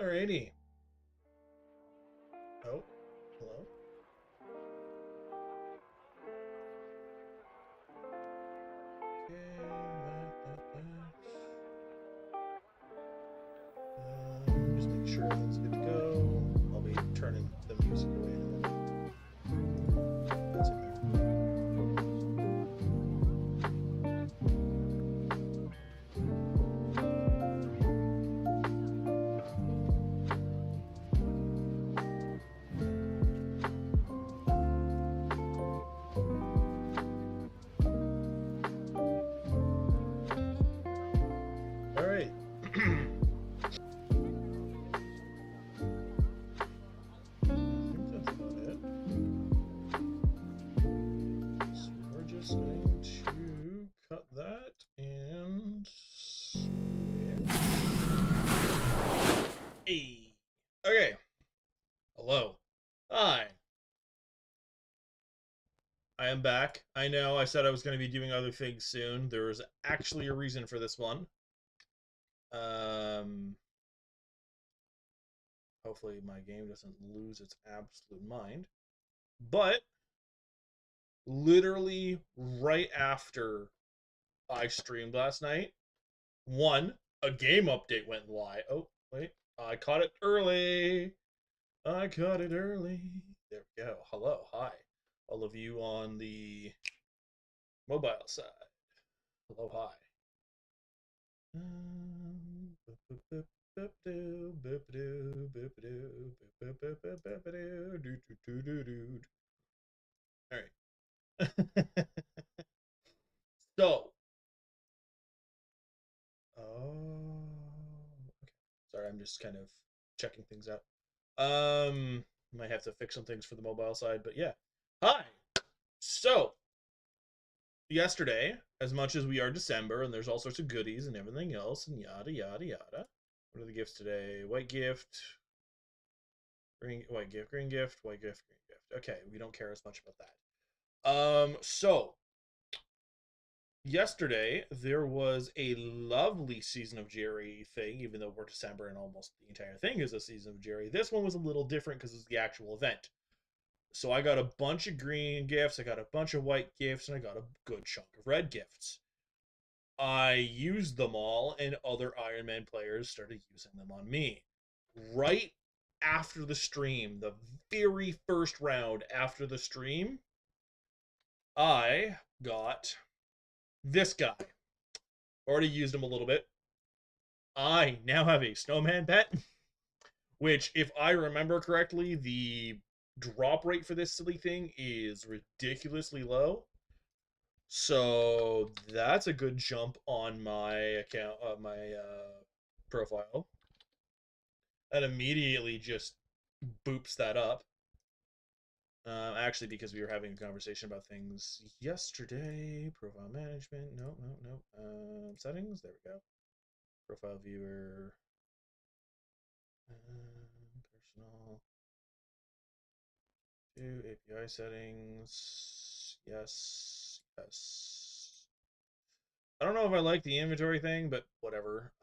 Alrighty. Oh, hello. Just make sure everything's good to go. I'll be turning the music away in a minute. That's in there. All right. Just going to cut that and hey. Okay. Hello. Hi. I am back. I know I said I was going to be doing other things soon. There was actually a reason for this one. Hopefully my game doesn't lose its absolute mind. But literally right after I streamed last night, a game update went live. Oh, wait. I caught it early. I caught it early. There we go. Hello. Hi. All of you on the mobile side. Hello. Hi. All right. So, oh, okay. Sorry, I'm just kind of checking things out. Might have to fix some things for the mobile side, but yeah. Hi. So, yesterday, as much as we are December and there's all sorts of goodies and everything else and yada yada yada. What are the gifts today? White gift, white gift, green gift, white gift, green gift. Okay, we don't care as much about that. So yesterday there was a lovely season of Jerry thing, even though we're December and almost the entire thing is a season of Jerry. This one was a little different because it's the actual event. So I got a bunch of green gifts, I got a bunch of white gifts, and I got a good chunk of red gifts. I used them all, and other Ironman players started using them on me. Right after the stream, the very first round after the stream, I got this guy. Already used him a little bit. I now have a snowman pet, which, if I remember correctly, the drop rate for this silly thing is ridiculously low. So that's a good jump on my account, my profile. That immediately just boops that up. Actually, because we were having a conversation about things yesterday. Profile management. No, no, no. Settings. There we go. Profile viewer. Personal. Do API settings. Yes. Yes. I don't know if I like the inventory thing, but whatever.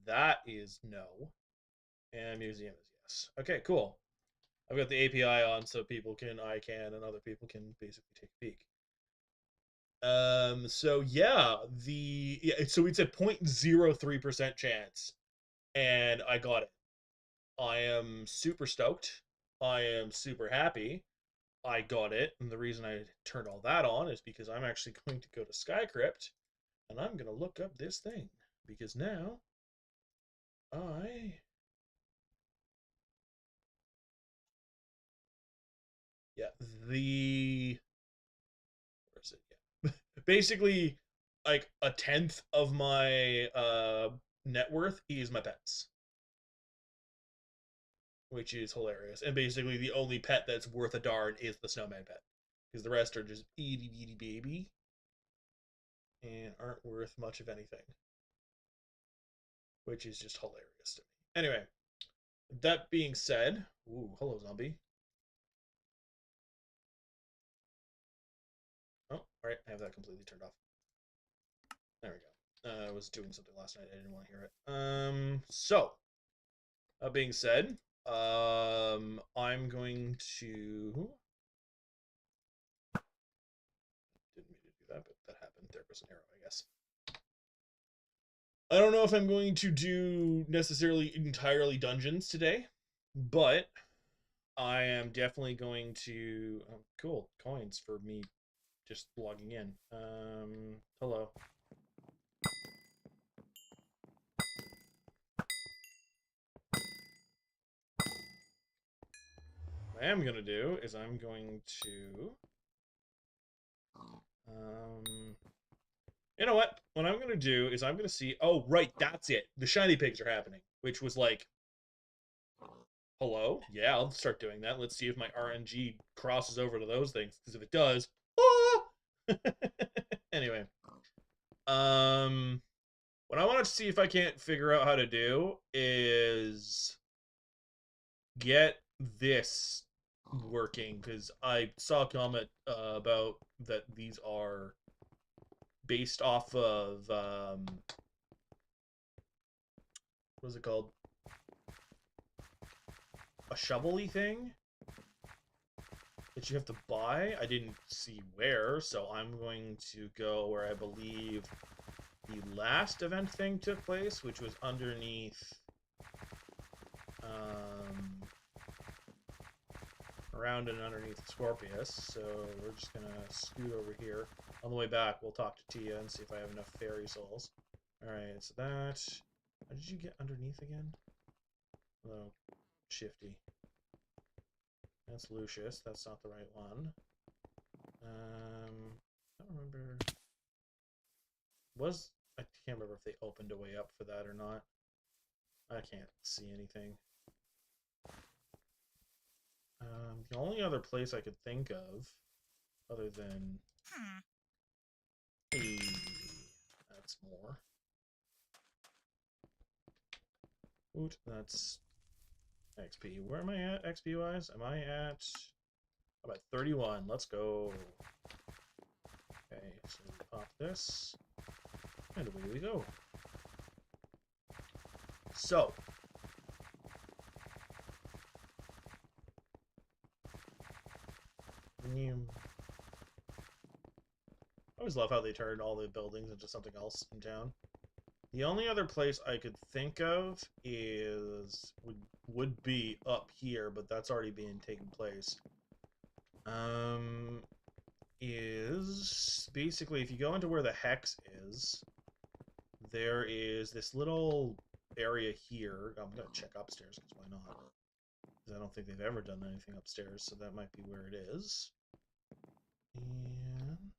That is no. And museum is yes. Okay, cool. I've got the API on so I can, and other people can basically take a peek. So yeah, so it's a 0.03% chance, and I got it. I am super stoked. I am super happy. I got it, and the reason I turned all that on is because I'm actually going to go to Skycrypt, and I'm gonna look up this thing because now I yeah the where is it? Yeah, basically like a tenth of my net worth is my pets, which is hilarious. And basically, the only pet that's worth a darn is the snowman pet, because the rest are just itty bitty baby and aren't worth much of anything, which is just hilarious to me. Anyway, that being said, ooh, hello zombie. Oh, all right, I have that completely turned off. There we go. I was doing something last night. I didn't want to hear it. So That being said, I'm going to. Didn't mean to do that, but that happened. There was an arrow, I guess. I don't know if I'm going to do necessarily entirely dungeons today, but I am definitely going to. Oh, cool coins for me just logging in. Hello. What I am gonna do is I'm going to. You know what? What I'm gonna do is I'm gonna see. Oh, right, that's it. The shiny pigs are happening, which was like, hello. Yeah, I'll start doing that. Let's see if my RNG crosses over to those things. Because if it does, ah! Anyway, what I want to see if I can't figure out how to do is get this working because I saw a comment about that these are based off of what is it called? A shovel-y thing that you have to buy. I didn't see where, so I'm going to go where I believe the last event thing took place, which was underneath around and underneath Scorpius. So we're just gonna scoot over here. On the way back, we'll talk to Tia and see if I have enough fairy souls. Alright, so that... How did you get underneath again? Oh, shifty. That's Lucius. That's not the right one. I don't remember... I can't remember if they opened a way up for that or not. I can't see anything. The only other place I could think of, other than... Hey, that's more. Oot, that's XP. Where am I at, XP-wise? Am I at... about 31? Let's go. Okay, so we pop this. And away we go. So. I always love how they turned all the buildings into something else in town. The only other place I could think of would be up here, but that's already being taken place. Is basically if you go into where the hex is, there is this little area here. I'm gonna check upstairs because why not? Because I don't think they've ever done anything upstairs, so that might be where it is. And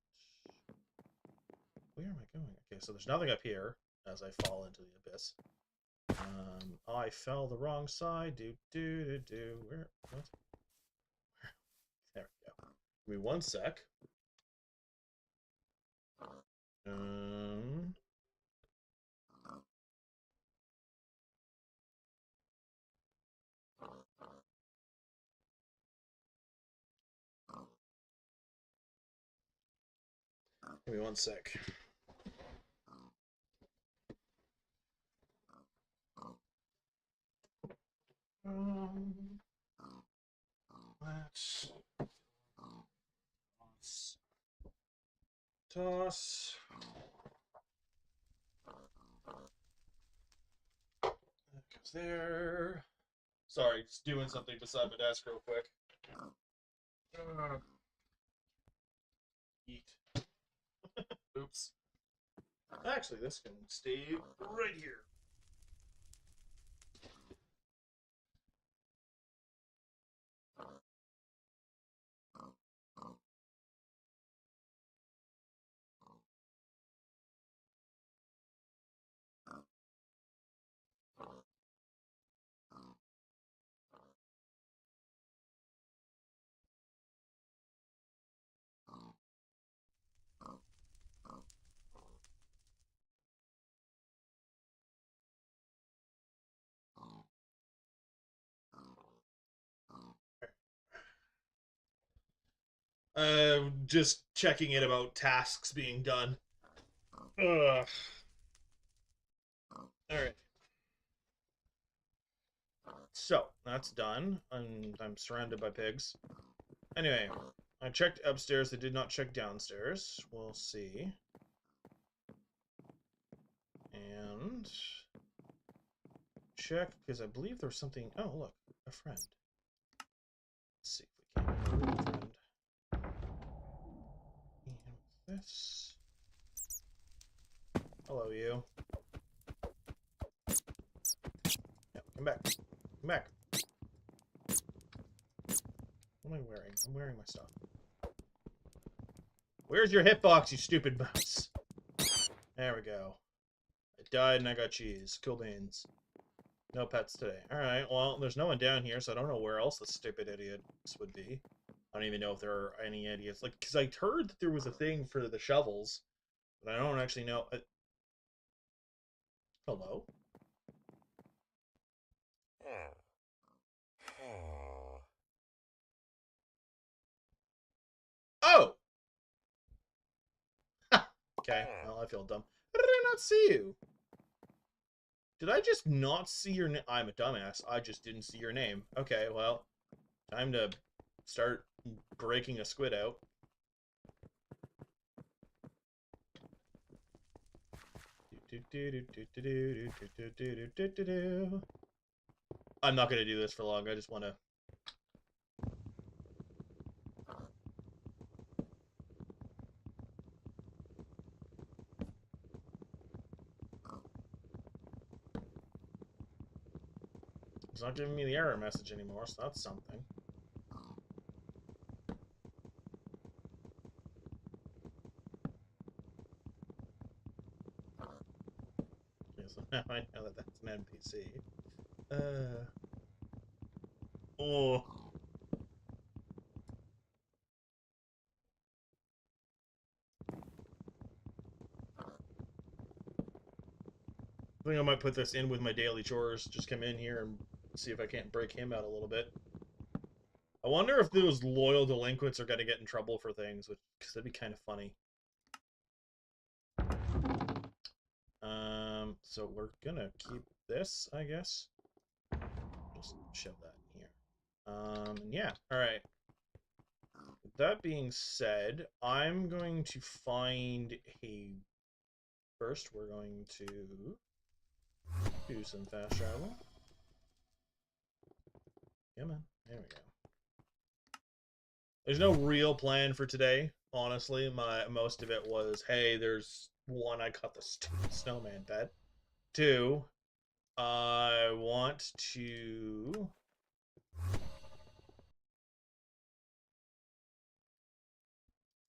where am I going? Okay, so there's nothing up here as I fall into the abyss. I fell the wrong side. Where? What? There we go. Give me one sec. Give me one sec. Let's toss. That goes there. Sorry, just doing something beside my desk real quick. Eat. Oops. Actually, this can stay right here. Just checking in about tasks being done. Ugh. Alright. So, that's done. And I'm surrounded by pigs. Anyway, I checked upstairs. I did not check downstairs. We'll see. And check, because I believe there's something... Oh, look, a friend. Let's see if we can remove a friend. And this... Hello, you. Yeah, come back. Come back. What am I wearing? I'm wearing my stuff. Where's your hitbox, you stupid mouse? There we go. I died and I got cheese. Cool beans. No pets today. Alright, well, there's no one down here, so I don't know where else the stupid idiots would be. I don't even know if there are any idiots. Like, because I heard that there was a thing for the shovels, but I don't actually know. Hello? Oh! Okay, well, I feel dumb. How did I not see you? Did I just not see your name? I'm a dumbass. I just didn't see your name. Okay, well, time to start breaking a squid out. I'm not going to do this for long. I just want to... It's not giving me the error message anymore, so that's something. Okay, so now I know that that's an NPC. Oh. I think I might put this in with my daily chores. Just come in here and see if I can't break him out a little bit. I wonder if those loyal delinquents are going to get in trouble for things, because that'd be kind of funny. So we're gonna keep this, I guess. Just shove that in here. Yeah, alright. That being said, I'm going to find a... First, we're going to do some fast travel. Come on, there we go. There's no real plan for today, honestly. Most of it was, hey, there's one, I caught the stupid snowman pet. Two, I want to...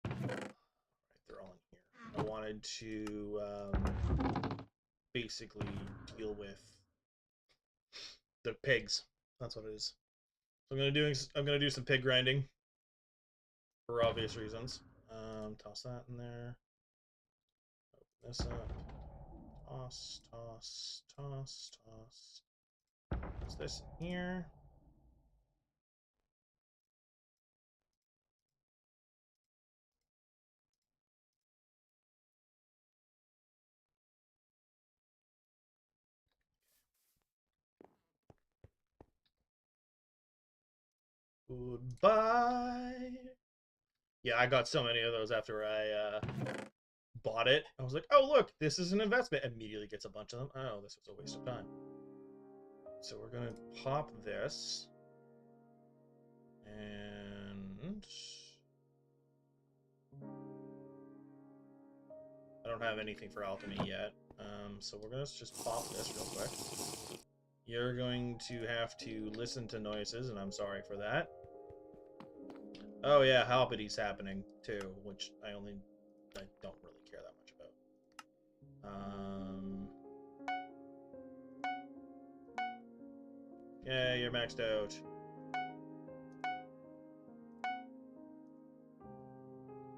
Right, they're all in here. I wanted to basically deal with the pigs. That's what it is. So I'm gonna do some pig grinding for obvious reasons. Toss that in there. Open this up. Toss, toss, toss, toss. What's this in here? Goodbye. Yeah, I got so many of those after I bought it. I was like, oh, look, this is an investment. Immediately gets a bunch of them. Oh, this was a waste of time. So we're going to pop this. And... I don't have anything for alchemy yet. So we're going to just pop this real quick. You're going to have to listen to noises, and I'm sorry for that. Oh yeah, Halpity's happening too, which I don't really care that much about. Yeah, you're maxed out.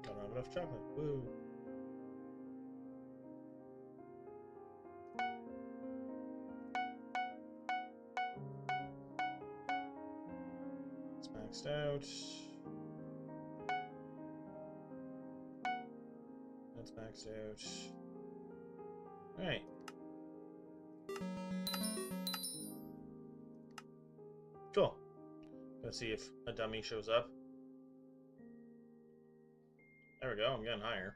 Don't have enough chocolate. Woo. It's maxed out. That's maxed out. Alright. Cool. Let's see if a dummy shows up. There we go, I'm getting higher.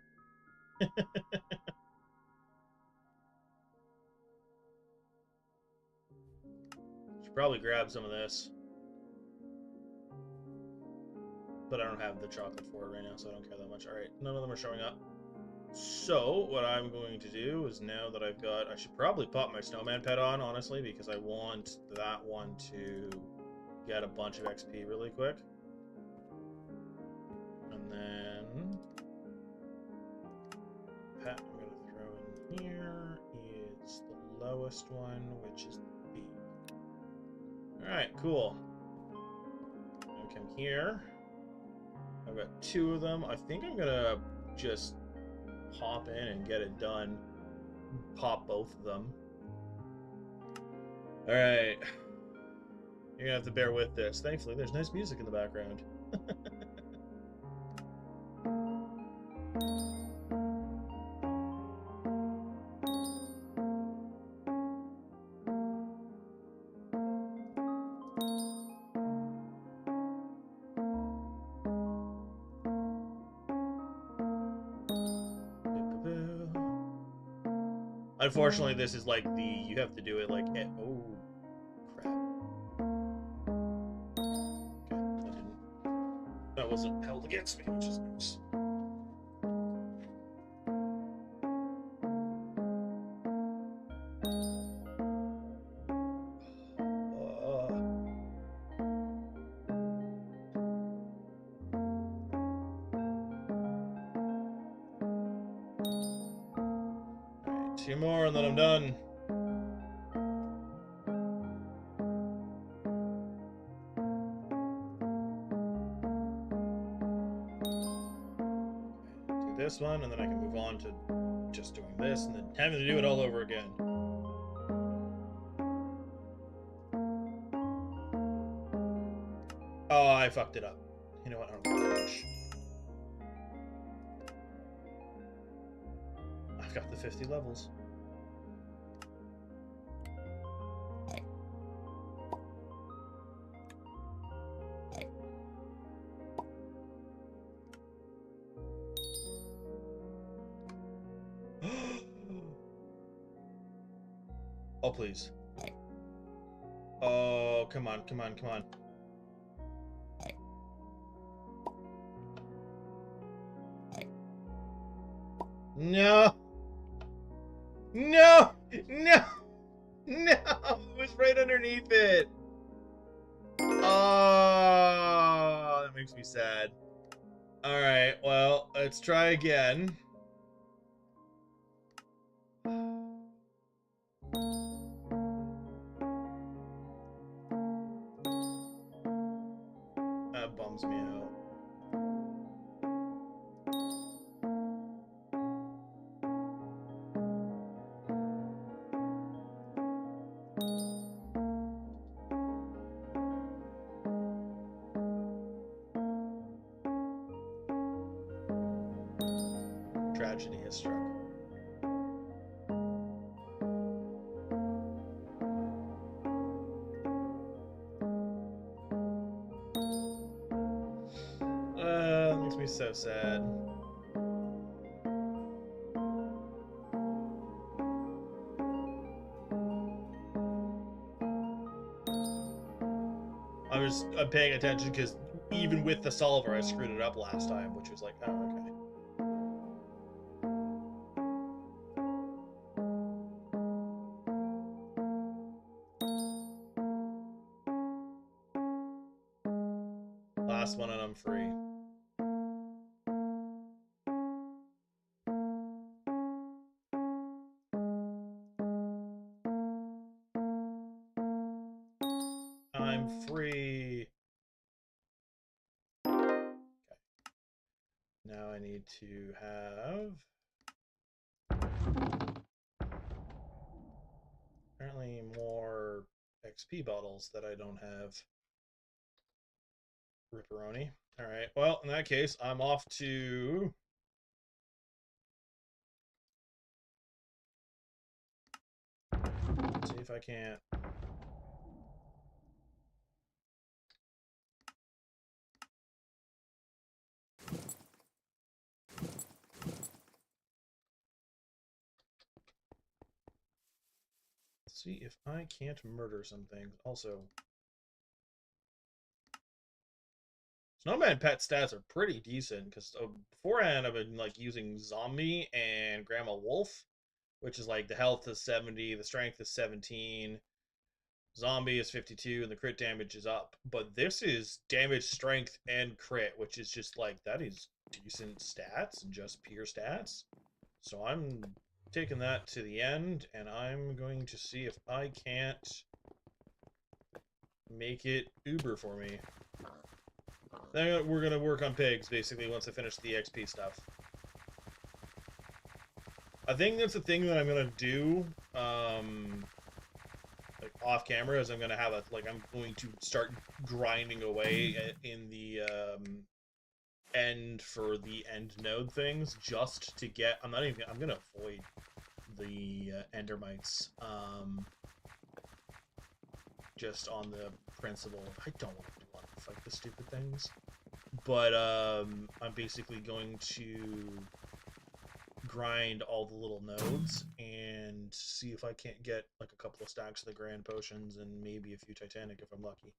Should probably grab some of this. But I don't have the chocolate for it right now, so I don't care that much. Alright, none of them are showing up. So, what I'm going to do is now that I've got... I should probably pop my snowman pet on, honestly, because I want that one to get a bunch of XP really quick. And then... pet I'm going to throw in here is the lowest one, which is B. Alright, cool. I'll come here. I've got 2 of them. I think I'm going to just hop in and get it done. Pop both of them. Alright. You're gonna have to bear with this. Thankfully, there's nice music in the background. Unfortunately, this is like the... you have to do it like... oh, crap. Okay, that wasn't held against me, which is nice. Alright, 2 more and then I'm done. Do this one, and then I can move on to just doing this, and then having to do it all over again. Oh, I fucked it up. You know what? I don't care much. I've got the 50 levels. Oh, please. Oh, come on, come on, come on. No! No! No! No! It was right underneath it! Oh, that makes me sad. Alright, well, let's try again. That bums me out. Tragedy has struck. That makes me so sad. I'm paying attention because even with the solver, I screwed it up last time, which was like, oh, okay. Last one and I'm free. I'm free. Okay. Now I need to have... apparently more XP bottles that I don't have. Ripperoni. Alright, well, in that case, I'm off to... see if I can't see if I can't murder some things. Also, Snowman pet stats are pretty decent because beforehand I've been like using Zombie and Grandma Wolf, which is like the health is 70, the strength is 17, Zombie is 52, and the crit damage is up. But this is damage, strength, and crit, which is just like that is decent stats and just pure stats. So I'm taking that to the end, and I'm going to see if I can't make it Uber for me. Then we're gonna work on pigs, basically, once I finish the XP stuff. I think that's the thing that I'm gonna do, like off camera, is I'm gonna have I'm going to start grinding away in the end for the end node things, just to get. I'm gonna avoid the endermites, just on the principle. I don't want to fight the stupid things. But I'm basically going to grind all the little nodes and see if I can't get like a couple of stacks of the grand potions and maybe a few titanic if I'm lucky.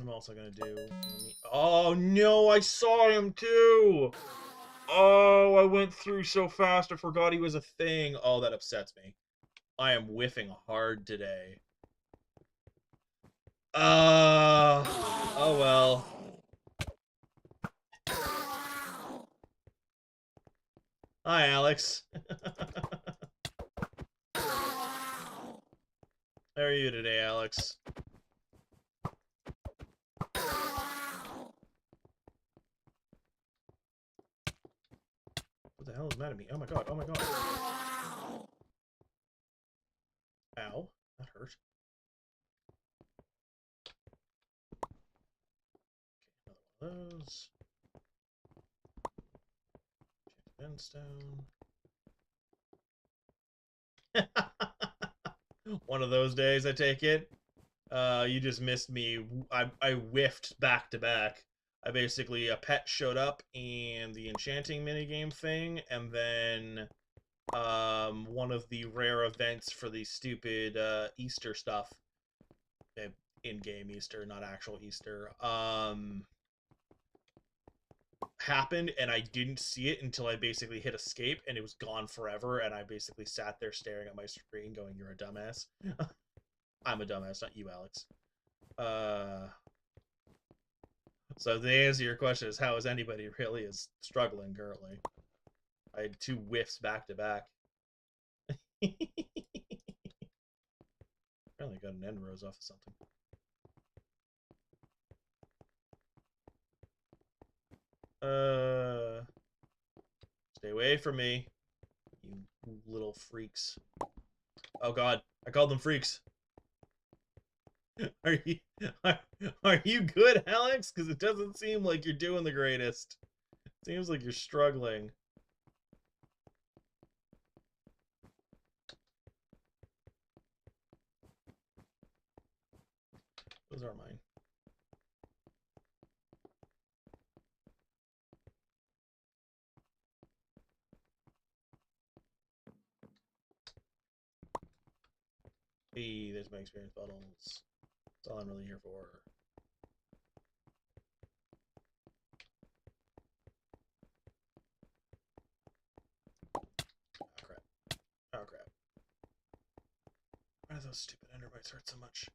I'm also gonna do... Oh no, I saw him too! Oh, I went through so fast I forgot he was a thing. Oh, that upsets me. I am whiffing hard today. Oh well. Hi, Alex. How are you today, Alex? What the hell is mad at me? Oh my god, oh my god. Ow, that hurt. Okay, another one of those. Fence down. One of those days, I take it. You just missed me. I whiffed back to back. I basically, a pet showed up and the enchanting minigame thing, and then one of the rare events for the stupid Easter stuff. In-game Easter, not actual Easter. Happened, and I didn't see it until I basically hit escape, and it was gone forever, and I basically sat there staring at my screen going, you're a dumbass. I'm a dumbass, not you, Alex. So the answer to your question is, how is anybody really is struggling currently? I had 2 whiffs back to back. Apparently got an end rose off of something. Stay away from me, you little freaks. Oh god, I called them freaks. Are you are you good, Alex? Because it doesn't seem like you're doing the greatest. It seems like you're struggling. Those are mine. Hey, there's my experience bottles. That's all I'm really here for. Oh crap. Oh crap. Why do those stupid endermites hurt so much?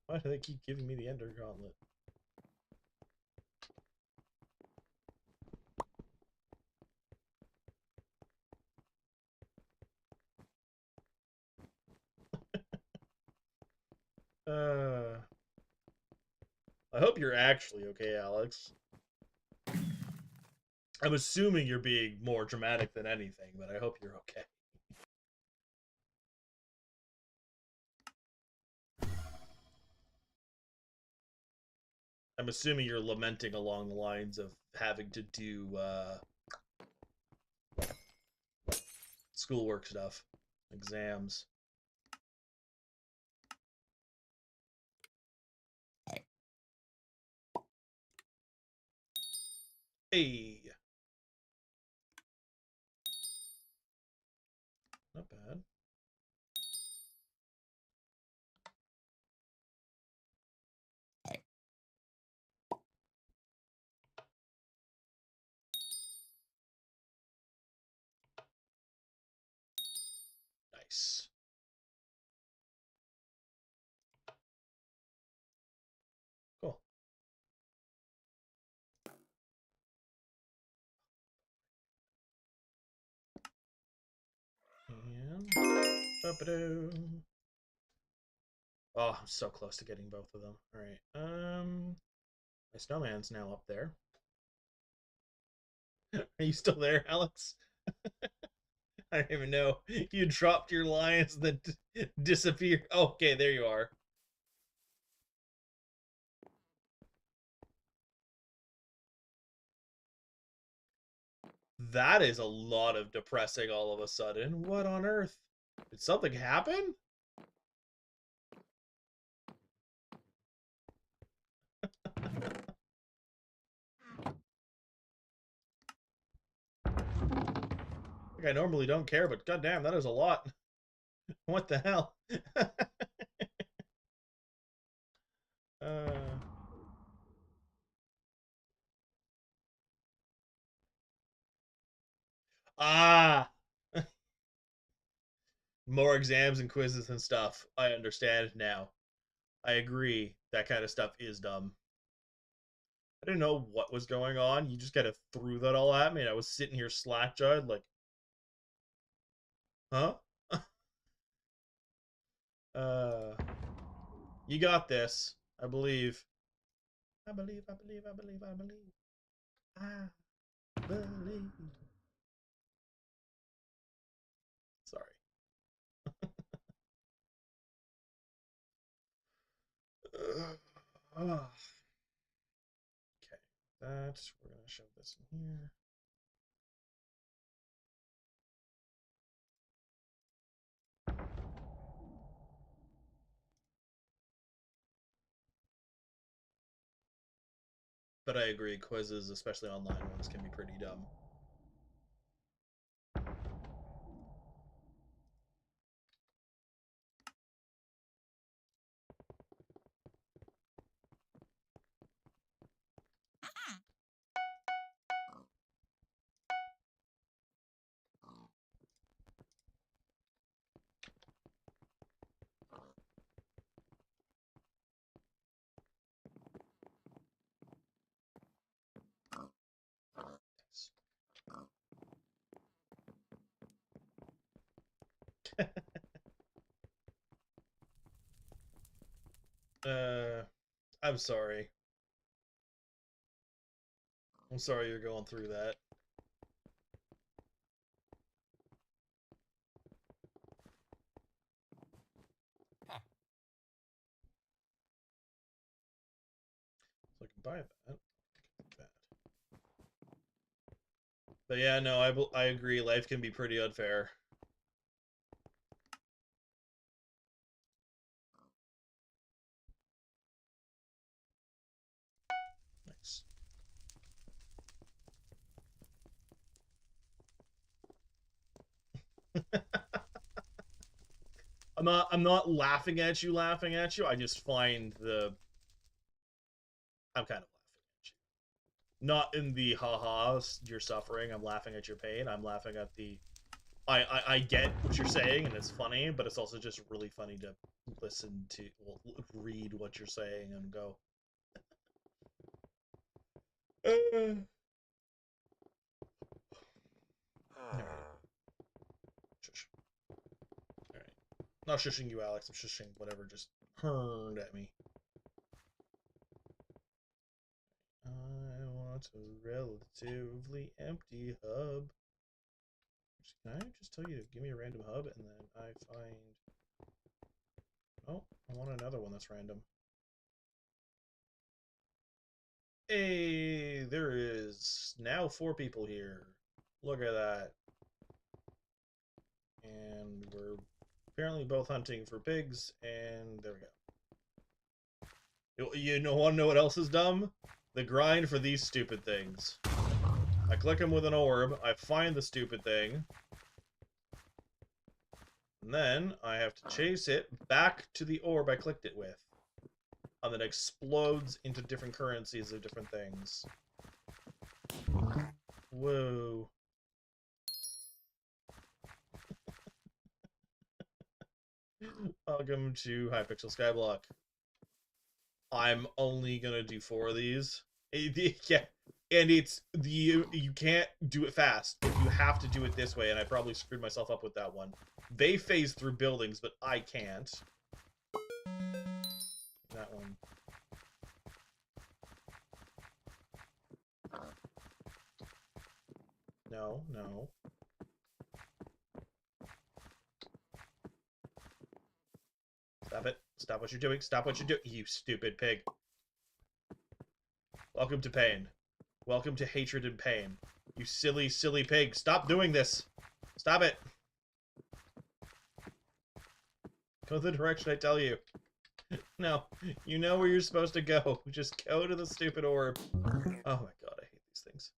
Why do they keep giving me the ender gauntlet? I hope you're actually okay, Alex. I'm assuming you're being more dramatic than anything, but I hope you're okay. I'm assuming you're lamenting along the lines of having to do schoolwork stuff, exams. Hey. Not bad. Nice. Cool. And... Ba-ba-doo. Oh, I'm so close to getting both of them. Alright. My snowman's now up there. Are you still there, Alex? I don't even know. You dropped your lions that disappear. Okay, there you are. That is a lot of depressing all of a sudden. What on earth? Did something happen? Like, I normally don't care, but goddamn, that is a lot. What the hell? uh, ah, more exams and quizzes and stuff. I understand now. I agree. That kind of stuff is dumb. I didn't know what was going on. You just kind of threw that all at me, and I was sitting here slack-jawed, like, huh? uh, you got this. I believe. I believe. I believe. I believe. I believe. I believe. Sorry. Okay, that we're gonna shove this in here. But I agree, quizzes, especially online ones, can be pretty dumb. uh, I'm sorry. I'm sorry you're going through that. So I can buy that. But yeah, no, I agree. Life can be pretty unfair. Nice. I'm not laughing at you. I just find I'm kind of laughing at you. Not in the haha, you're suffering. I'm laughing at your pain. I'm laughing at the I get what you're saying and it's funny, but it's also just really funny to listen to, well, read what you're saying and go. All right. Shush. All right. Not shushing you, Alex. I'm shushing whatever just turned at me. I want a relatively empty hub. Can I just tell you to give me a random hub and then I find... Oh, I want another one that's random. Hey, there is now 4 people here. Look at that. And we're apparently both hunting for pigs, and there we go. You want to know what else is dumb? The grind for these stupid things. I click him with an orb. I find the stupid thing. And then I have to chase it back to the orb I clicked it with. And then it explodes into different currencies of different things. Whoa. Welcome to Hypixel Skyblock. I'm only gonna do 4 of these. Yeah, and it's you can't do it fast. You have to do it this way, and I probably screwed myself up with that one. They phase through buildings, but I can't. That one. No, no. Stop it. Stop what you're doing. Stop what you're doing. You stupid pig. Welcome to pain. Welcome to hatred and pain. You silly, silly pig. Stop doing this. Stop it. Go the direction I tell you. No. You know where you're supposed to go. Just go to the stupid orb. Oh my god, I hate these things.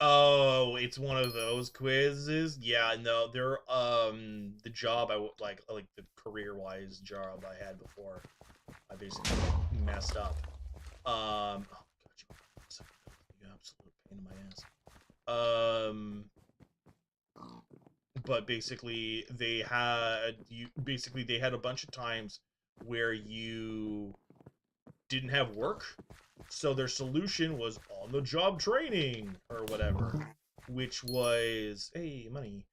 Oh, it's one of those quizzes. Yeah, no, they're the job like the career-wise job I had before. I basically messed up. Oh god, you absolute pain in my ass. But basically they had a bunch of times where you didn't have work. So their solution was on-the-job training, or whatever, which was, hey, money.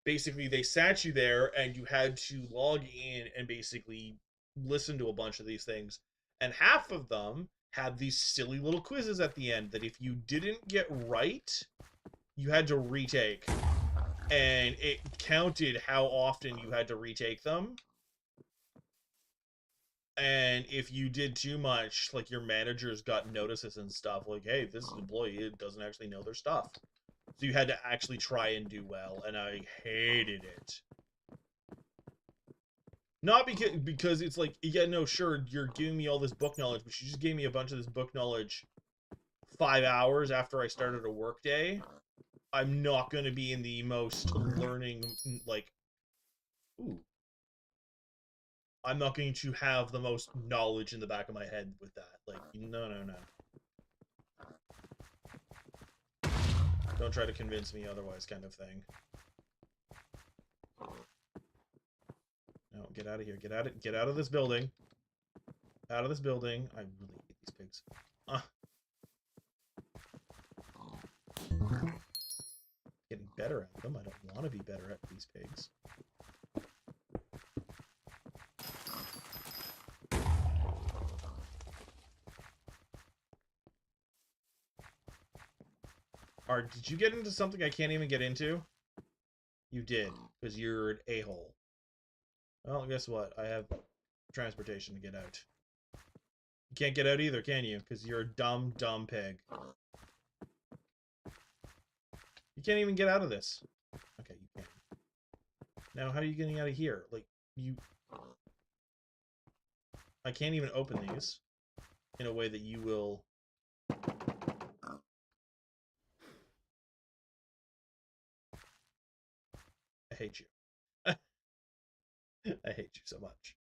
Basically, they sat you there, and you had to log in and basically listen to a bunch of these things. And half of them had these silly little quizzes at the end that if you didn't get right, you had to retake. And it counted how often you had to retake them. And if you did too much, like, your managers got notices and stuff, like, hey, this is an employee, it doesn't actually know their stuff. So you had to actually try and do well, and I hated it. Not because it's like, yeah, no, sure, you're giving me all this book knowledge, but you just gave me a bunch of this book knowledge 5 hours after I started a work day. I'm not going to be in the most learning, like, ooh. I'm not going to have the most knowledge in the back of my head with that. Like, no, no, no. Don't try to convince me otherwise, kind of thing. No, get out of here. Get out of this building. Out of this building. I really hate these pigs. Getting better at them. I don't want to be better at these pigs. Did you get into something I can't even get into? You did, because you're an a-hole. Well, guess what? I have transportation to get out. You can't get out either, can you? Because you're a dumb, dumb pig. You can't even get out of this. Okay, you can. Now, how are you getting out of here? Like, you... I can't even open these in a way that you will... I hate you. I hate you so much.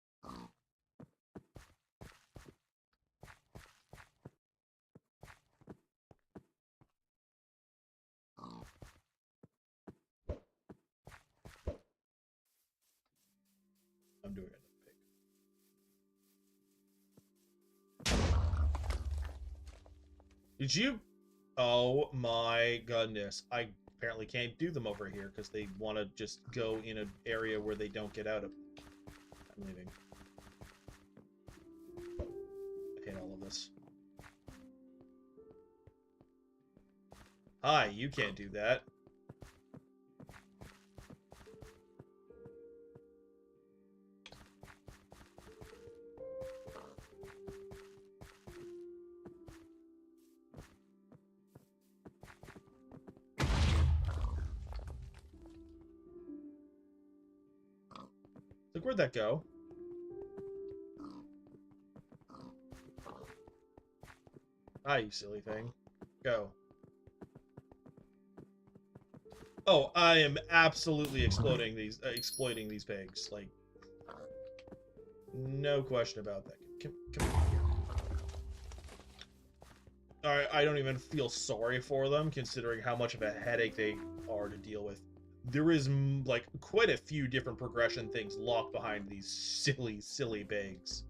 I'm doing another pig. Did you? Oh my goodness. I apparently can't do them over here because they want to just go in an area where they don't get out of. I'm leaving. I hate all of this. Hi, you can't do that. Look, where'd that go? Hi, you silly thing. Go. Oh, I am absolutely exploiting these pigs. Like, no question about that. Come here. I don't even feel sorry for them, considering how much of a headache they are to deal with. There is, like, quite a few different progression things locked behind these silly, silly pigs.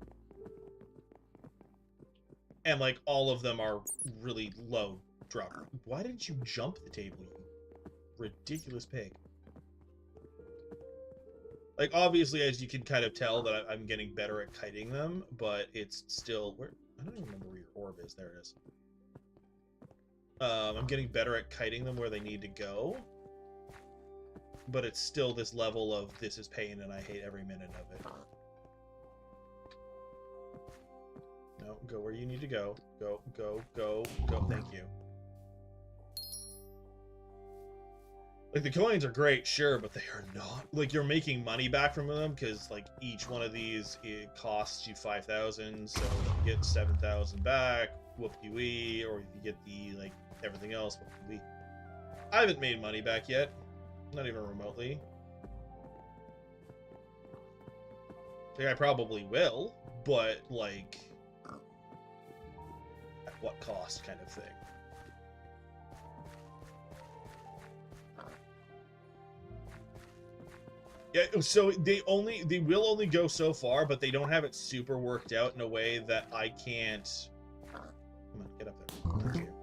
And, like, all of them are really low drop. Why didn't you jump the table, you ridiculous pig? Like, obviously, as you can kind of tell that I'm getting better at kiting them, but it's still... I don't even remember where your orb is. There it is. I'm getting better at kiting them where they need to go. But it's still this level of this is pain and I hate every minute of it. No, go where you need to go. Go, go, go, go. Thank you. Like, the coins are great, sure, but they are not. Like, you're making money back from them, because, like, each one of these, it costs you 5,000, so you get 7,000 back, whoop-de-wee, or if you get the, like, everything else, whoop-de-wee. I haven't made money back yet. Not even remotely. Like, I probably will, but, like, at what cost kind of thing. Yeah, so they will only go so far, but they don't have it super worked out in a way that I can't... Come on, get up there. Thank you.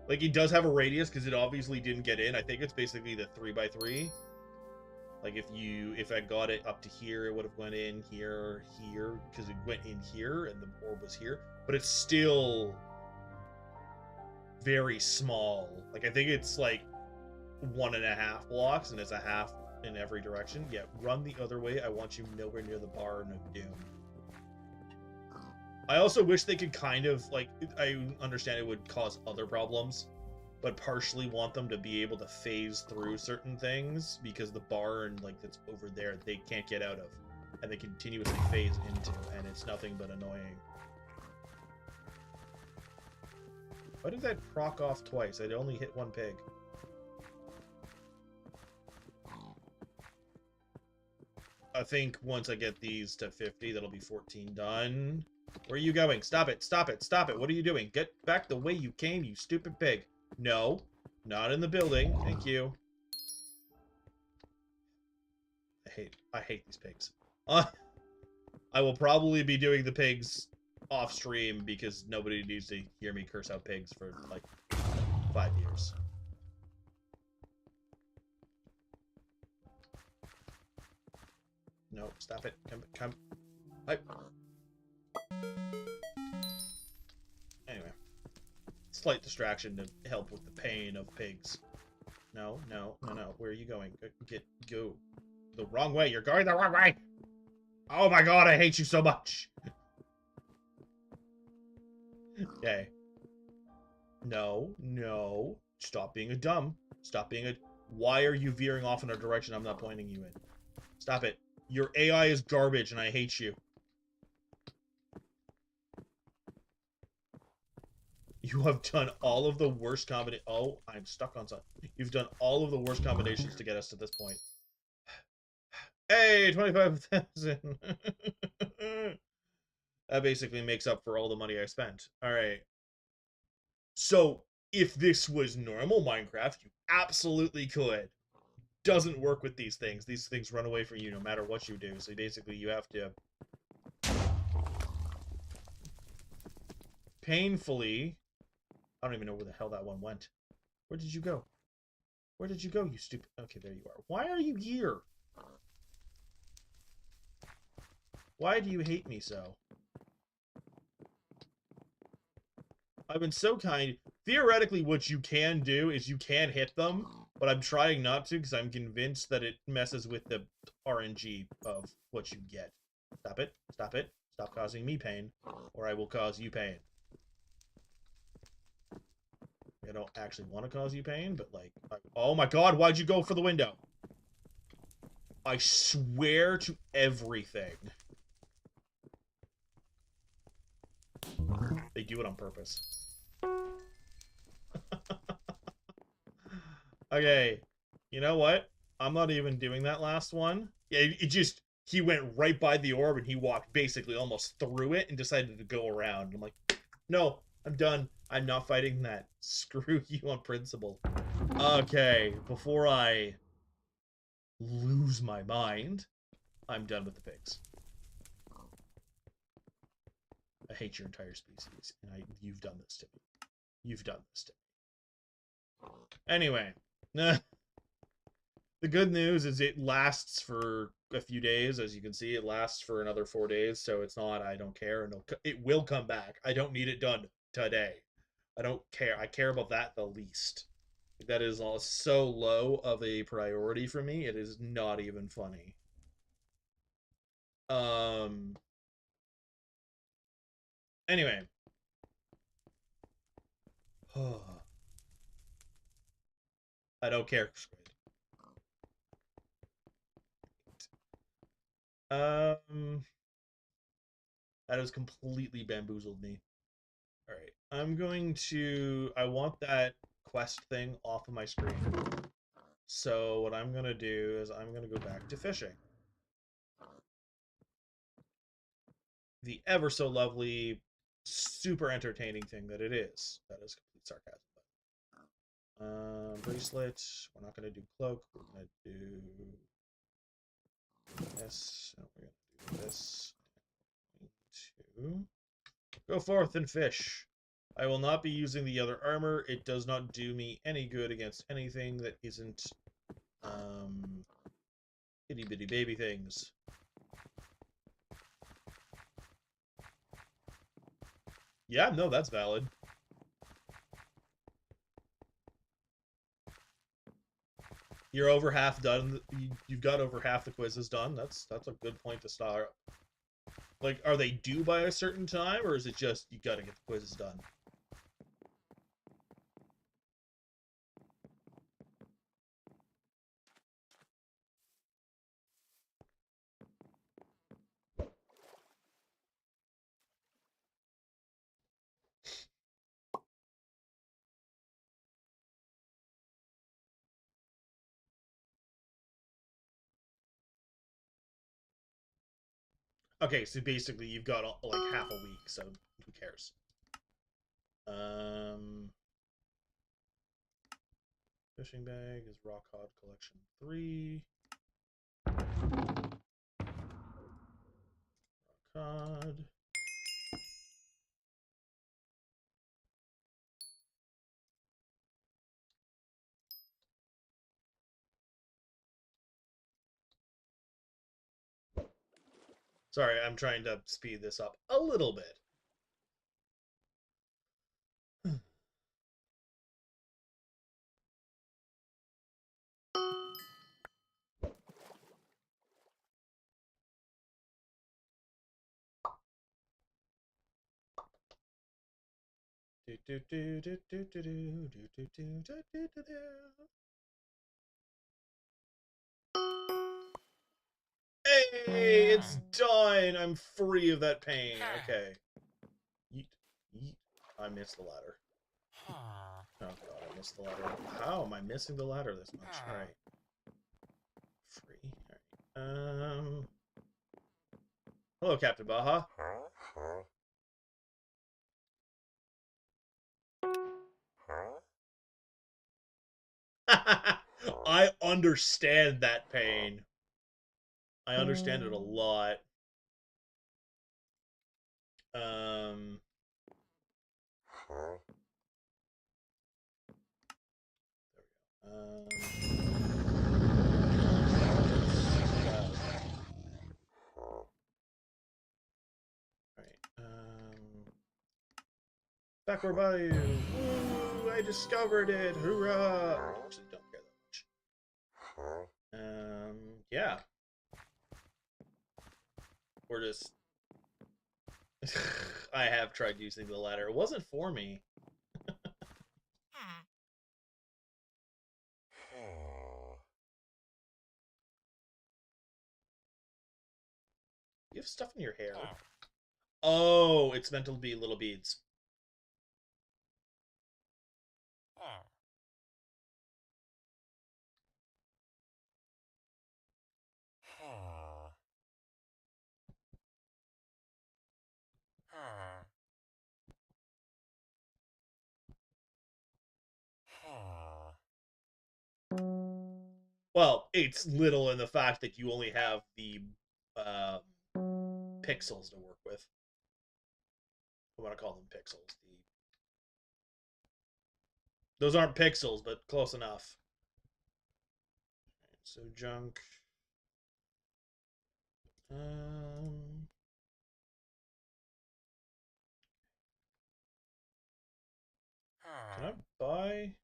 Like, it does have a radius, because it obviously didn't get in. I think it's basically the 3x3. Like, if I got it up to here, it would have went in here, here, because it went in here, and the orb was here. But it's still very small. Like, I think it's, like, 1.5 blocks, and it's a half in every direction. Yeah, run the other way. I want you nowhere near the Barn of Doom. I also wish they could kind of, like, I understand it would cause other problems, but partially want them to be able to phase through certain things, because the barn, like, that's over there, they can't get out of, and they continuously phase into, and it's nothing but annoying. Why did that proc off twice? I'd only hit one pig. I think once I get these to 50, that'll be 14 done. Where are you going? Stop it, stop it, stop it. What are you doing? Get back the way you came, you stupid pig. No, not in the building. Thank you. I hate these pigs. I will probably be doing the pigs off stream because nobody needs to hear me curse out pigs for like 5 years. No, stop it. Come. Anyway. Slight distraction to help with the pain of pigs. No. Where are you going? Go. The wrong way. You're going the wrong way! Oh my god, I hate you so much! Okay. No. Stop being a dumb. Stop being a... Why are you veering off in a direction I'm not pointing you in? Stop it. Your AI is garbage and I hate you. You have done all of the worst combinations. Oh, I'm stuck on something. You've done all of the worst combinations to get us to this point. Hey, 25,000. That basically makes up for all the money I spent. All right. So, if this was normal Minecraft, you absolutely could. Doesn't work with these things. These things run away from you no matter what you do. So basically, you have to painfully... I don't even know where the hell that one went. Where did you go? Where did you go, you stupid... Okay, there you are. Why are you here? Why do you hate me so? I've been so kind. Theoretically, what you can do is you can hit them, but I'm trying not to because I'm convinced that it messes with the RNG of what you get. Stop it. Stop it. Stop causing me pain, or I will cause you pain. I don't actually want to cause you pain, but like... Oh my god, why'd you go for the window? I swear to everything. They do it on purpose. Okay. You know what? I'm not even doing that last one. Yeah, it just he went right by the orb and he walked basically almost through it and decided to go around. I'm like, no, I'm done. I'm not fighting that. Screw you on principle. Okay, before I lose my mind, I'm done with the pigs. I hate your entire species, and you've done this to me. You've done this to me. Anyway, the good news is it lasts for a few days. As you can see, it lasts for another 4 days, so it's not, I don't care, and it will come back. I don't need it done today. I don't care. I care about that the least. That is all so low of a priority for me. It is not even funny. Anyway. I don't care. That has completely bamboozled me. All right, I want that quest thing off of my screen. So what I'm gonna do is I'm gonna go back to fishing. The ever so lovely, super entertaining thing that it is. That is complete sarcasm. Bracelet. We're not gonna do cloak. We're gonna do this. And we're gonna do this. Two. Go forth and fish. I will not be using the other armor. It does not do me any good against anything that isn't itty bitty baby things. Yeah, no, that's valid. You're over half done. You've got over half the quizzes done. That's a good point to start. Like, are they due by a certain time, or is it just you gotta get the quizzes done? Okay, so basically you've got like half a week, so who cares? Fishing bag is rock cod collection 3. Rock cod. Sorry, I'm trying to speed this up a little bit. Hey, it's done. I'm free of that pain. Okay. Yeet, yeet. I missed the ladder. Oh god, I missed the ladder. How am I missing the ladder this much? Alright. Free. Alright. Hello, Captain Baja. I understand that pain. I understand it a lot. Backward value. Woo, I discovered it. Hoorah! I actually don't care that much. Yeah. We're just... I have tried using the ladder. It wasn't for me. You have stuff in your hair. Oh, it's meant to be little beads. Well, it's little in the fact that you only have the uh, pixels to work with. I want to call them pixels. Those aren't pixels, but close enough. So junk. Um, can I buy?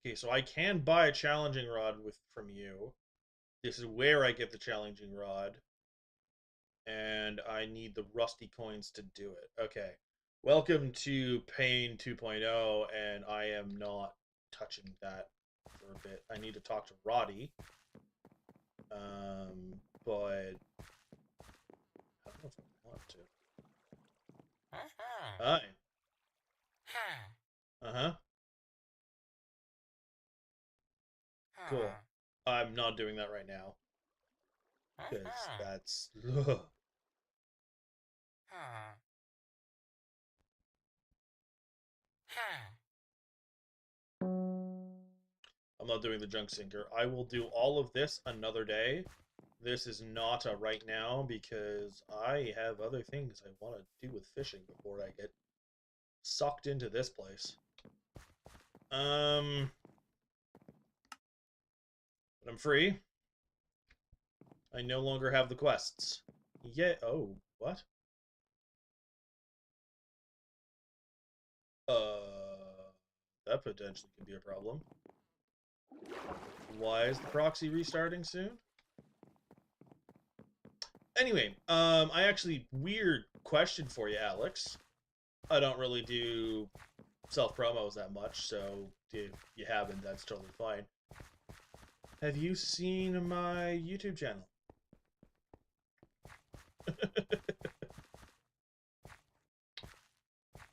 Okay, so I can buy a challenging rod from you. This is where I get the challenging rod, and I need the rusty coins to do it. Okay. Welcome to Pain 2.0, and I am not touching that for a bit. I need to talk to Roddy. But I don't know if I want to. Hi. Uh-huh. Cool. I'm not doing that right now. Because that's... Ugh. I'm not doing the junk sinker. I will do all of this another day. This is not a right now because I have other things I want to do with fishing before I get sucked into this place. But I'm free. I no longer have the quests. Yeah. Oh, what? That potentially could be a problem. Why is the proxy restarting soon? Anyway, I actually, weird question for you, Alex. I don't really do self-promos that much, so if you haven't, that's totally fine. Have you seen my YouTube channel?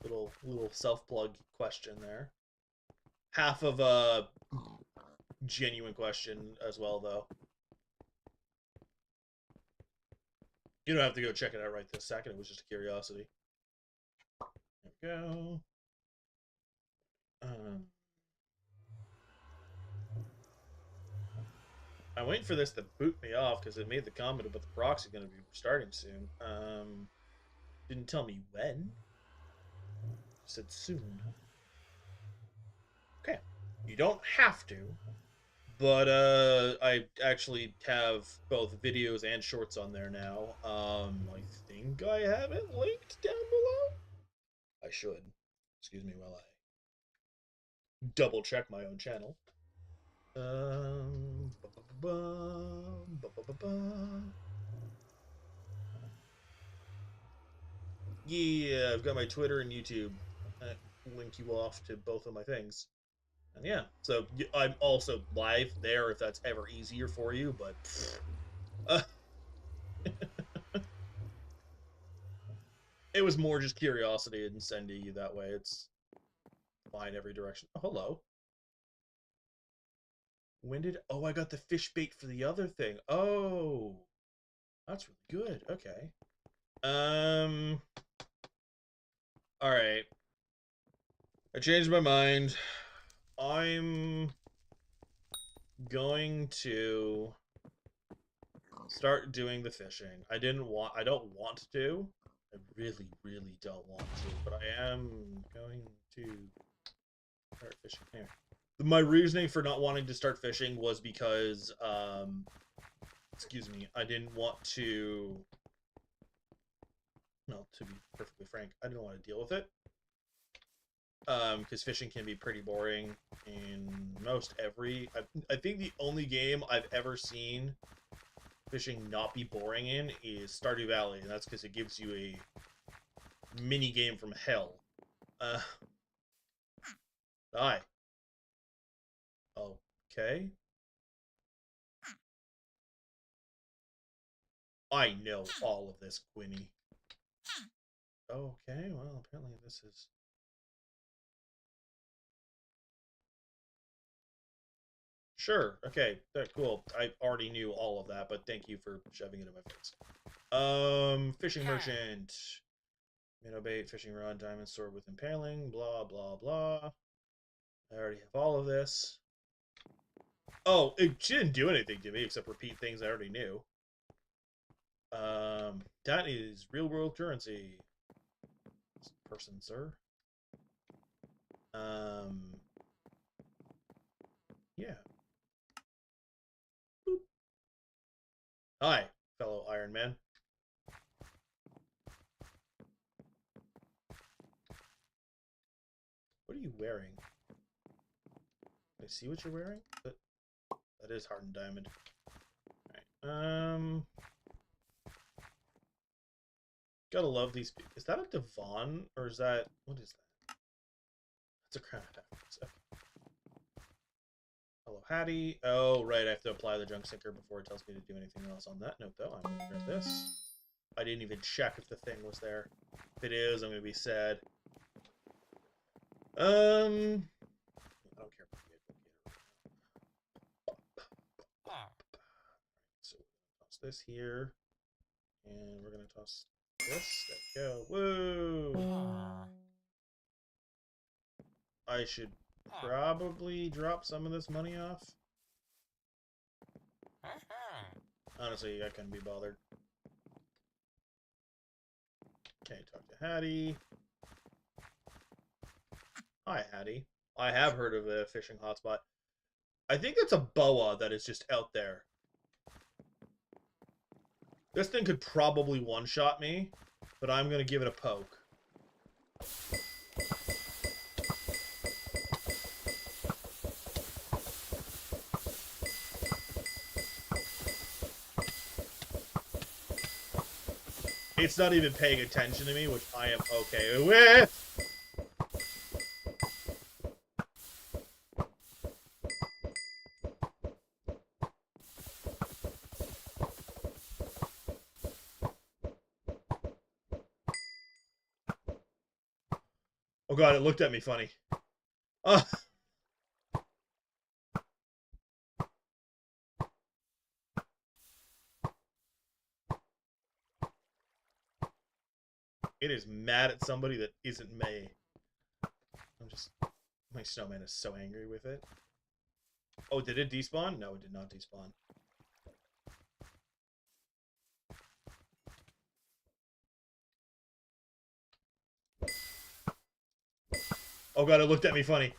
little self-plug question there. Half of a genuine question as well, though. You don't have to go check it out right this second. It was just a curiosity. There we go. I'm waiting for this to boot me off because it made the comment about the proxy going to be starting soon. Didn't tell me when. It said soon. Okay. You don't have to, but I actually have both videos and shorts on there now. I think I have it linked down below. I should. Excuse me while I double check my own channel. Yeah, I've got my Twitter and YouTube. I link you off to both of my things. And yeah, so I'm also live there if that's ever easier for you, but it was more just curiosity and sending you that way. It's fine every direction. Oh, hello. When did... Oh, I got the fish bait for the other thing. Oh, that's really good. Okay. All right. I changed my mind. I'm going to start doing the fishing. I don't want to. I really, really don't want to, but I am going to start fishing here. My reasoning for not wanting to start fishing was because, excuse me, I didn't want to, no, to be perfectly frank, I didn't want to deal with it. Because fishing can be pretty boring in most every... I think the only game I've ever seen fishing not be boring in is Stardew Valley, and that's because it gives you a mini game from hell. Die. Okay. I know all of this, Quinny. Okay, well, apparently this is... Sure, okay, cool. I already knew all of that, but thank you for shoving it in my face. Fishing merchant. Minnow bait, fishing rod, diamond sword with impaling, blah, blah, blah. I already have all of this. Oh, she didn't do anything to me except repeat things I already knew. That is real world currency. Person, sir. Yeah. Boop. Hi, fellow Ironman. What are you wearing? Can I see what you're wearing? That is hardened diamond. Alright. Gotta love these. Is that a Devon? Or is that... What is that? That's a crown of diamonds. Okay. Hello, Hattie. Oh, right. I have to apply the junk sinker before it tells me to do anything else. On that note, though, I'm going to grab this. I didn't even check if the thing was there. If it is, I'm going to be sad. I don't care if we get it. So, toss this here. And we're going to toss this. There we go. Whoa! I should probably drop some of this money off. Honestly, I couldn't be bothered. Okay, talk to Hattie. Hi, Hattie. I have heard of a fishing hotspot. I think it's a boa that is just out there. This thing could probably one-shot me, but I'm going to give it a poke. It's not even paying attention to me, which I am okay with. Oh god, it looked at me funny. It is mad at somebody that isn't me. My snowman is so angry with it. Oh, did it despawn? No, it did not despawn. Oh god, it looked at me funny.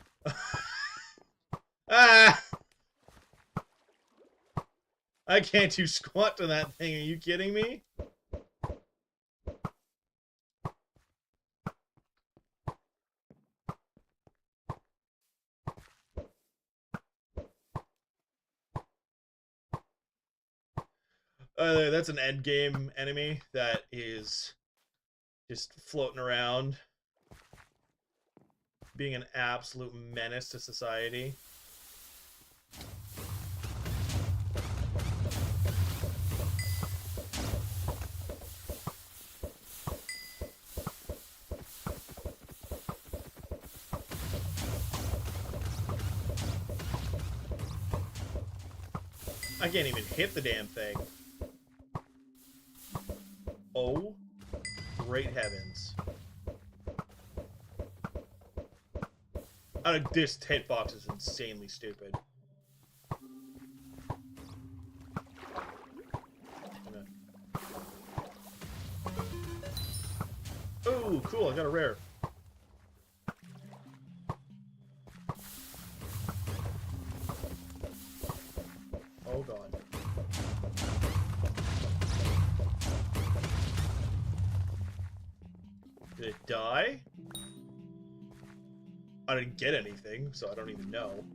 Ah! I can't do squat to that thing, are you kidding me? That's an end game enemy that is just floating around, being an absolute menace to society. I can't even hit the damn thing. Oh, great heavens. This hitbox is insanely stupid. Oh, cool, I got a rare. Oh god. Did it die? I didn't get anything, so I don't even know.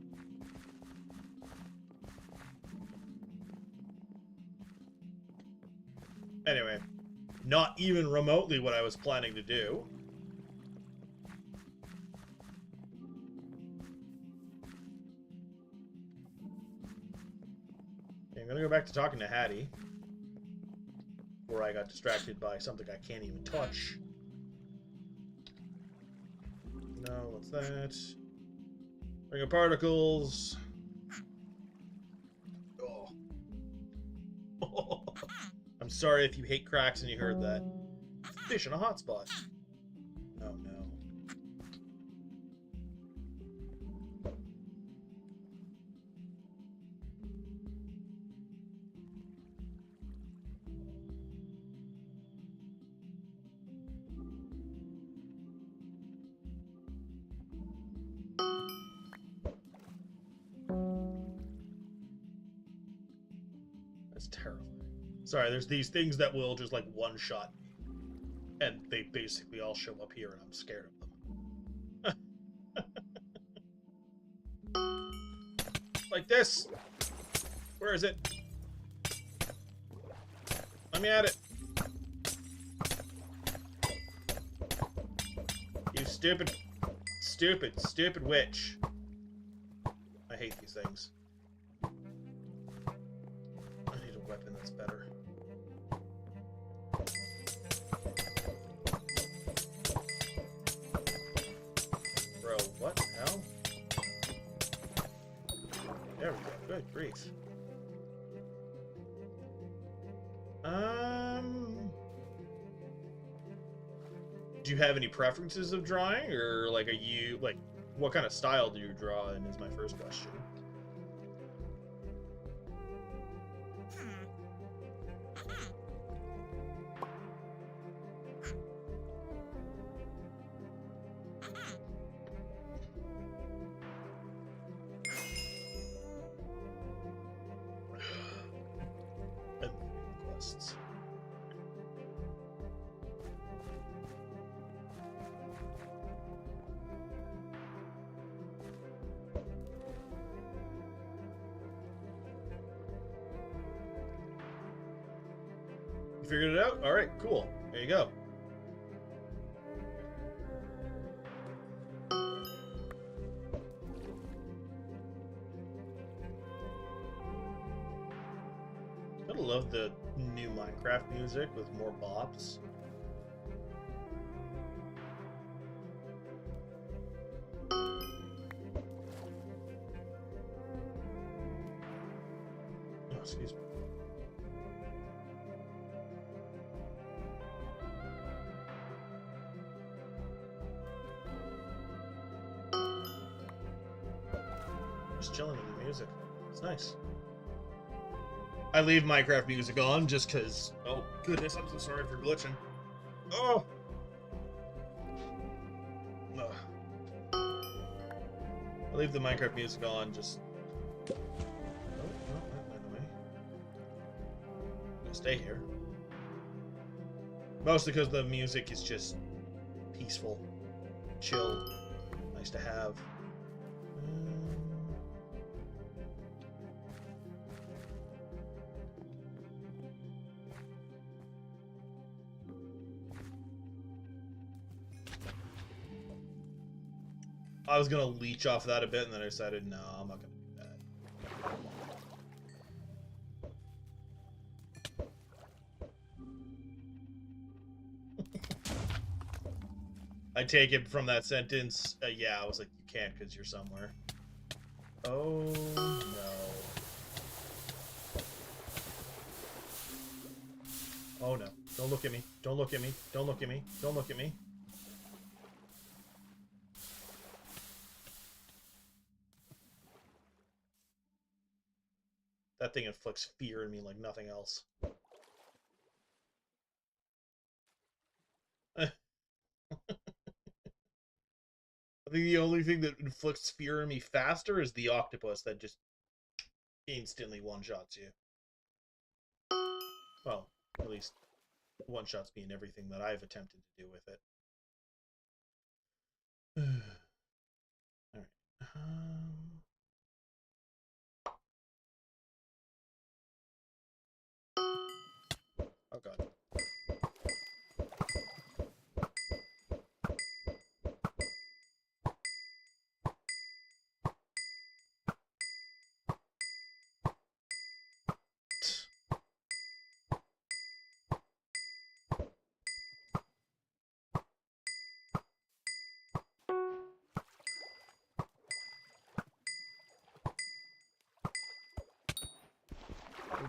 Anyway, not even remotely what I was planning to do. Okay, I'm gonna go back to talking to Hattie. Where I got distracted by something I can't even touch. No, what's that? Ring of particles. Oh. I'm sorry if you hate cracks and you heard that. Fish in a hotspot. Oh no. That's terrifying. Sorry, there's these things that will just like one shot me. And they basically all show up here and I'm scared of them. Like this. Where is it? Let me at it. You stupid, stupid, stupid witch. I hate these things. I need a weapon that's better. Bro, what the hell? There we go. Good grief. Do you have any preferences of drawing, or like, are you like, what kind of style do you draw in? Is my first question. Quests. You figured it out? All right, cool. There you go. I love the new Minecraft music with more bops. Oh, excuse me. Just chilling with the music. It's nice. I leave Minecraft music on just because. Oh, goodness, I'm so sorry for glitching. Oh! Ugh. I leave the Minecraft music on just. Oh, no, not by the way. I'm gonna stay here. Mostly because the music is just peaceful, chill, nice to have. I was gonna leech off that a bit, and then I decided, no, I'm not gonna do that. I take it from that sentence, yeah, I was like, you can't because you're somewhere. Oh, no. Oh, no. Don't look at me. Don't look at me. Don't look at me. Don't look at me. That thing inflicts fear in me like nothing else. I think the only thing that inflicts fear in me faster is the octopus that just instantly one-shots you. Well, at least one-shots me in everything that I've attempted to do with it. Alright. Oh god.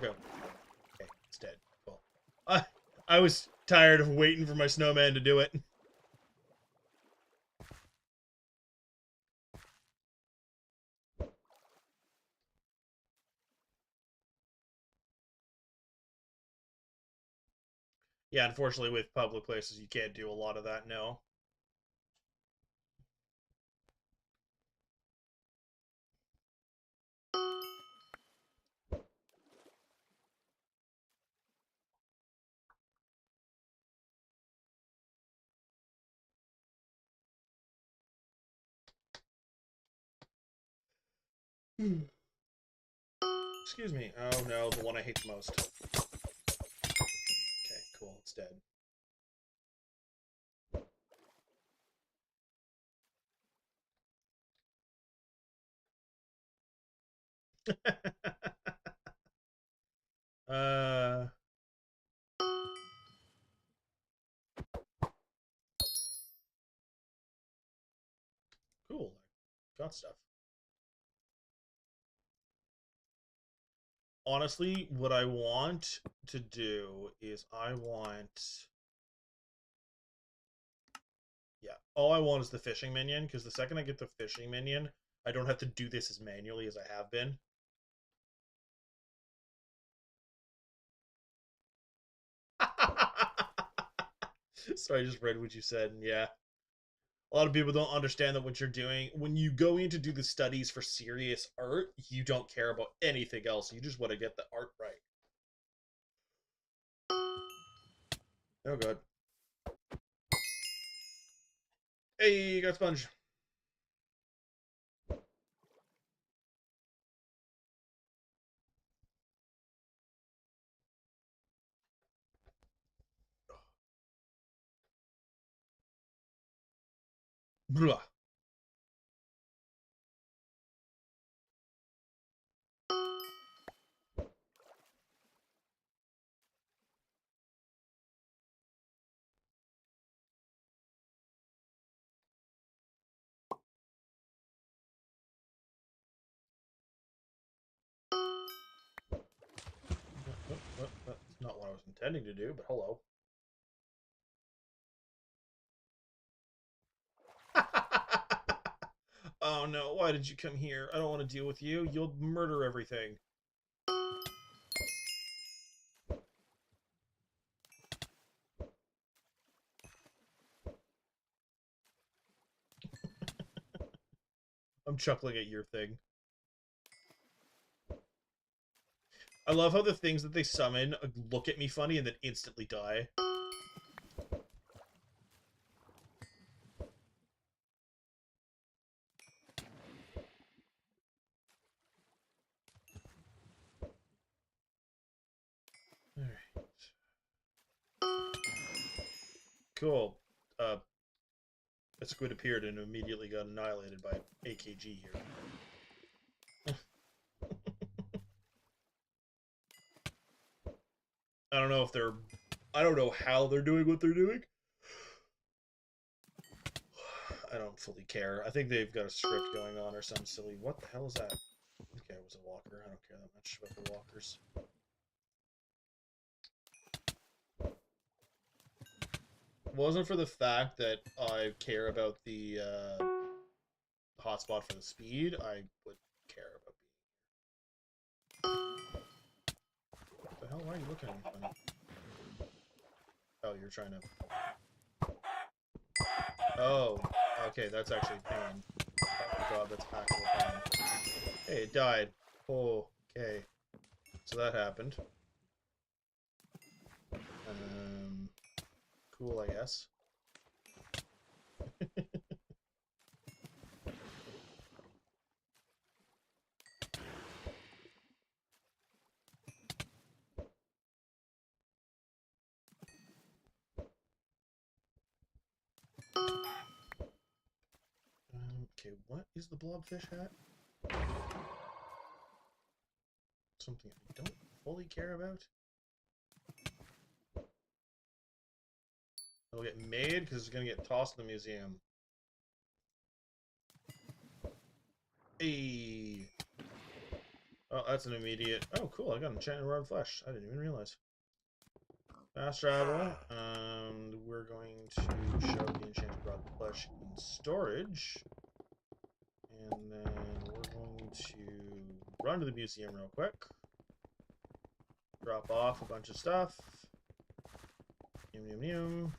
Go. Okay, it's dead. Cool. I was tired of waiting for my snowman to do it. Yeah, unfortunately with public places you can't do a lot of that, no. Excuse me. Oh no, the one I hate the most. Okay, cool. It's dead. uh... Cool. Got stuff. Honestly, what I want to do is yeah, all I want is the fishing minion, because the second I get the fishing minion, I don't have to do this as manually as I have been. Sorry, I just read what you said, and yeah. A lot of people don't understand that what you're doing, when you go in to do the studies for serious art, you don't care about anything else. You just want to get the art right. Oh, God. Hey, you got sponge. Blah. That's not what I was intending to do, but hello. Oh no, why did you come here? I don't want to deal with you. You'll murder everything. I'm chuckling at your thing. I love how the things that they summon look at me funny and then instantly die. Alright. Cool. A squid appeared and immediately got annihilated by AKG here. I don't know if they're... I don't know how they're doing what they're doing. I don't fully care. I think they've got a script going on or some silly... What the hell is that? Okay, it was a walker. I don't care that much about the walkers. It wasn't for the fact that I care about the hotspot for the speed, I would care about being... What the hell? Why are you looking at me funny? Oh, you're trying to... Oh, okay, that's actually pain. Oh god, that's actual pain. Hey, it died. Oh, okay. So that happened. Cool, I guess. Okay, what is the blobfish hat? Something I don't fully care about. It'll get made because it's going to get tossed in the museum. Hey! Oh, that's an immediate... Oh, cool, I got an enchanted rod flesh. I didn't even realize. Fast travel. We're going to shove the enchanted rod flesh in storage. And then we're going to run to the museum real quick. Drop off a bunch of stuff. Yum, yum, yum.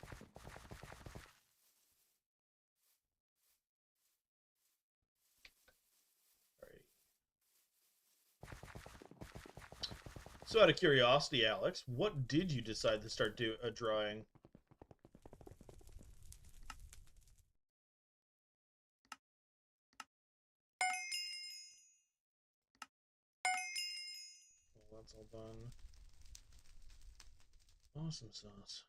So out of curiosity, Alex, what did you decide to start drawing? fun. Awesome sauce.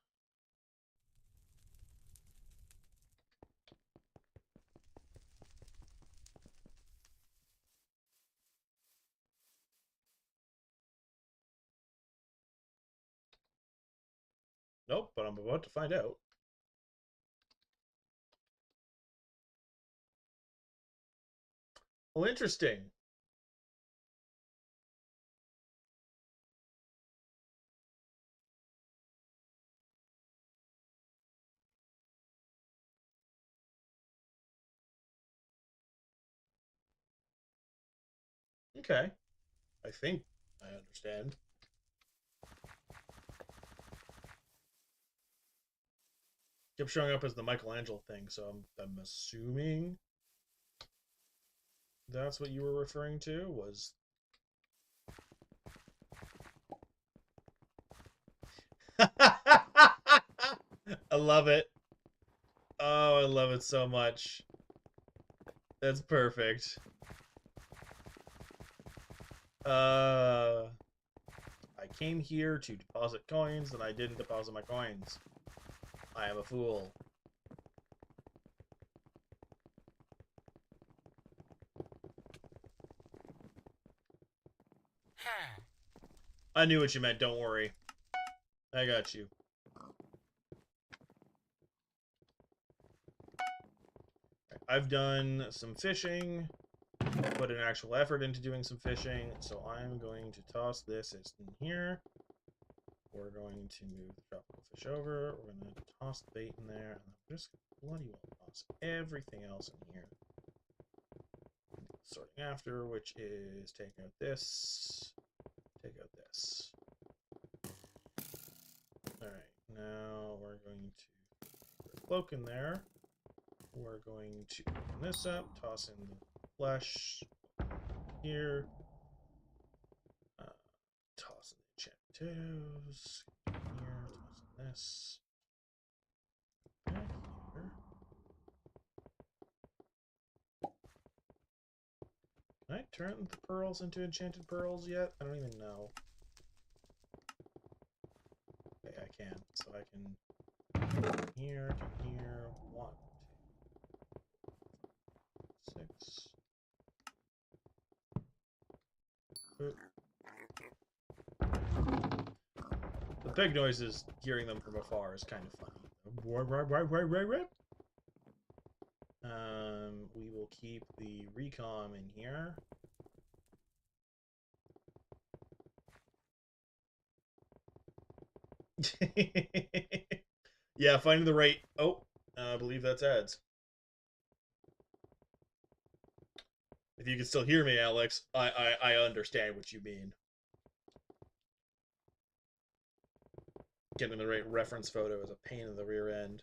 Nope, but I'm about to find out. Oh, interesting. Okay. I think I understand. Kept showing up as the Michelangelo thing, so I'm assuming that's what you were referring to was. I love it. Oh, I love it so much. That's perfect. I came here to deposit coins and I didn't deposit my coins. I am a fool. I knew what you meant, don't worry. I got you. I've done some fishing, put an actual effort into doing some fishing, so I'm going to toss this in here. We're going to move the tropical fish over. We're going to toss the bait in there, and I'm just bloody well toss everything else in here. Sorting after, which is take out this, take out this. Alright, now we're going to put a cloak in there. We're going to open this up, toss in the flesh here. Toss in the enchanted potatoes. Here, toss in this. Back here. Can I turn the pearls into enchanted pearls yet? I don't even know. Okay, I can. So I can here to here. 1, 2, 6. The big noises, hearing them from afar, is kind of funny. We will keep the recom in here. Yeah, finding the right. Oh, I believe that's ads. If you can still hear me, Alex, I understand what you mean. Getting the right reference photo is a pain in the rear end.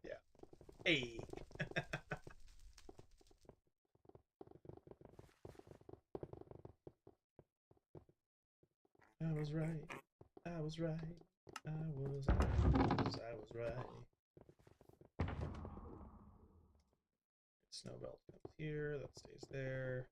Yeah. Hey. I was right. I was right. I was right. Snow belt comes here. That stays there.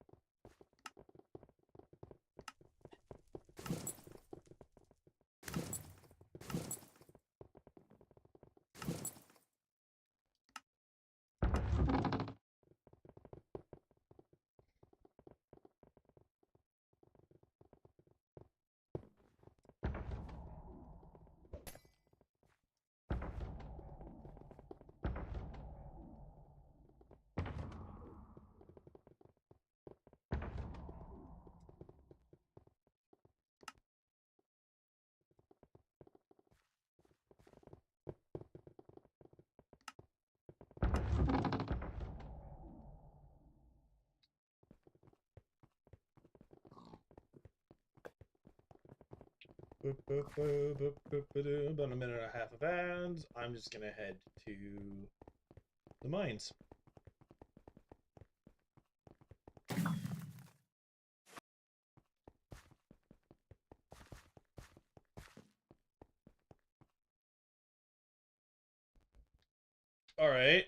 About a minute and a half of ads. I'm just gonna head to the mines. All right.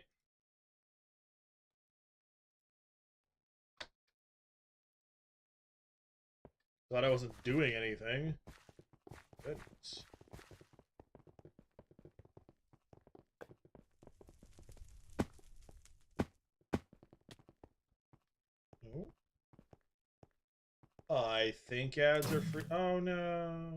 Thought I wasn't doing anything. Goodness. Oh. I think ads are free. Oh no.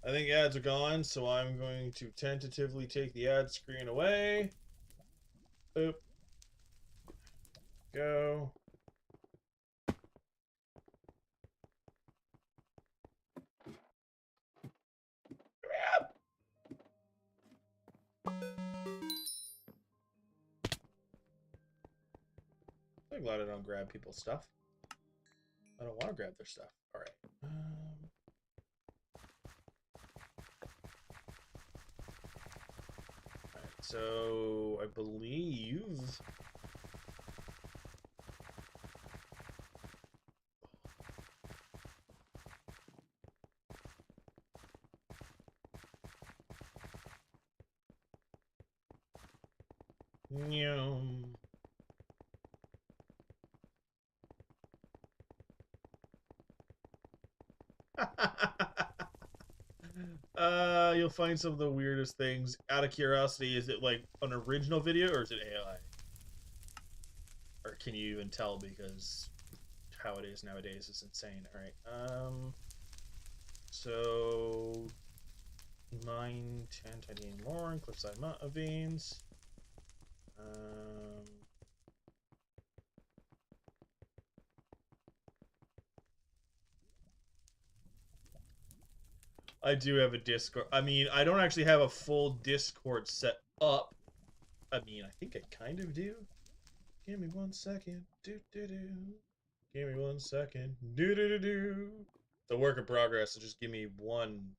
I think ads are gone, so I'm going to tentatively take the ad screen away. Boop. Go. I'm glad I don't grab people's stuff. I don't want to grab their stuff. All right. Alright, so I believe you'll find some of the weirdest things. Out of curiosity, is it like an original video or is it AI? Or can you even tell, because how it is nowadays is insane. All right. So 9, 10, titanium ore, and cliffside veins. I do have a Discord. I mean, I don't actually have a full Discord set up. I mean, I think I kind of do. Give me 1 second. Do do do. Give me 1 second. Do do do do. It's a work in progress, so just give me 1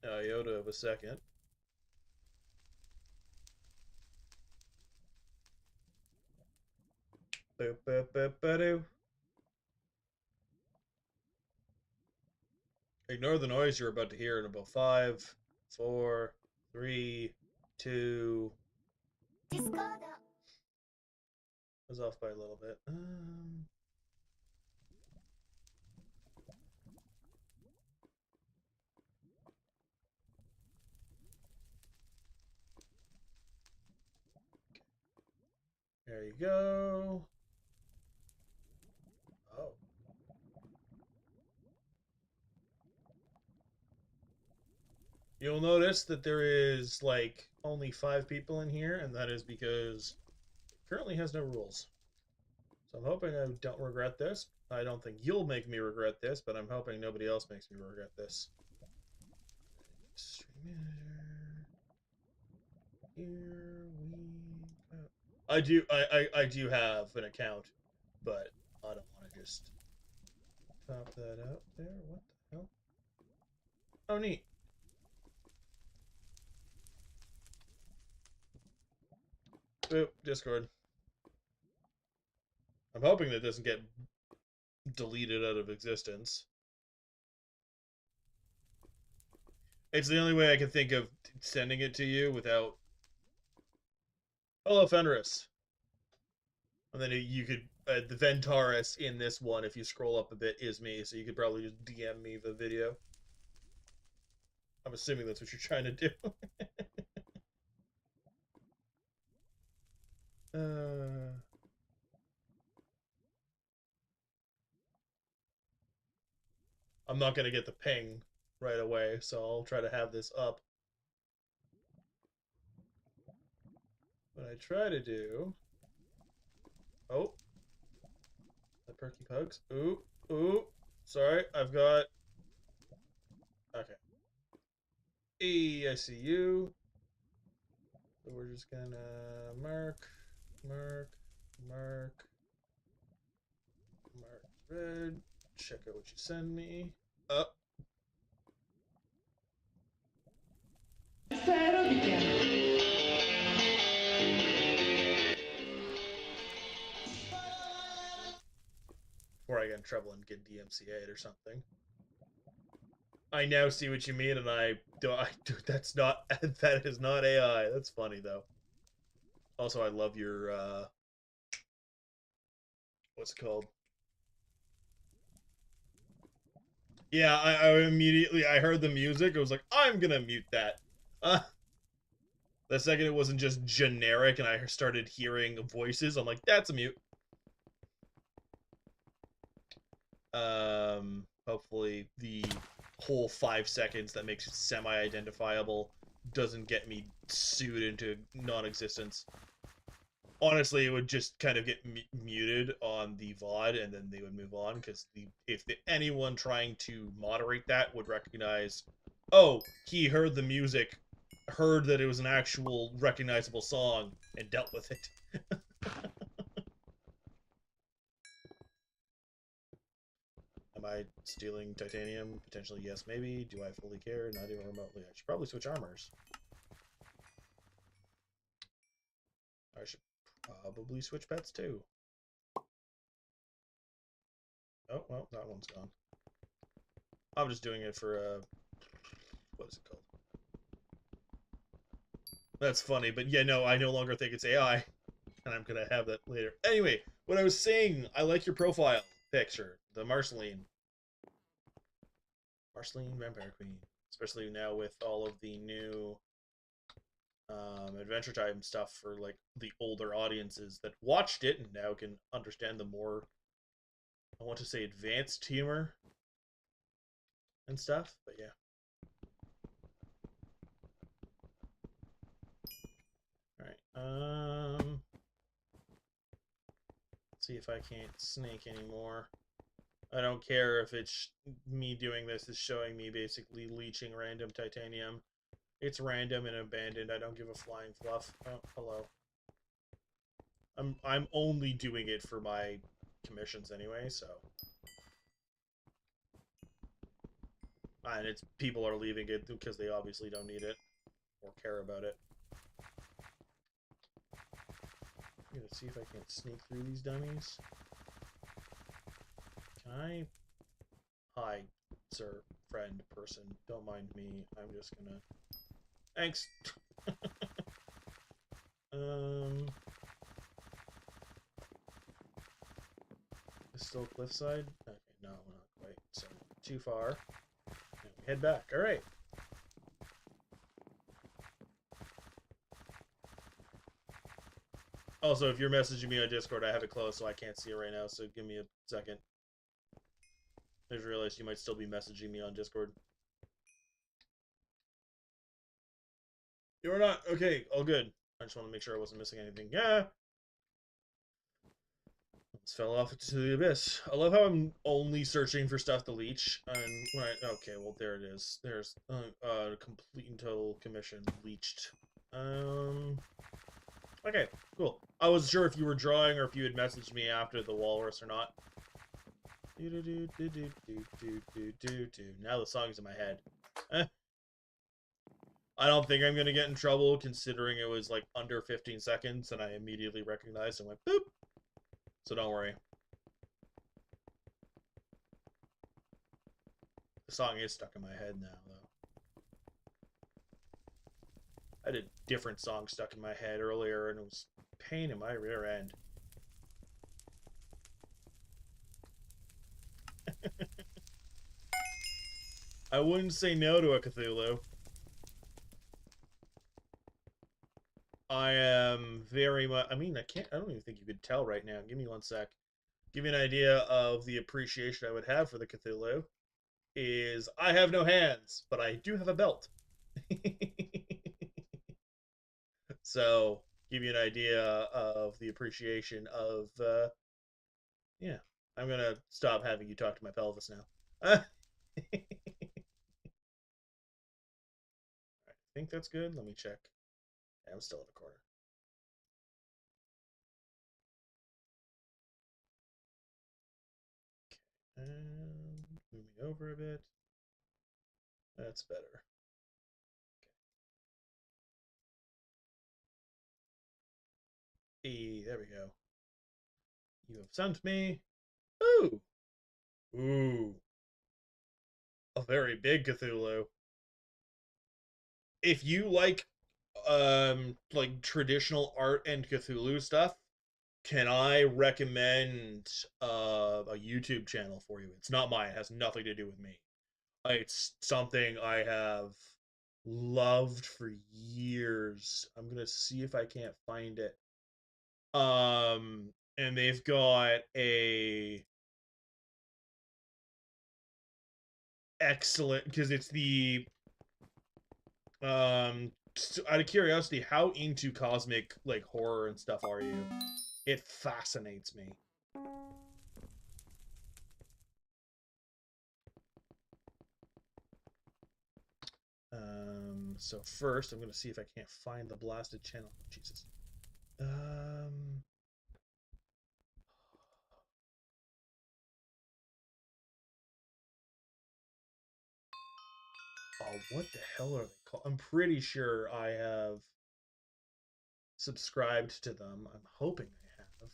iota of a second. Boop, boop, boop, boop. Ignore the noise you're about to hear in about 5, 4, 3, 2. Discord. I was off by a little bit. There you go. Oh. You'll notice that there is like only 5 people in here, and that is because it currently has no rules. So I'm hoping I don't regret this. I don't think you'll make me regret this, but I'm hoping nobody else makes me regret this. Stream manager. Here we go. I do have an account, but I don't want to just pop that out there. What the hell? Oh, neat. Boop, Discord. I'm hoping that doesn't get deleted out of existence. It's the only way I can think of sending it to you without... Hello, Fenris. And then you could... the Ventaris in this one, if you scroll up a bit, is me, so you could probably just DM me the video. I'm assuming that's what you're trying to do. I'm not going to get the ping right away, so I'll try to have this up. What I try to do... Oh. The perky pugs. Ooh, ooh. Sorry, I've got... Okay. Hey, I see you. So we're just gonna mark red. Check out what you send me. Up. Before I get in trouble and get DMCA'd or something. I now see what you mean, and I do. That's not. That is not AI. That's funny though. Also, I love your what's it called? Yeah, I immediately I heard the music. I was like, I'm gonna mute that. Uh, the second it wasn't just generic, and I started hearing voices, I'm like, that's a mute. Hopefully the whole 5 seconds that makes it semi-identifiable doesn't get me sued into non-existence. Honestly, it would just kind of get muted on the VOD, and then they would move on because anyone trying to moderate that would recognize, oh, he heard the music, heard that it was an actual recognizable song, and dealt with it. Am I stealing titanium? Potentially, yes, maybe. Do I fully care? Not even remotely. I should probably switch armors. I should probably switch pets too. Oh, well, that one's gone. I'm just doing it for, what is it called? That's funny, but yeah, no, I no longer think it's AI, and I'm gonna have that later. Anyway, what I was saying, I like your profile picture, the Marceline Vampire Queen, especially now with all of the new Adventure Time stuff for like the older audiences that watched it and now can understand the more, I want to say, advanced humor and stuff. But yeah, all right. See if I can't snake anymore. I don't care if it's me doing this is showing me basically leeching random titanium. It's random and abandoned. I don't give a flying fluff. Oh, hello. I'm only doing it for my commissions anyway, so. And it's people are leaving it because they obviously don't need it or care about it. I'm gonna see if I can sneak through these dummies. Can I? Hi, sir, friend, person. Don't mind me. I'm just gonna. Thanks. um. Is still cliffside? Okay, no, we're not quite. So too far. And we head back. All right. Also, if you're messaging me on Discord, I have it closed, so I can't see it right now. So give me a second. I just realized you might still be messaging me on Discord. You're not? Okay, all good. I just want to make sure I wasn't missing anything. Yeah. Just fell off into the abyss. I love how I'm only searching for stuff to leech. And when okay, well, there it is. There's complete and total commission leached. Okay, cool. I wasn't sure if you were drawing or if you had messaged me after the walrus or not. Now the song's in my head. I don't think I'm gonna get in trouble considering it was like under 15 seconds and I immediately recognized and went boop. So don't worry. The song is stuck in my head now, though. I had a different song stuck in my head earlier and it was pain in my rear end. I wouldn't say no to a Cthulhu. I am very much. I mean, I can't. I don't even think you could tell right now. Give me one sec. Give you an idea of the appreciation I would have for the Cthulhu. Is I have no hands, but I do have a belt. So, give you an idea of the appreciation of. Yeah, I'm gonna stop having you talk to my pelvis now. I think that's good. Let me check. I'm still in the corner. And moving over a bit. That's better. Okay. There we go. You have sent me. Ooh. Ooh. A very big Cthulhu. If you like traditional art and Cthulhu stuff, can I recommend a YouTube channel for you? It's not mine. It has nothing to do with me. It's something I have loved for years. I'm gonna see if I can't find it. And they've got a excellent because it's the out of curiosity, how into cosmic like horror and stuff are you? It fascinates me. So first I'm gonna see if I can't find the blasted channel. Jesus. Oh, what the hell are they called? I'm pretty sure I have subscribed to them. I'm hoping I have.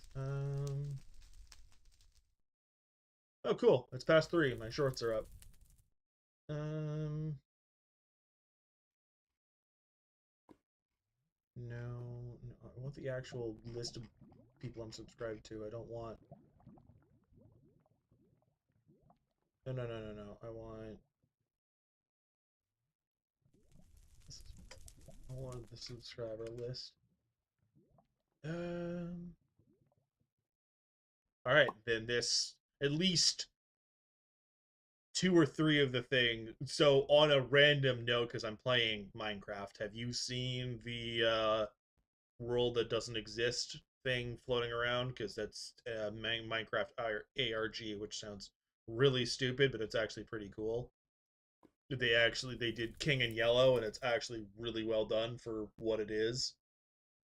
Oh, cool. It's past 3. My shorts are up. No, no. I want the actual list of people I'm subscribed to. I don't want. No, no, no, no, no. I want. I want the subscriber list. All right, then this at least 2 or 3 of the thing. So on a random note, because I'm playing Minecraft, have you seen the world that doesn't exist thing floating around? Because that's Minecraft ARG, which sounds really stupid, but it's actually pretty cool. They did King and Yellow, and it's actually really well done for what it is.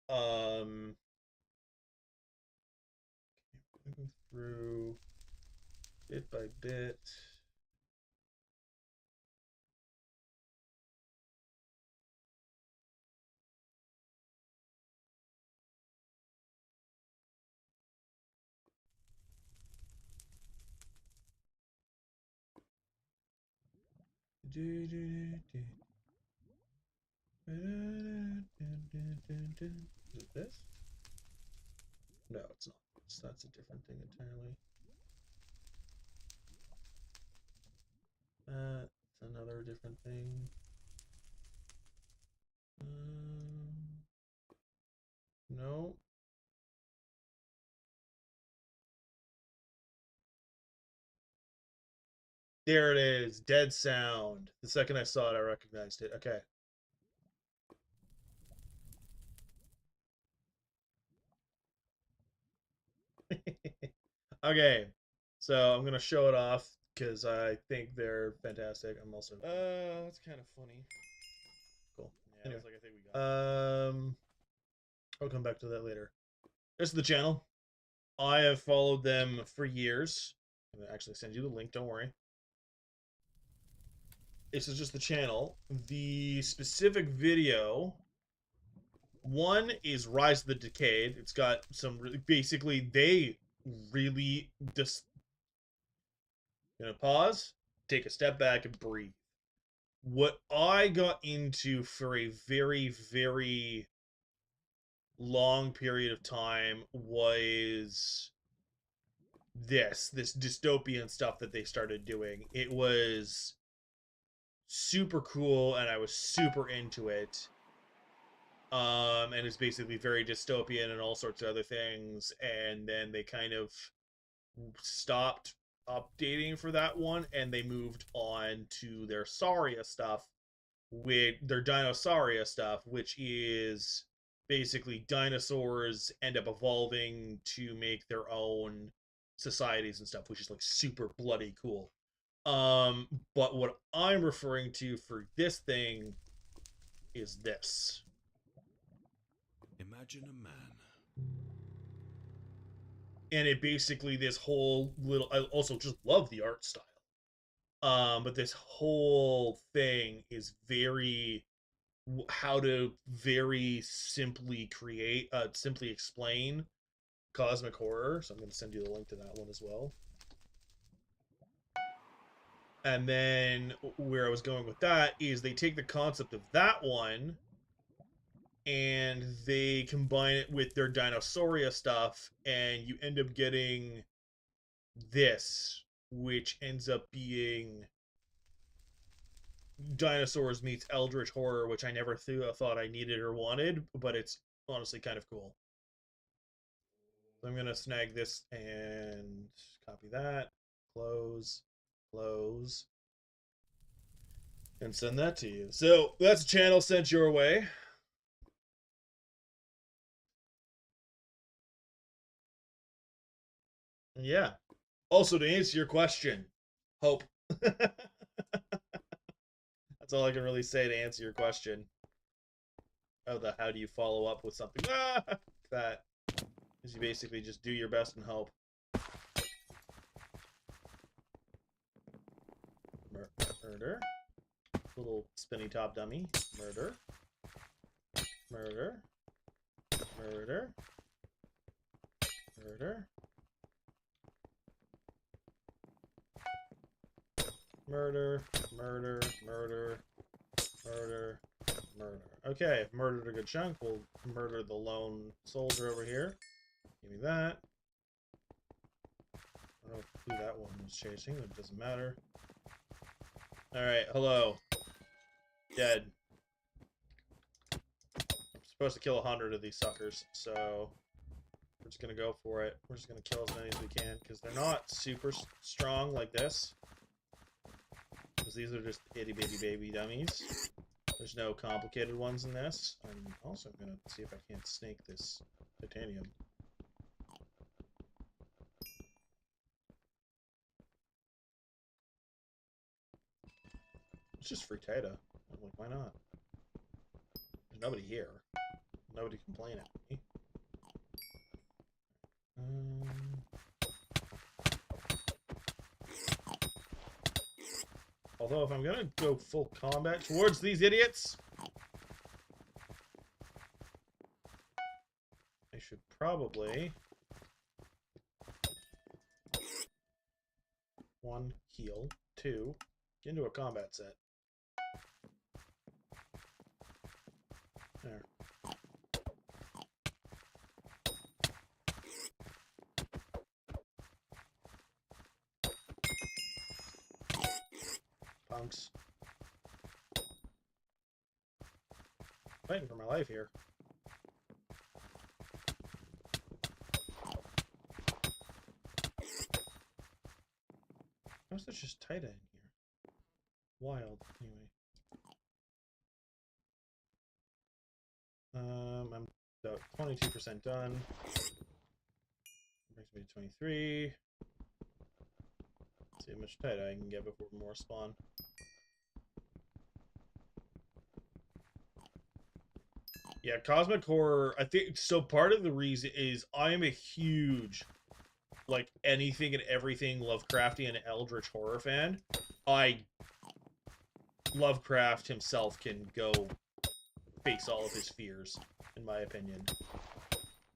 Um, go through bit by bit. Is it this? No, it's not. That's a different thing entirely. That's another different thing. No. There it is. Dead sound. The second I saw it, I recognized it. Okay. Okay. So I'm gonna show it off because I think they're fantastic. I'm also that's kind of funny. Cool. Yeah, anyway, I think we got I'll come back to that later. This is the channel. I have followed them for years. I'm gonna actually send you the link, don't worry. This is just the channel. The specific video, one is Rise of the Decayed. It's got some basically they really just gonna pause, take a step back, and breathe. What I got into for a very, very long period of time was this dystopian stuff that they started doing. It was super cool and I was super into it. And it's basically very dystopian and all sorts of other things, and then they kind of stopped updating for that one and they moved on to their Saria stuff, with their Dinosauria stuff, which is basically dinosaurs end up evolving to make their own societies and stuff, which is like super bloody cool. But what I'm referring to for this thing is this. Imagine a man. And it basically this whole little I also just love the art style. But this whole thing is very how to very simply simply explain cosmic horror. So I'm going to send you the link to that one as well. And then where I was going with that is they take the concept of that one and they combine it with their Dinosauria stuff, and you end up getting this, which ends up being dinosaurs meets eldritch horror, which I never thought I needed or wanted, but it's honestly kind of cool. So I'm gonna snag this and copy that, close, close, and send that to you. So that's a channel sent your way. Yeah. Also, to answer your question, hope. That's all I can really say to answer your question. Oh, the how do you follow up with something? That is you basically just do your best and hope. Murder. Little spinny top dummy. Murder. Murder. Murder. Murder. Murder. Murder. Murder. Murder. Murder. Okay, I've murdered a good chunk. We'll murder the lone soldier over here. Give me that. I don't know who that one was chasing. It doesn't matter. Alright, hello. Dead. I'm supposed to kill 100 of these suckers, so we're just gonna go for it. We're just gonna kill as many as we can, because they're not super strong like this. Because these are just itty-bitty baby dummies. There's no complicated ones in this. I'm also gonna see if I can't snake this titanium. It's just free Taita. I'm like, why not? There's nobody here. Nobody complain at me. Although, if I'm gonna go full combat towards these idiots, I should probably... 1, heal. 2, get into a combat set. There. Punks. Fighting for my life here. How's that just Taita in here? Wild, anyway. I'm about 22% done. Brings me to 23. Let's see how much Taita I can get before more spawn. Yeah, Cosmic Horror, I think, so part of the reason is I am a huge, like, anything and everything Lovecraftian Eldritch Horror fan. Lovecraft himself can go face all of his fears, in my opinion.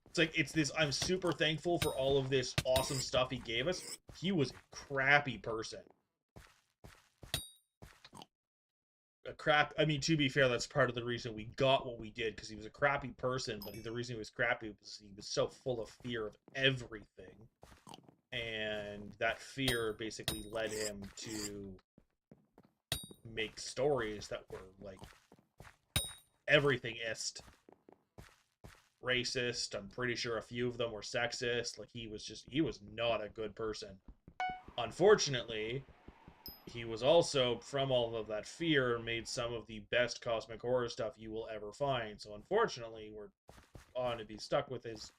It's like, it's this, I'm super thankful for all of this awesome stuff he gave us. He was a crappy person. I mean, to be fair, that's part of the reason we got what we did, because he was a crappy person, but the reason he was crappy was he was so full of fear of everything. And that fear basically led him to make stories that were, like, everything-ist. Racist, I'm pretty sure a few of them were sexist. Like, he was not a good person. Unfortunately, he was also, from all of that fear, made some of the best cosmic horror stuff you will ever find. So unfortunately, we're on to be stuck with his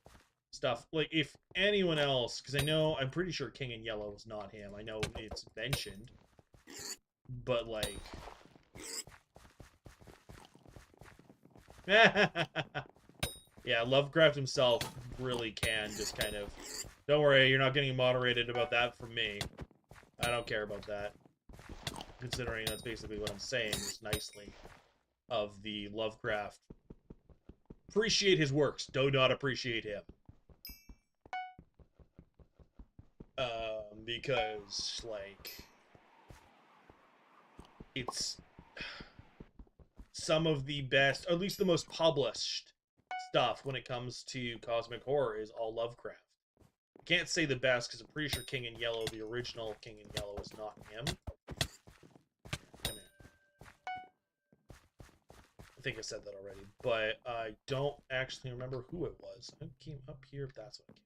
stuff. Like, if anyone else, because I'm pretty sure King in Yellow is not him. I know it's mentioned, but, like... Yeah, Lovecraft himself really can just kind of... Don't worry, you're not getting moderated about that from me. I don't care about that. Considering that's basically what I'm saying, just nicely, of the Lovecraft. Appreciate his works, do not appreciate him. Because, like... it's some of the best, or at least the most published stuff when it comes to cosmic horror is all Lovecraft. I can't say the best because I'm pretty sure King in Yellow, the original King in Yellow, is not him. I think I said that already, but I don't actually remember who it was. I came up here if that's what I came.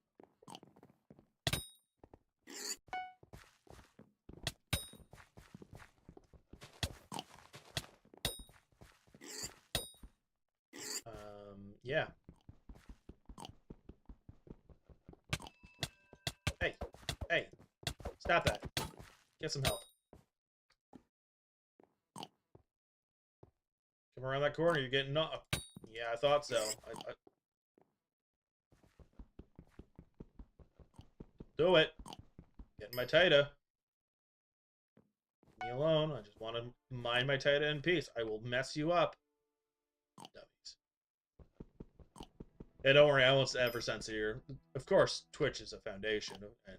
Yeah. Hey, hey, stop that. Get some help. Come around that corner, you're getting knocked. Yeah, I thought so. Do it. Getting my Taita. Leave me alone. I just want to mind my Taita in peace. I will mess you up. Dummies. Yeah, don't worry, I won't ever censor you. Of course, Twitch is a foundation and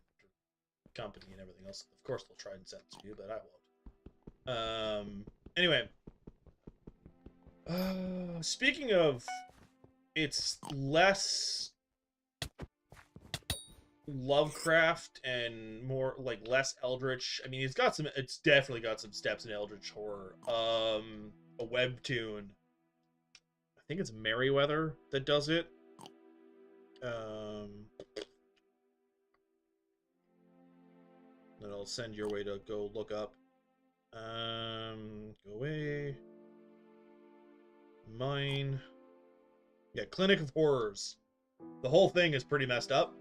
company and everything else. Of course, they'll try and censor you, but I won't. Anyway. Speaking of, it's less Lovecraft and more like less Eldritch. I mean, it's definitely got some steps in Eldritch horror. A webtoon. I think it's Merriweather that does it. That I'll send your way to go look up. Go away. Mine. Yeah, Clinic of Horrors. The whole thing is pretty messed up,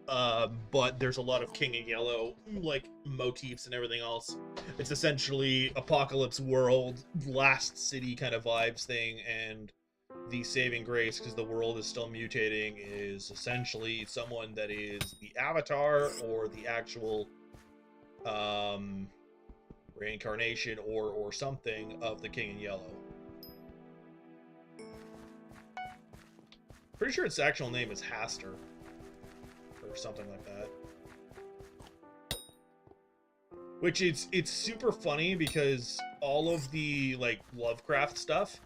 but there's a lot of King in Yellow, like, motifs and everything else. It's essentially Apocalypse World, Last City kind of vibes thing, and the saving grace, because the world is still mutating, is essentially someone that is the avatar or the actual reincarnation or something of the King in Yellow. Pretty sure its actual name is Haster or something like that. Which it's super funny because all of the like Lovecraft stuff,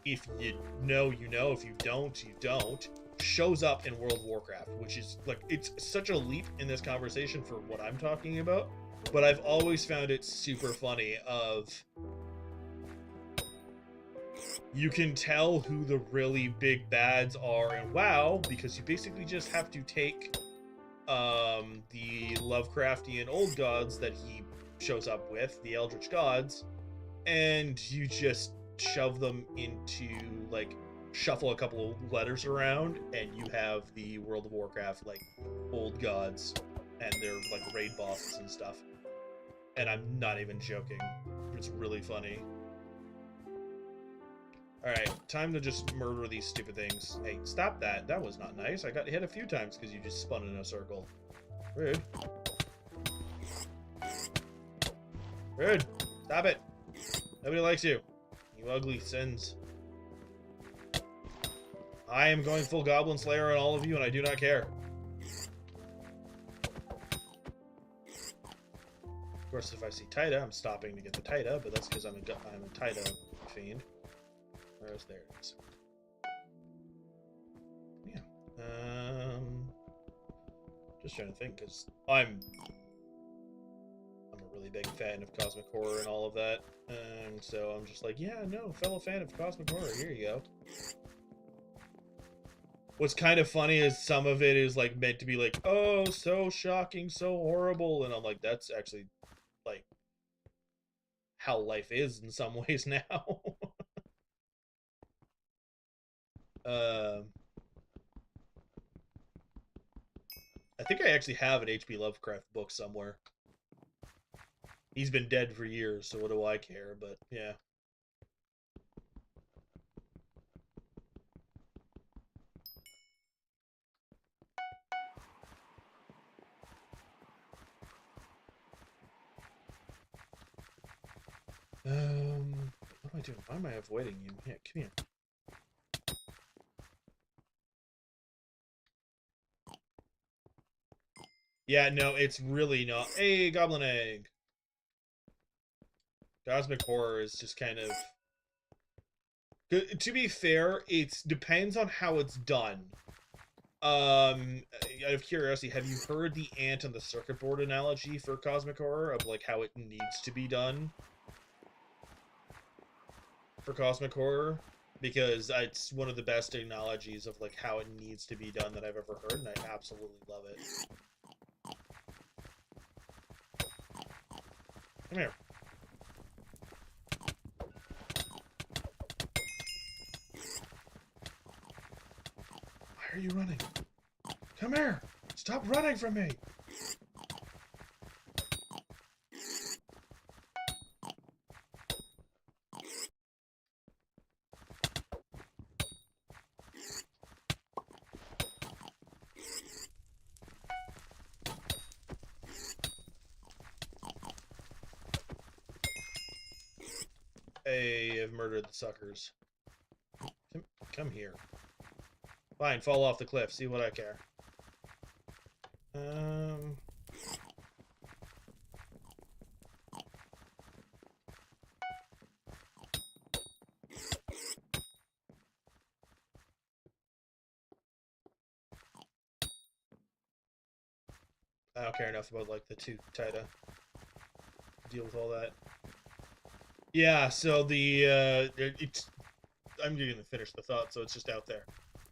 if you know, you know, if you don't, you don't, shows up in World of Warcraft, which is like, it's such a leap in this conversation for what I'm talking about, but I've always found it super funny of you can tell who the really big bads are in WoW because you basically just have to take the Lovecraftian old gods that he shows up with, the Eldritch gods, and you just shove them into, like, shuffle a couple of letters around, and you have the World of Warcraft, like, old gods, and they're, like, raid bosses and stuff. And I'm not even joking. It's really funny. Alright, time to just murder these stupid things. Hey, stop that. That was not nice. I got hit a few times because you just spun in a circle. Rude. Rude. Stop it. Nobody likes you. You ugly sins. I am going full Goblin Slayer on all of you, and I do not care. Of course, if I see Taita, I'm stopping to get the Taita, but that's because I'm a Taita fiend. Where's there it is. Yeah. Just trying to think, because I'm a really big fan of cosmic horror and all of that, and so I'm just like, yeah, no, fellow fan of cosmic horror, here you go. What's kind of funny is some of it is like meant to be like, oh, so shocking, so horrible, and I'm like, that's actually like how life is in some ways now. I think I actually have an H.P. Lovecraft book somewhere. He's been dead for years, so what do I care? But yeah. What am I doing? Why am I avoiding you? Yeah, come here. Yeah, no, it's really not. Hey, Goblin Egg. Cosmic horror is just kind of... To be fair, it depends on how it's done. Out of curiosity, have you heard the ant on the circuit board analogy for cosmic horror, of like how it needs to be done for cosmic horror? Because it's one of the best analogies of like how it needs to be done that I've ever heard, and I absolutely love it. Come here. Why are you running? Come here! Stop running from me! Hey, I've murdered the suckers. Come here. Fine, fall off the cliff. See what I care. I don't care enough about like the two try to deal with all that. Yeah, so the I'm going to finish the thought, so it's just out there.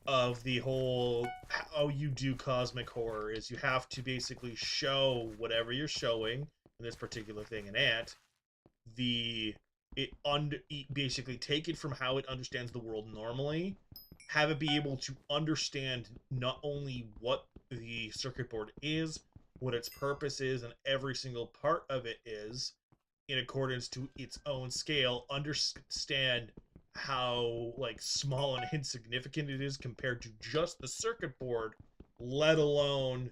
Of the whole how you do cosmic horror is you have to basically show whatever you're showing in this particular thing, an ant, basically take it from how it understands the world normally, have it be able to understand not only what the circuit board is, what its purpose is, and every single part of it is in accordance to its own scale, understand how like small and insignificant it is compared to just the circuit board, let alone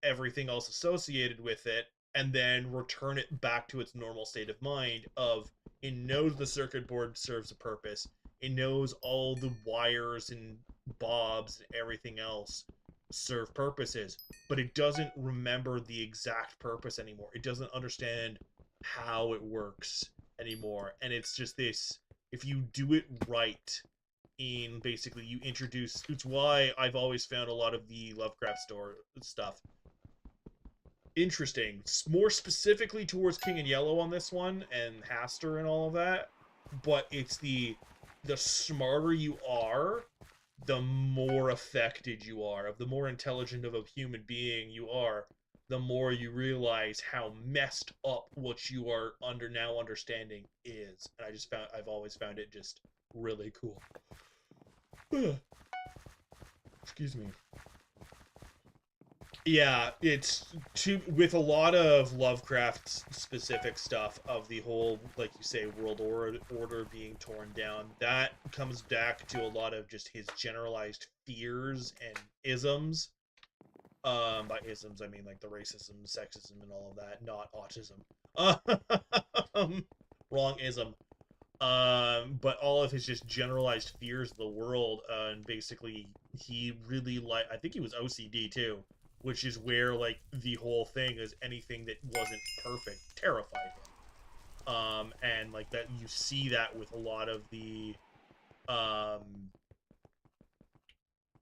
everything else associated with it, and then return it back to its normal state of mind of it knows the circuit board serves a purpose, it knows all the wires and bobs and everything else serve purposes, but it doesn't remember the exact purpose anymore. It doesn't understand how it works anymore. And it's just this, if you do it right, in basically you introduce, it's why I've always found a lot of the Lovecraft store stuff interesting, more specifically towards King and Yellow on this one, and Haster and all of that. But it's the smarter you are, the more affected you are, of the more intelligent of a human being you are, the more you realize how messed up what you are now understanding is. And I've always found it just really cool. Excuse me. Yeah, it's with a lot of Lovecraft specific stuff of the whole, like you say, world order being torn down. That comes back to a lot of just his generalized fears and isms. By isms, I mean like the racism, sexism, and all of that, not autism. Wrong ism. But all of his just generalized fears of the world, and basically he really I think he was OCD too, which is where like the whole thing is anything that wasn't perfect terrified him. And like that, you see that with a lot of the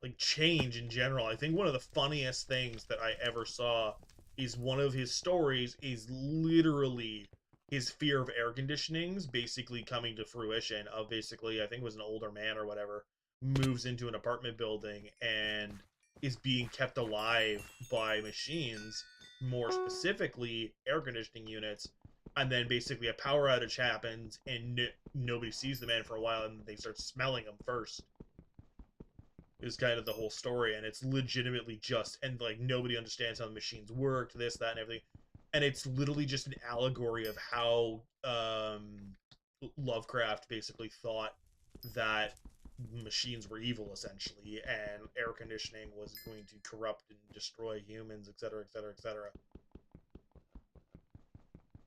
like change in general. I think one of the funniest things that I ever saw is one of his stories is literally his fear of air conditionings basically coming to fruition. Of basically, I think it was an older man or whatever, moves into an apartment building and is being kept alive by machines, more specifically air conditioning units, and then basically a power outage happens and nobody sees the man for a while, and they start smelling him first. Is kind of the whole story, and it's legitimately just, and like nobody understands how the machines work, this, that, and everything, and it's literally just an allegory of how Lovecraft basically thought that machines were evil, essentially, and air conditioning was going to corrupt and destroy humans, etc., etc., etc.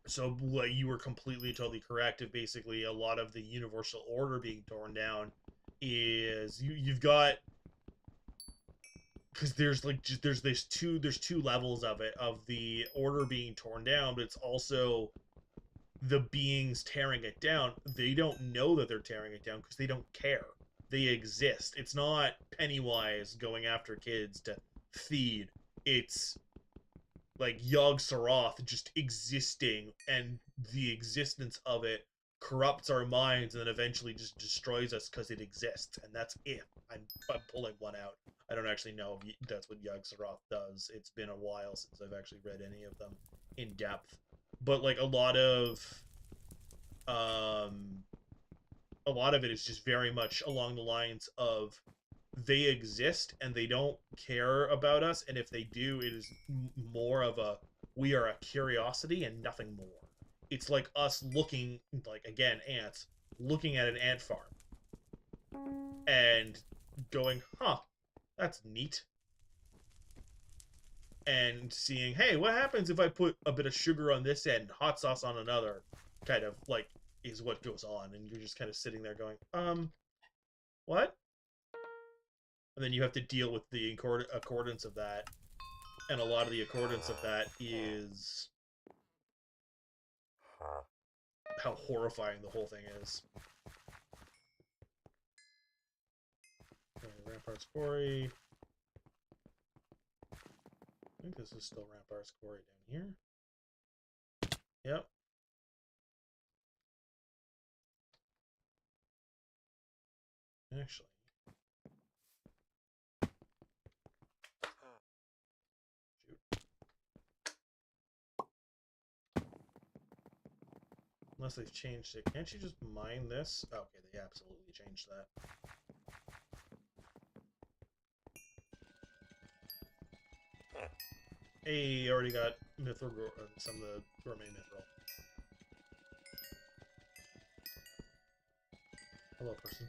So like, you were completely, totally correct. Of basically a lot of the universal order being torn down is you've got, because there's like there's two levels of it, of the order being torn down, but it's also the beings tearing it down, they don't know that they're tearing it down because they don't care. They exist. It's not Pennywise going after kids to feed. It's like Yogg-Sothoth just existing, and the existence of it corrupts our minds and then eventually just destroys us because it exists, and that's it. I'm pulling one out. I don't actually know if that's what Yogg-Sothoth does. It's been a while since I've actually read any of them in depth. But like a lot of it is just very much along the lines of they exist and they don't care about us, and if they do, it is more of a we are a curiosity and nothing more. It's like us looking, like again, ants looking at an ant farm and going, huh, that's neat, and seeing, hey, what happens if I put a bit of sugar on this end, hot sauce on another, kind of like is what goes on, and you're just kind of sitting there going, what? And then you have to deal with the accordance of that, and a lot of the accordance of that is how horrifying the whole thing is. Okay, Rampart's Quarry. I think this is still Rampart's Quarry down here. Yep. Actually. Shoot. Unless they've changed it. Can't you just mine this? Oh, okay, they absolutely changed that. Hey, already got mithril, some of the gourmet mithril. Hello, person.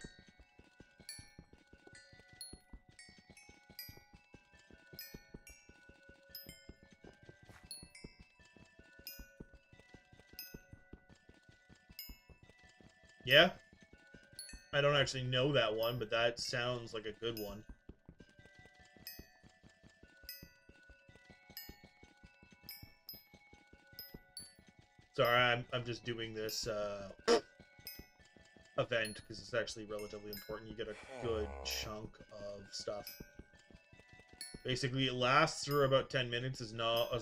Yeah? I don't actually know that one, but that sounds like a good one. Sorry, I'm just doing this event because it's actually relatively important. You get a good chunk of stuff. Basically, it lasts through about 10 minutes as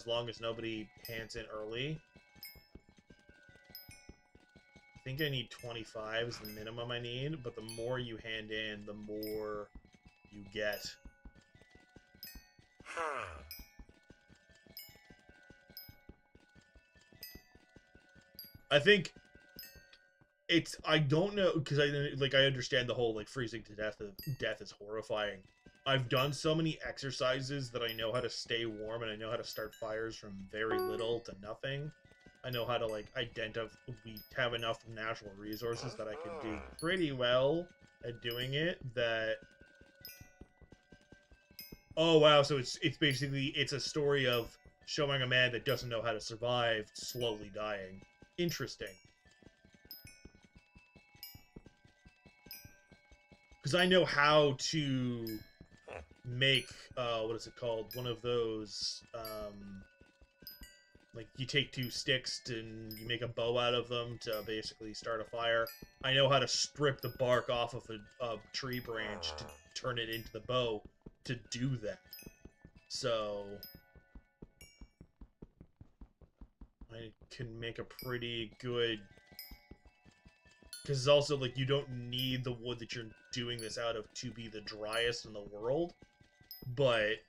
long as nobody hands in early. I think I need 25 is the minimum I need, but the more you hand in, the more you get. I think it's, I don't know, because I understand the whole like freezing to death is horrifying. I've done so many exercises that I know how to stay warm, and I know how to start fires from very little to nothing. I know how to like identify, we have enough natural resources that I could do pretty well at doing it. That, oh wow, so it's basically, it's a story of showing a man that doesn't know how to survive slowly dying. Interesting. Because I know how to make, what is it called? One of those, like, you take two sticks and you make a bow out of them to basically start a fire. I know how to strip the bark off of a tree branch to turn it into the bow to do that. So I can make a pretty good... Because it's also, like, you don't need the wood that you're doing this out of to be the driest in the world. But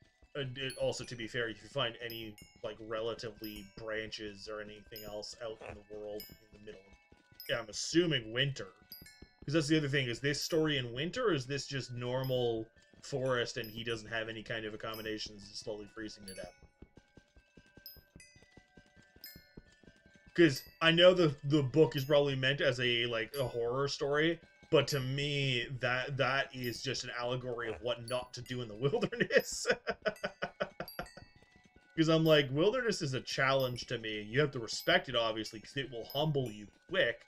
also, to be fair, if you find any, like, relatively branches or anything else out in the world in the middle of, I'm assuming winter. Because that's the other thing, is this story in winter, or is this just normal forest and he doesn't have any kind of accommodations and slowly freezing to death? Because I know the book is probably meant as a horror story, but to me that is just an allegory of what not to do in the wilderness. Because I'm like, wilderness is a challenge to me. You have to respect it, obviously, because it will humble you quick.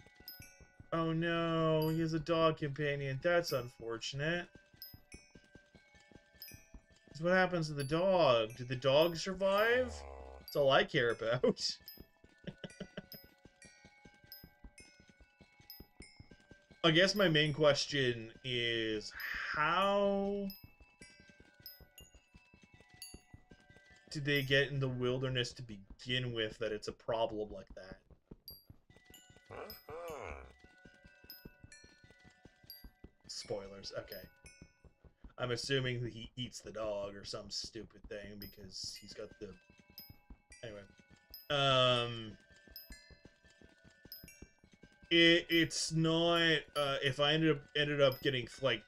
Oh no, he has a dog companion. That's unfortunate. What happens to the dog? Did the dog survive? That's all I care about. I guess my main question is how did they get in the wilderness to begin with that it's a problem like that? Spoilers, okay. I'm assuming that he eats the dog or some stupid thing because he's got the... Anyway. It's not, if I ended up getting, like,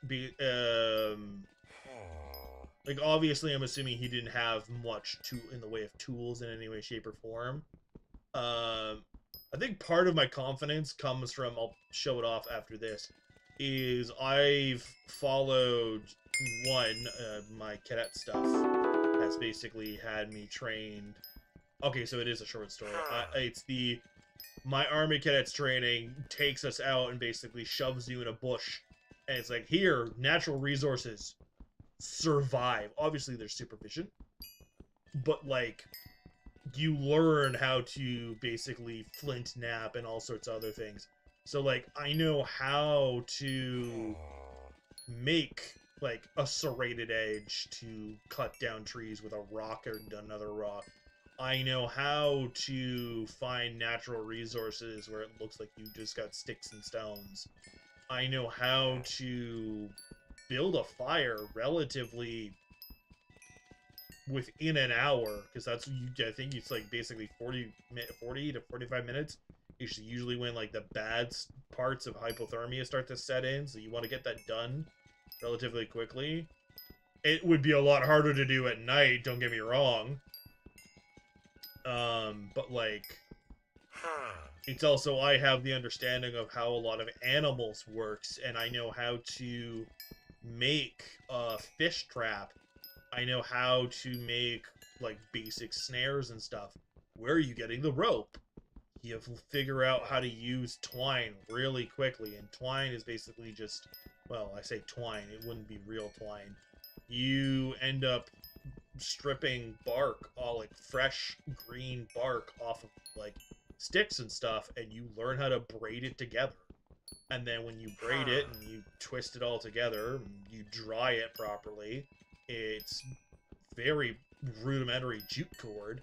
like, obviously I'm assuming he didn't have much in the way of tools in any way, shape, or form. I think part of my confidence comes from, I'll show it off after this, is I've followed my cadet stuff has basically had me trained. Okay, so it is a short story. It's my Army Cadets training takes us out and basically shoves you in a bush. And it's like, here, natural resources, survive. Obviously, there's supervision. But, like, you learn how to basically flint nap and all sorts of other things. So, like, I know how to make, like, a serrated edge to cut down trees with a rock or another rock. I know how to find natural resources where it looks like you just got sticks and stones. I know how to build a fire relatively within an hour, because that's, I think it's like basically 40 to 45 minutes is usually when like the bad parts of hypothermia start to set in, so you want to get that done relatively quickly. It would be a lot harder to do at night, don't get me wrong. But like, it's also, I have the understanding of how a lot of animals works, and I know how to make a fish trap. I know how to make, like, basic snares and stuff. Where are you getting the rope? You have to figure out how to use twine really quickly, and twine is basically just, well, I say twine, it wouldn't be real twine. You end up stripping bark, all like fresh green bark off of like sticks and stuff, and you learn how to braid it together. And then when you braid it and you twist it all together and you dry it properly, it's very rudimentary jute cord,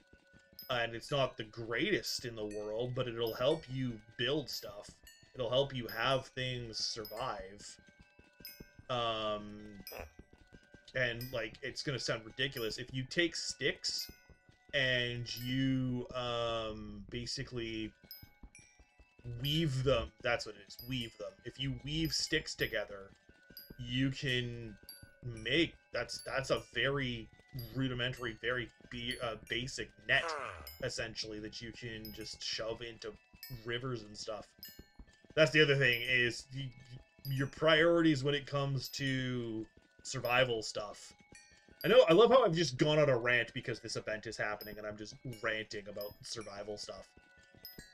and it's not the greatest in the world, but it'll help you build stuff. It'll help you have things survive. And, like, it's gonna sound ridiculous. If you take sticks and you, basically weave them, that's what it is, weave them. If you weave sticks together, you can make, that's a very rudimentary, very basic net, essentially, that you can just shove into rivers and stuff. That's the other thing, is your priorities when it comes to survival stuff. I love how I've just gone on a rant because this event is happening and I'm just ranting about survival stuff.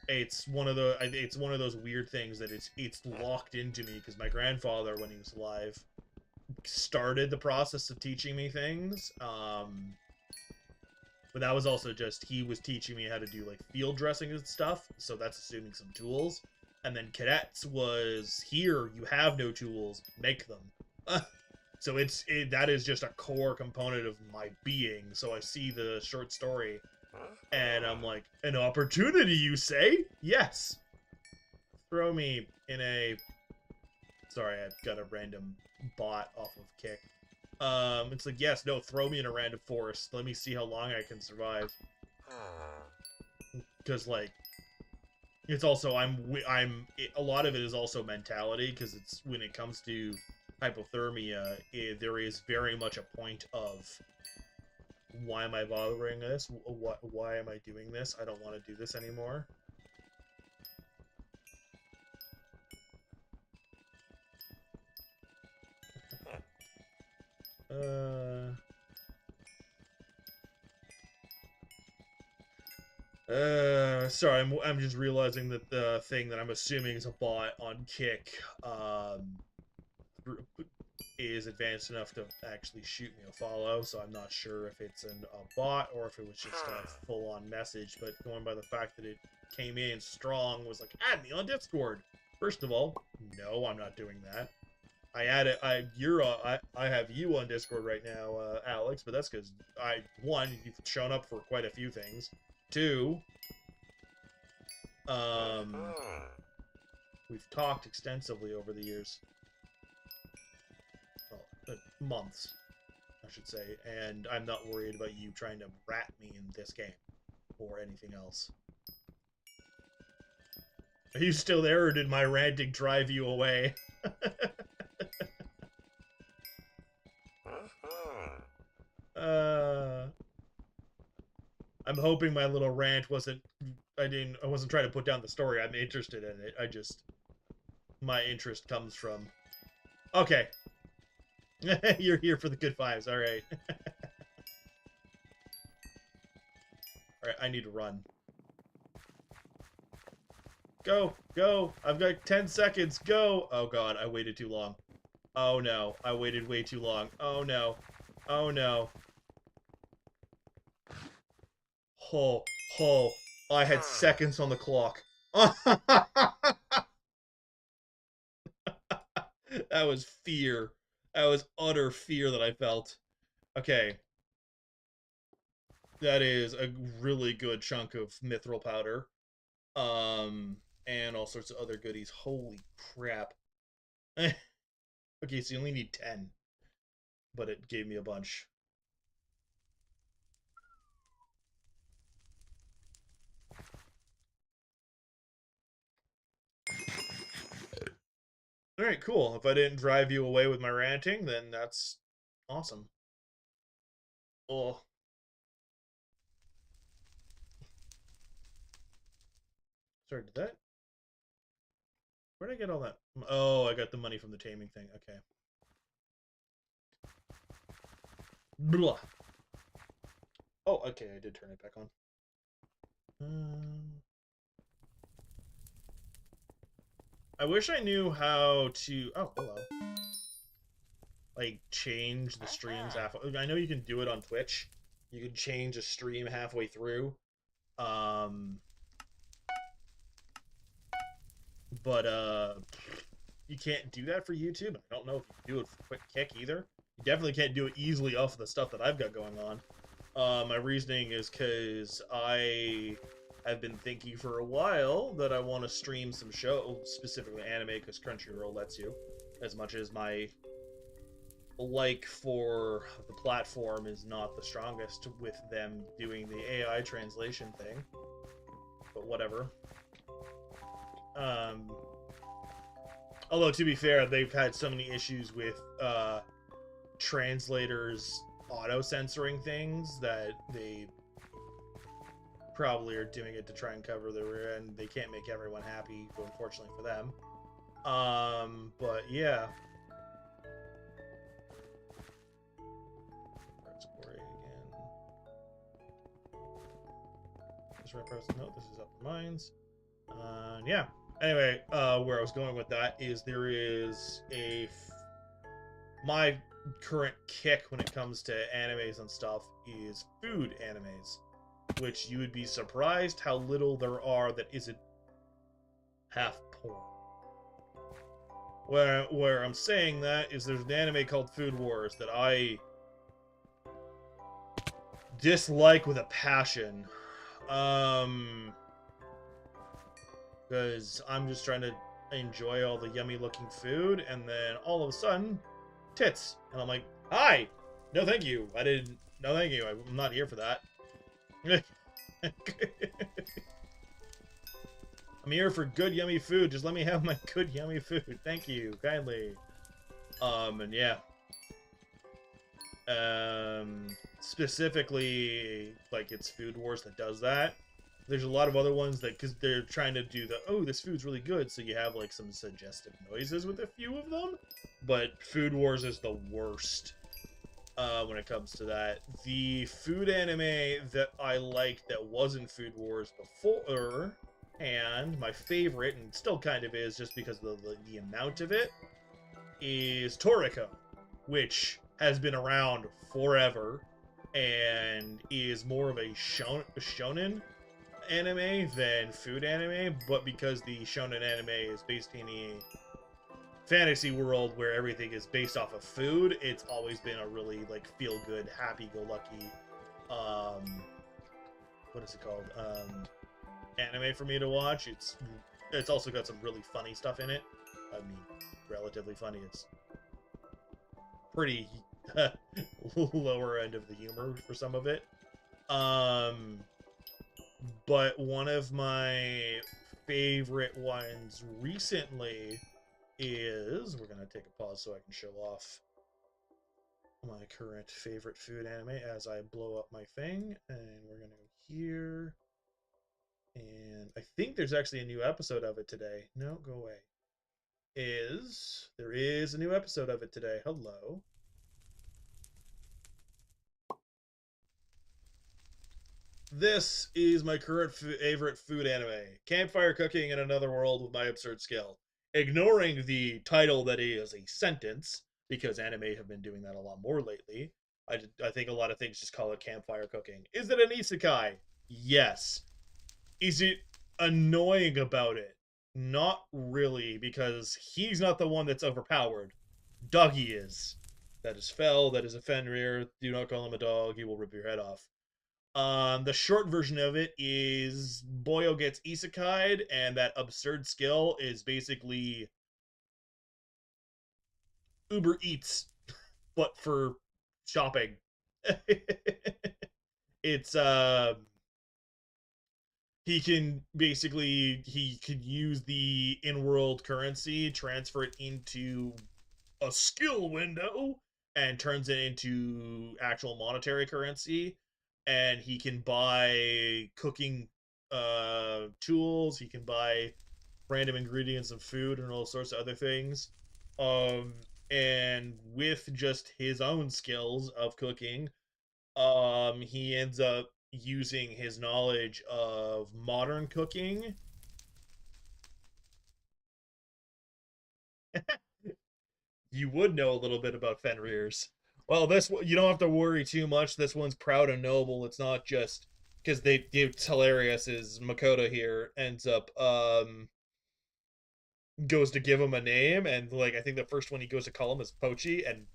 It's one of those weird things that it's locked into me because my grandfather, when he was alive, started the process of teaching me things. But that was also just, he was teaching me how to do like field dressing and stuff, so that's assuming some tools. And then cadets was, here, you have no tools, make them. So that is just a core component of my being. So I see the short story, and I'm like, an opportunity, you say? Yes. Throw me in a... Sorry, I've got a random bot off of Kick. It's like, yes, no, throw me in a random forest. Let me see how long I can survive. Because, like, it's also, a lot of it is also mentality, because it's, when it comes to hypothermia, there is very much a point of, why am I bothering this? Why am I doing this? I don't want to do this anymore. Sorry, I'm just realizing that the thing that I'm assuming is a bot on Kick, is advanced enough to actually shoot me a follow, so I'm not sure if it's a bot or if it was just a full-on message, but going by the fact that it came in strong, was like, add me on Discord! First of all, no, I'm not doing that. I added I have you on Discord right now, Alex, but that's because one, you've shown up for quite a few things. Two, we've talked extensively over the years. Well, months, I should say, and I'm not worried about you trying to rat me in this game or anything else. Are you still there, or did my ranting drive you away? I'm hoping my little rant wasn't... I wasn't trying to put down the story. I'm interested in it. My interest comes from... Okay. You're here for the good vibes. Alright. Alright, I need to run. Go! Go! I've got 10 seconds. Go! Oh god, I waited too long. Oh no, I waited way too long. Oh no. Oh no. Oh, I had seconds on the clock. That was fear. That was utter fear that I felt. Okay. That is a really good chunk of mithril powder. And all sorts of other goodies. Holy crap. Okay, so you only need 10. But it gave me a bunch. Alright, cool. If I didn't drive you away with my ranting, then that's awesome. Oh. Sorry, did that? Where'd I get all that? Oh, I got the money from the taming thing. Okay. Blah. Oh, okay, I did turn it back on. I wish I knew how to... Oh, hello. Like, change the streams halfway... I know you can do it on Twitch. You can change a stream halfway through. But, you can't do that for YouTube. I don't know if you can do it for Quick Kick either. You definitely can't do it easily off of the stuff that I've got going on. My reasoning is because I've been thinking for a while that I want to stream some shows, specifically anime, because Crunchyroll lets you, as much as my like for the platform is not the strongest with them doing the AI translation thing. But whatever. Although, to be fair, they've had so many issues with translators auto-censoring things that they probably are doing it to try and cover the rear end. They can't make everyone happy, unfortunately for them. But yeah. Let's query again. This represents... No, this is Upper Mines. Yeah. Anyway, where I was going with that is there is my current kick when it comes to animes and stuff is food animes, which you would be surprised how little there are that isn't half porn. Where I'm saying that is there's an anime called Food Wars that I dislike with a passion. Because I'm just trying to enjoy all the yummy looking food, and then all of a sudden, tits. And I'm like, hi! No thank you. No thank you. I'm not here for that. I'm here for good yummy food. Just let me have my good yummy food. Thank you, kindly. And yeah. Specifically, like, it's Food Wars that does that. There's a lot of other ones that, because they're trying to do the, oh, this food's really good, so you have, like, some suggestive noises with a few of them. But Food Wars is the worst when it comes to that. The food anime that I liked that wasn't Food Wars before, and my favorite, and still kind of is just because of the amount of it, is Toriko, which has been around forever and is more of a shonen. anime than food anime, but because the shonen anime is based in a fantasy world where everything is based off of food, it's always been a really like feel good, happy go lucky what is it called? Anime for me to watch. It's also got some really funny stuff in it. I mean, relatively funny. It's pretty lower end of the humor for some of it. But one of my favorite ones recently is, we're gonna take a pause so I can show off my current favorite food anime as I blow up my thing, and we're gonna go here, and I think there's actually a new episode of it today. No, go away. There is a new episode of it today. Hello. This is my current favorite food anime, Campfire Cooking in Another World with My Absurd Skill. Ignoring the title that is a sentence, because anime have been doing that a lot more lately. I think a lot of things just call it Campfire Cooking. Is it an isekai? Yes. Is it annoying about it? Not really, because he's not the one that's overpowered. Doggy is. That is Fell, that is a Fenrir. Do not call him a dog, he will rip your head off. The short version of it is Boyo gets isekai'd, and that absurd skill is basically Uber Eats, but for shopping. It's he can use the in-world currency, transfer it into a skill window, and turns it into actual monetary currency. And he can buy cooking tools. He can buy random ingredients of food and all sorts of other things. Um, and with just his own skills of cooking, he ends up using his knowledge of modern cooking. You would know a little bit about Fenrir's. Well, this you don't have to worry too much. This one's proud and noble. It's not just because it's hilarious. Is Makoto here ends up goes to give him a name, and like I think the first one he goes to call him is Pochi, and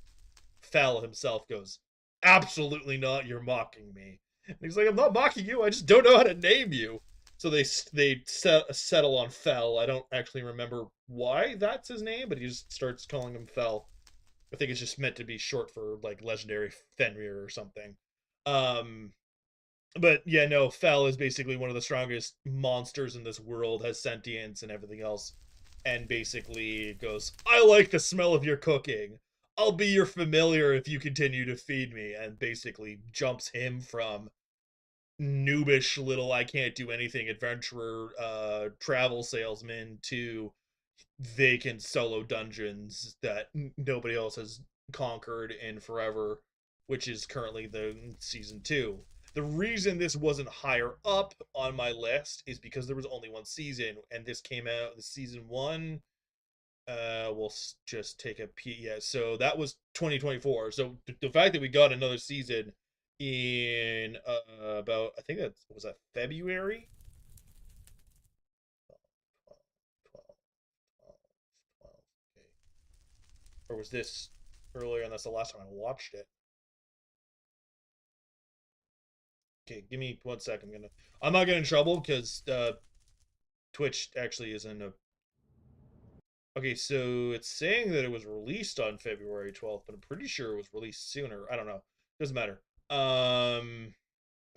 Fell himself goes, "Absolutely not! You're mocking me." And he's like, "I'm not mocking you. I just don't know how to name you." So they settle on Fell. I don't actually remember why that's his name, but he just starts calling him Fell. I think it's just meant to be short for like legendary Fenrir or something. Um, but yeah, no, Fel is basically one of the strongest monsters in this world, has sentience and everything else, and basically goes, "I like the smell of your cooking. I'll be your familiar if you continue to feed me," and basically jumps him from noobish little I can't do anything adventurer travel salesman to vacant solo dungeons that nobody else has conquered in forever, which is currently the season 2. The reason this wasn't higher up on my list is because there was only one season, and this came out the season 1. We'll just take a peek. Yeah, so that was 2024. So the fact that we got another season in about, I think that was that February. 12, okay. Or was this earlier? And that's the last time I watched it. Okay, give me 1 second. I'm not getting in trouble because Twitch actually is in a. Okay, so it's saying that it was released on February 12th, but I'm pretty sure it was released sooner. I don't know. Doesn't matter. I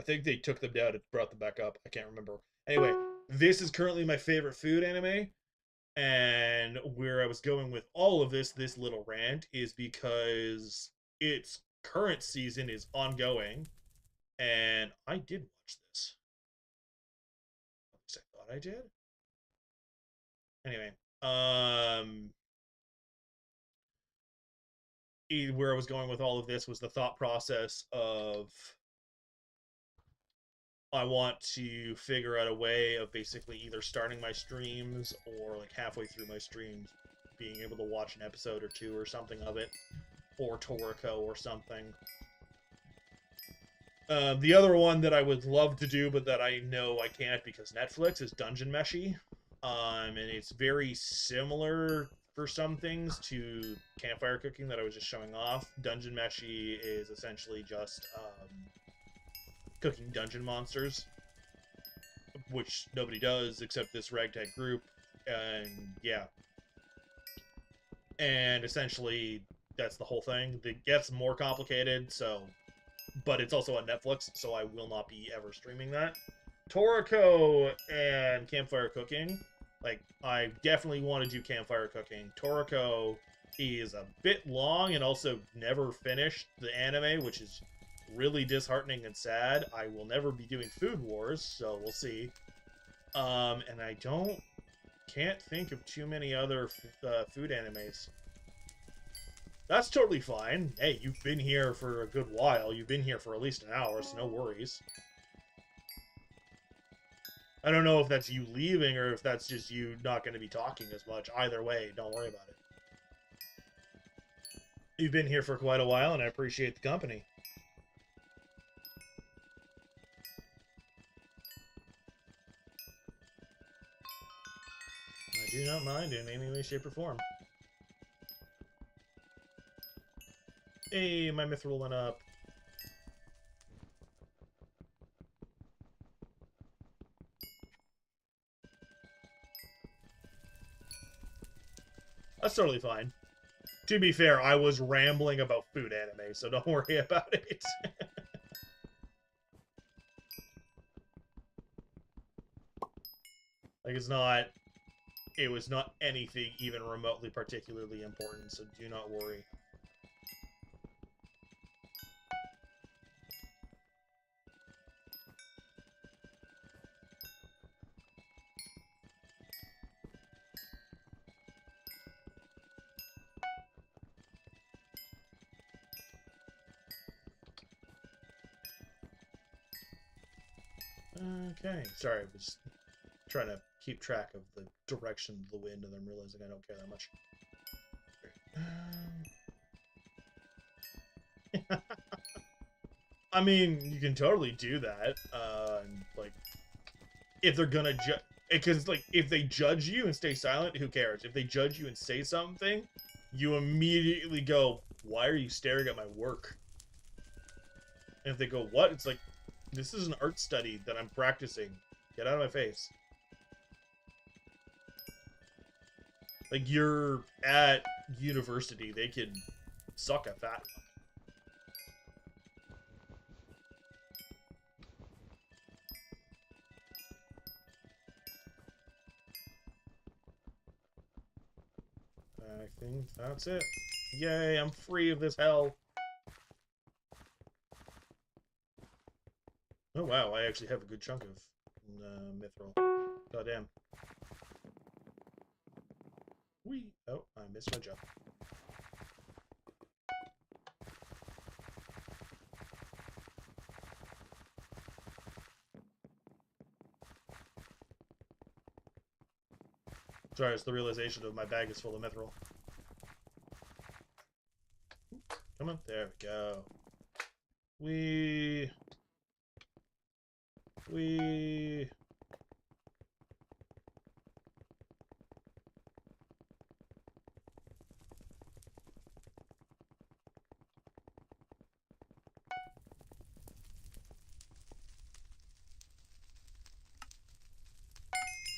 think they took them down and brought them back up. I can't remember. Anyway, this is currently my favorite food anime. And where I was going with all of this little rant is because its current season is ongoing, and I did watch this. At least I thought I did. Anyway, where I was going with all of this was the thought process of I want to figure out a way of basically either starting my streams or like halfway through my streams being able to watch an episode or two or something of it, or Toriko or something. The other one that I would love to do, but that I know I can't because Netflix, is Dungeon Meshi. And it's very similar for some things to campfire cooking that I was just showing off. Dungeon Meshi is essentially just cooking dungeon monsters, which nobody does except this ragtag group. And yeah, and essentially that's the whole thing. It gets more complicated, so but it's also on Netflix, so I will not be ever streaming that. Toriko and campfire cooking, like I definitely want to do campfire cooking. Toriko is a bit long and also never finished the anime, which is really disheartening and sad. I will never be doing Food Wars, so we'll see. And I can't think of too many other food animes. That's totally fine. Hey, you've been here for a good while. You've been here for at least an hour, so no worries. I don't know if that's you leaving or if that's just you not going to be talking as much. Either way, don't worry about it. You've been here for quite a while, and I appreciate the company. I do not mind in any way, shape, or form. Hey, my mithril went up. That's totally fine. To be fair, I was rambling about food anime, so don't worry about it. Like, it was not anything even remotely particularly important, so do not worry. Okay, sorry, I was trying to keep track of the direction of the wind, and I'm realizing I don't care that much. I mean, you can totally do that. Like, if they're gonna judge, because like if they judge you and stay silent, who cares? If they judge you and say something, you immediately go, "Why are you staring at my work?" And if they go, "What?" It's like, this is an art study that I'm practicing. Get out of my face. Like, you're at university. They can suck at that. I think that's it. Yay, I'm free of this hell. Oh, wow, I actually have a good chunk of mithril. Goddamn. Whee! Oh, I missed my jump. Sorry, it's the realization of my bag is full of mithril. Come on, there we go. We.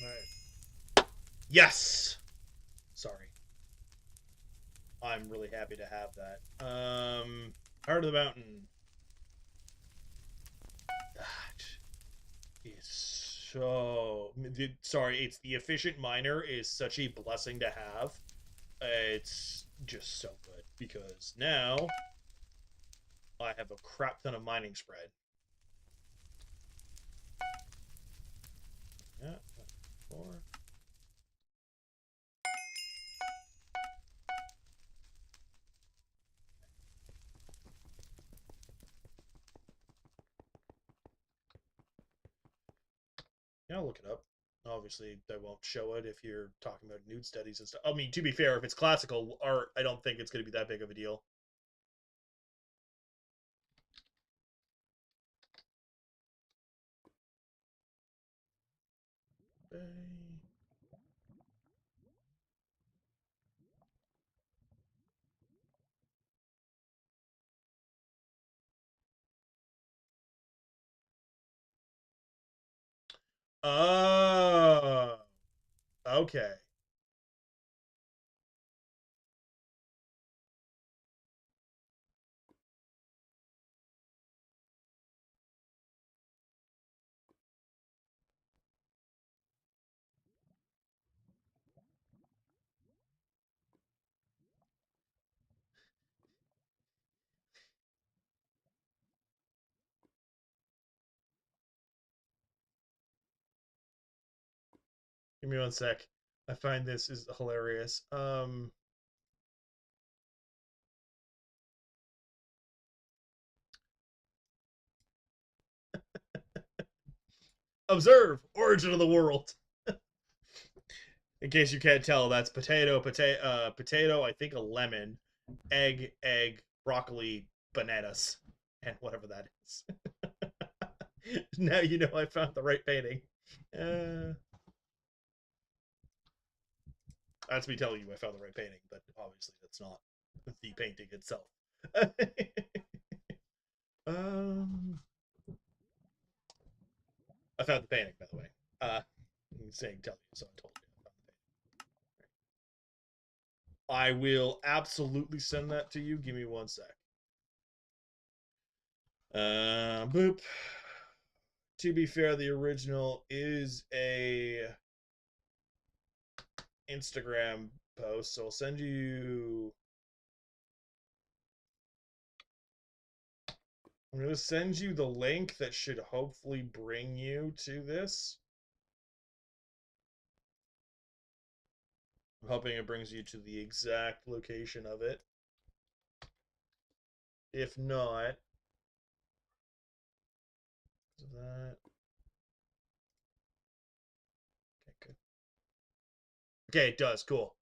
Alright. Yes! Sorry. I'm really happy to have that. Heart of the Mountain. That is so... Sorry, it's the efficient miner is such a blessing to have. It's just so good, because now I have a crap ton of mining spread. Yeah, 4. Yeah, I'll look it up. Obviously, I won't show it if you're talking about nude studies and stuff. I mean, to be fair, if it's classical art, I don't think it's going to be that big of a deal. Oh, okay. Give me one sec. I find this is hilarious. Observe origin of the world. In case you can't tell, that's potato. I think a lemon, egg, broccoli, bananas, and whatever that is. Now you know I found the right painting. Uh, that's me telling you I found the right painting, but obviously that's not the painting itself. um, I found the painting, by the way. I'm saying tell you, so I told you. I will absolutely send that to you. Give me one sec. Boop. To be fair, the original is a Instagram post, so I'll send you. I'm going to send you the link that should hopefully bring you to this. I'm hoping it brings you to the exact location of it. If not, that. Okay, good. Okay, it does. Cool.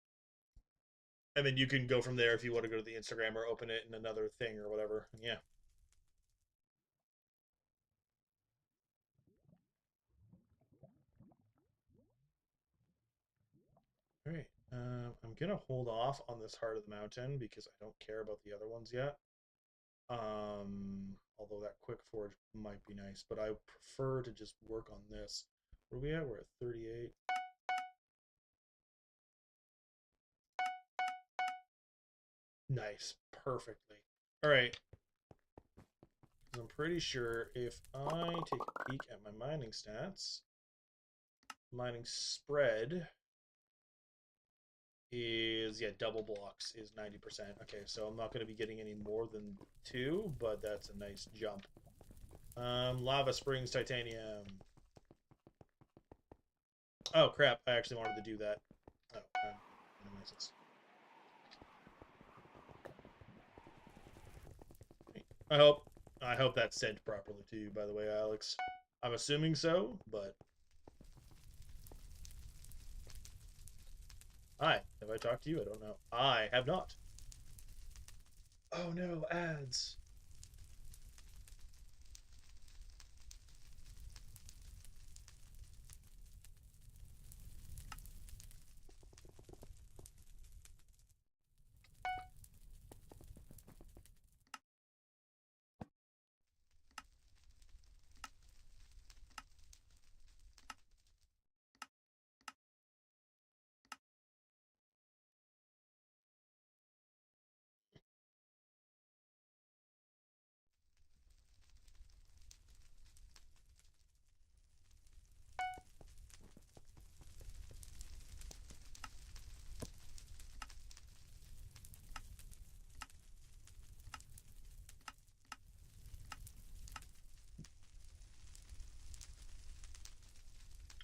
And then you can go from there if you want to go to the Instagram or open it in another thing or whatever. Yeah. All right. I'm gonna hold off on this Heart of the Mountain because I don't care about the other ones yet. Although that quick forge might be nice, but I prefer to just work on this. Where are we at? We're at 38. Nice, perfectly. All right. I'm pretty sure if I take a peek at my mining stats, mining spread is, yeah, double blocks is 90%. Okay, so I'm not going to be getting any more than 2, but that's a nice jump. Lava Springs Titanium. Oh, crap. I actually wanted to do that. Oh, I hope that's sent properly to you, by the way, Alex. I'm assuming so, but... Hi, have I talked to you? I don't know. I have not. Oh no, ads.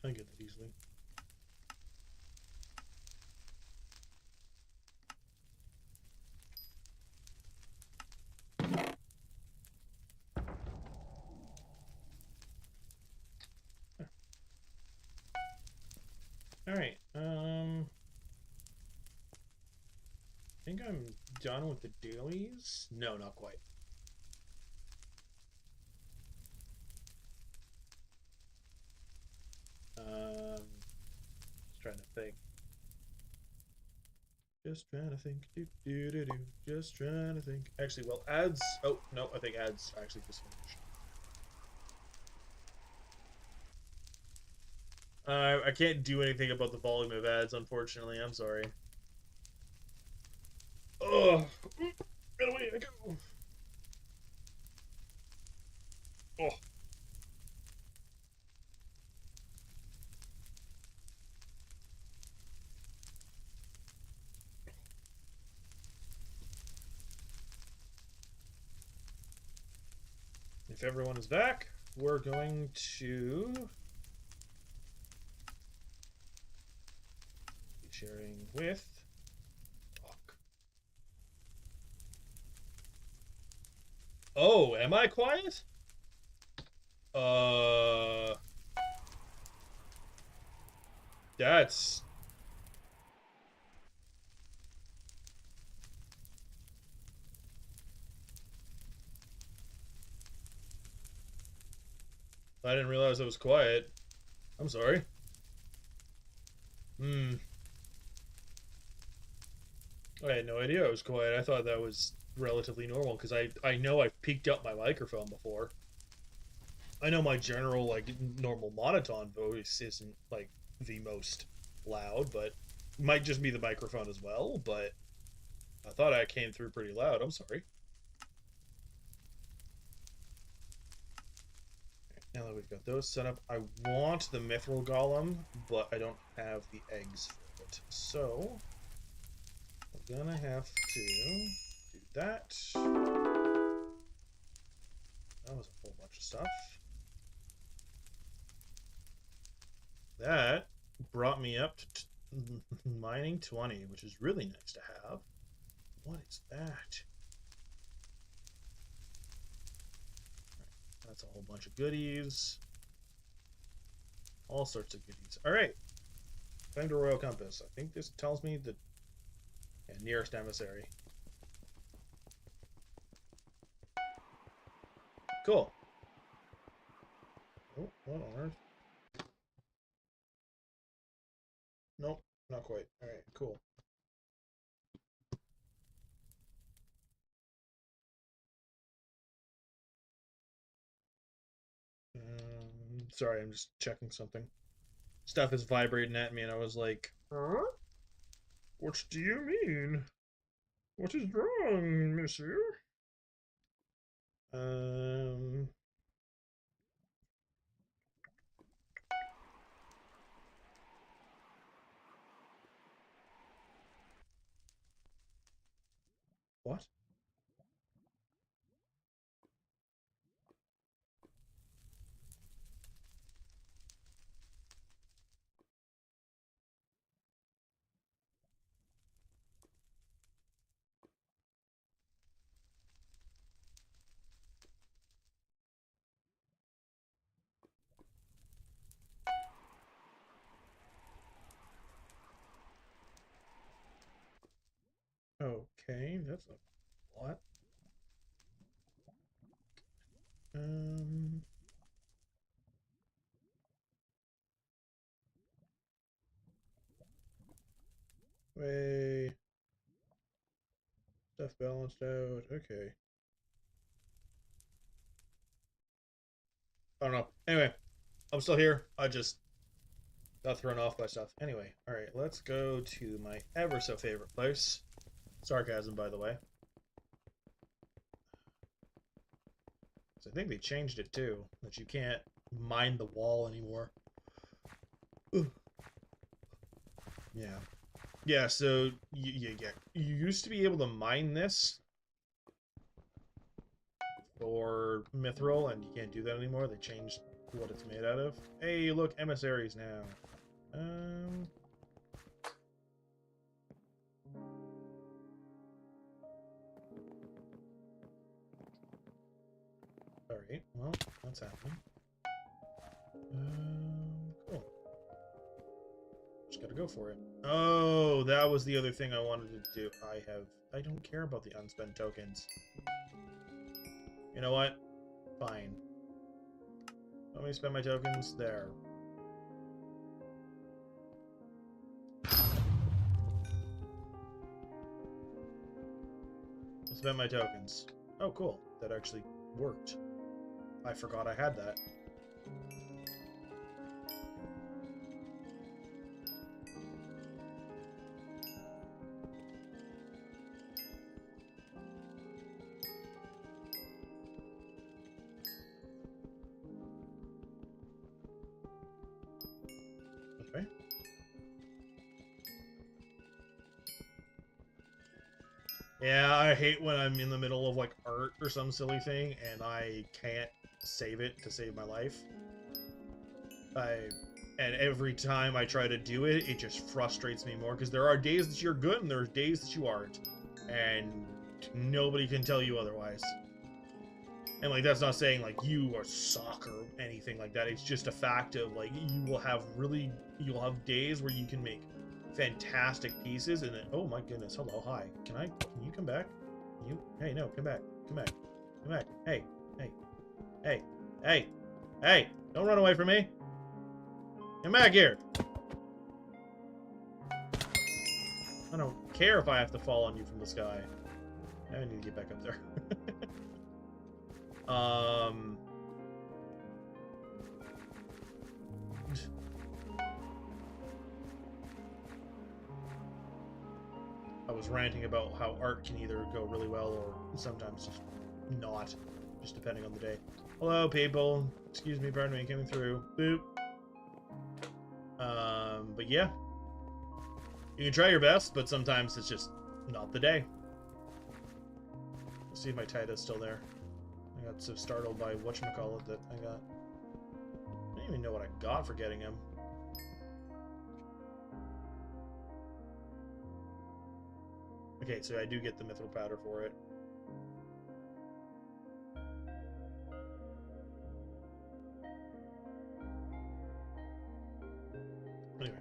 I get that easily. All right. I think I'm done with the dailies. No, not quite. Just trying to think. Do, do, do, do. Just trying to think. Actually, well, ads. Oh, no, I think ads actually just finished. I can't do anything about the volume of ads, unfortunately. I'm sorry. Oh, get away! I go. Oh, if everyone is back, we're going to be sharing with. Fuck. Oh, am I quiet? Uh, that's. I didn't realize I was quiet. I'm sorry. Hmm. I had no idea I was quiet. I thought that was relatively normal because I know I've peaked up my microphone before. I know my general like normal monotone voice isn't like the most loud, but it might just be the microphone as well. But I thought I came through pretty loud. I'm sorry. Now that we've got those set up, I want the mithril golem, but I don't have the eggs for it. So I'm gonna have to do that. That was a whole bunch of stuff. That brought me up to mining 20, which is really nice to have. What is that? That's a whole bunch of goodies. All sorts of goodies. Alright. Find a royal compass. I think this tells me the nearest emissary. Cool. Oh, what on earth? Nope, not quite. Alright, cool. Sorry, I'm just checking something. Stuff is vibrating at me, and I was like, huh? What do you mean? What is wrong, monsieur? Um, what? Okay, that's a lot. Um, way stuff balanced out. Okay. I don't know. Anyway, I'm still here. I just got thrown off by stuff. Anyway, all right, let's go to my ever so favorite place. Sarcasm, by the way. So I think they changed it too, that you can't mine the wall anymore. Ugh. Yeah. Yeah, so you used to be able to mine this for mithril, and you can't do that anymore. They changed what it's made out of. Hey, look, emissaries now. Um... Alright, well, that's happening. Cool. Just gotta go for it. Oh, that was the other thing I wanted to do. I don't care about the unspent tokens. You know what? Fine. Let me spend my tokens there. Spent my tokens. Oh, cool. That actually worked. I forgot I had that. Okay. Yeah, I hate when I'm in the middle of, like, art or some silly thing, and I can't save it to save my life. And every time I try to do it, it just frustrates me more, because there are days that you're good, and there are days that you aren't. And nobody can tell you otherwise. And, like, that's not saying, like, you are suck or anything like that. It's just a fact of, like, you'll have days where you can make fantastic pieces, and then, oh my goodness, hello, hi. Can you come back? Hey, no, come back. Come back. Come back. Hey, hey, hey, hey, hey, don't run away from me. Come back here. I don't care if I have to fall on you from the sky. I need to get back up there. I was ranting about how art can either go really well or sometimes just not, just depending on the day. Hello, people. Excuse me, pardon me, coming through. Boop. But yeah. You can try your best, but sometimes it's just not the day. Let's see if my Tita's still there. I got so startled by whatchamacallit that I got... I don't even know what I got for getting him. Okay, so I do get the mithril powder for it. Anyway.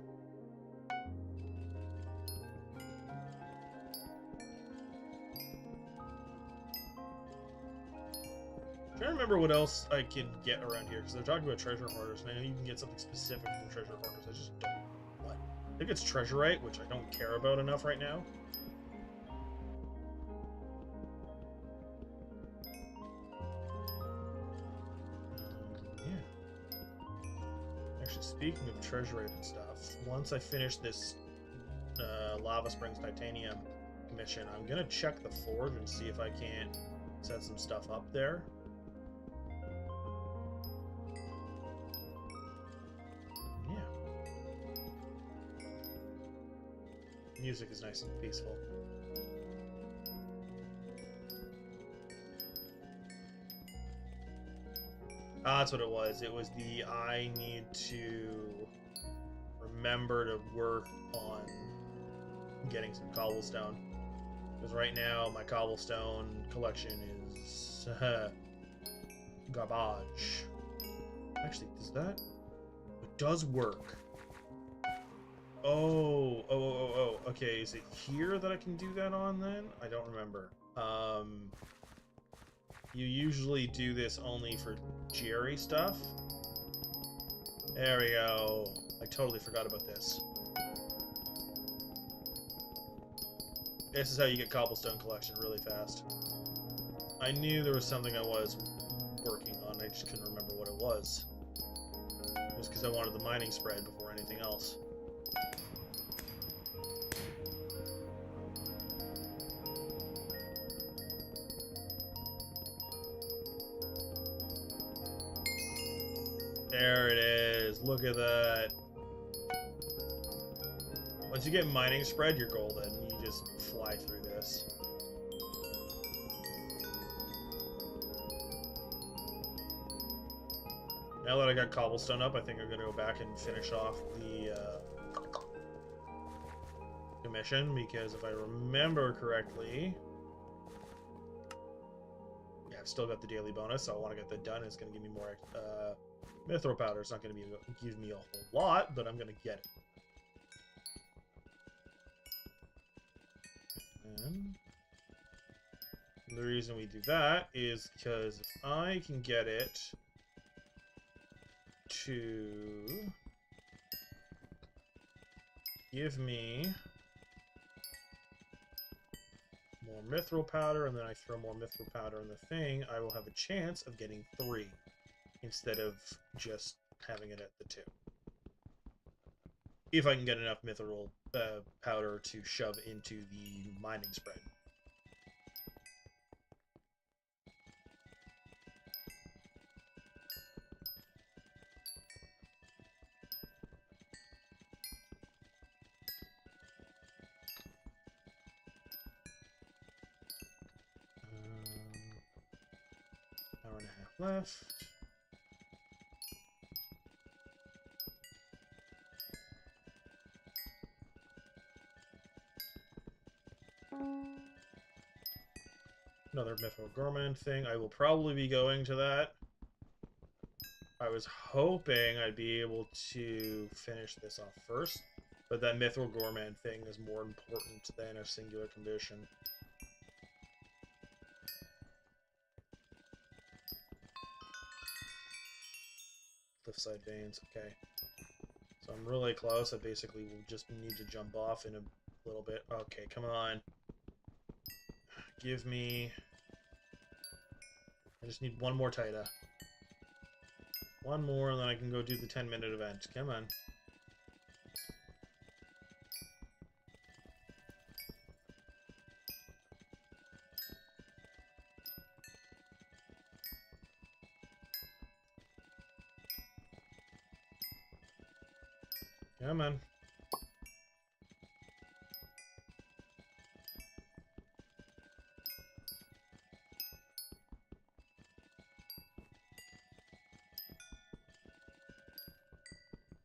I'm trying to remember what else I can get around here, because they're talking about treasure hoarders, and I know you can get something specific from treasure hoarders. I just don't know what. I think it's treasurite, which I don't care about enough right now. Speaking of treasurite and stuff, once I finish this Lava Springs Titanium mission, I'm gonna check the forge and see if I can't set some stuff up there. Yeah. Music is nice and peaceful. Ah, that's what it was. It was the I need to remember to work on getting some cobblestone. Because right now my cobblestone collection is garbage. Actually, does that? It does work. Oh. Okay, is it here that I can do that on then? I don't remember. You usually do this only for Jerry stuff. There we go. I totally forgot about this. This is how you get cobblestone collection really fast. I knew there was something I was working on, I just couldn't remember what it was. It was because I wanted the mining spread before anything else. There it is. Look at that. Once you get mining spread, you're golden. You just fly through this. Now that I got cobblestone up, I think I'm going to go back and finish off the commission, because if I remember correctly... Yeah, I've still got the daily bonus, so I want to get that done. It's going to give me more... mithril powder. It's not going to give me a whole lot, but I'm going to get it. And the reason we do that is because if I can get it to give me more mithril powder, and then I throw more mithril powder in the thing, I will have a chance of getting 3 instead of just having it at the 2. If I can get enough mithril powder to shove into the mining spread. Hour and a half left. Another mithril gourmand thing. I will probably be going to that. I was hoping I'd be able to finish this off first, but that mithril gourmand thing is more important than a singular condition. Cliffside veins, okay. So I'm really close. I basically will just need to jump off in a little bit. Okay, come on. Give me... I just need one more Tita. One more, and then I can go do the 10-minute event. Come on. Come on.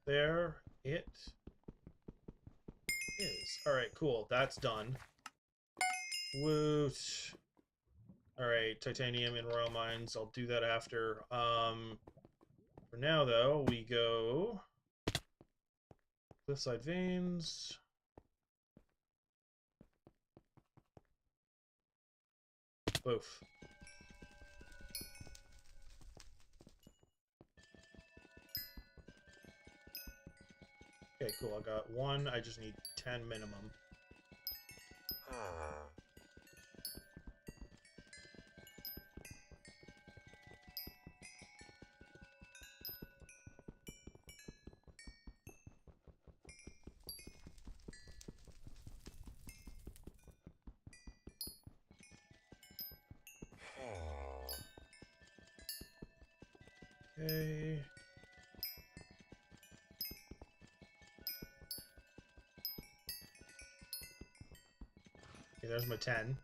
There it is. Alright, cool. That's done. Woot. Alright, titanium in Royal Mines. I'll do that after. For now, though, we go... Cliffside veins. Boof. Okay, cool. I got 1. I just need 10 minimum. Okay. Okay, there's my 10.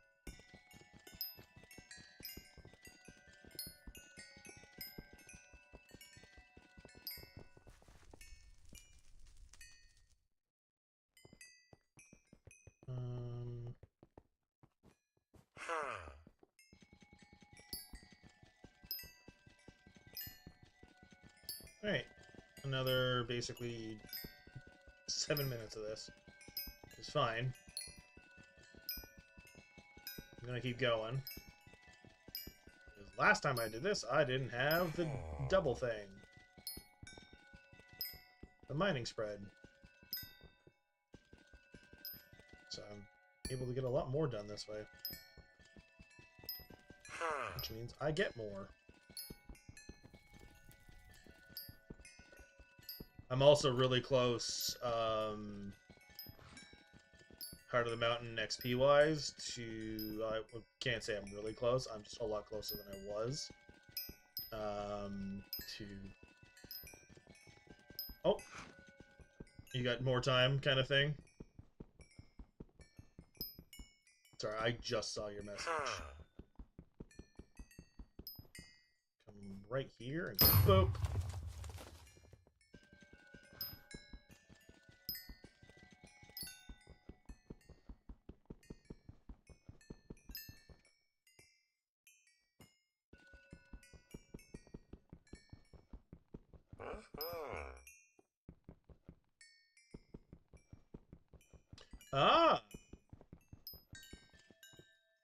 Alright. Another, basically, 7 minutes of this. It's fine. I'm gonna keep going. Because last time I did this, I didn't have the double thing. The mining spread. So I'm able to get a lot more done this way. Which means I get more. I'm also really close, Heart of the Mountain XP-wise to... I can't say I'm really close. I'm just a lot closer than I was. To... Oh! You got more time, kind of thing? Sorry, I just saw your message. Come right here and boop! Ah!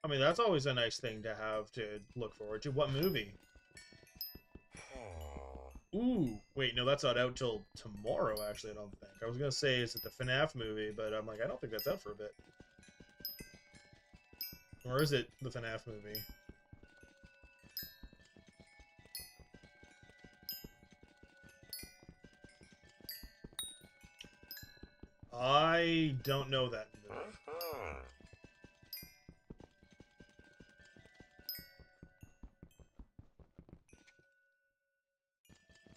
I mean, that's always a nice thing to have to look forward to. What movie? Ooh, wait, no, that's not out till tomorrow, actually, I don't think. I was gonna say, is it the FNAF movie, but I'm like, I don't think that's out for a bit. Or is it the FNAF movie? I don't know that movie.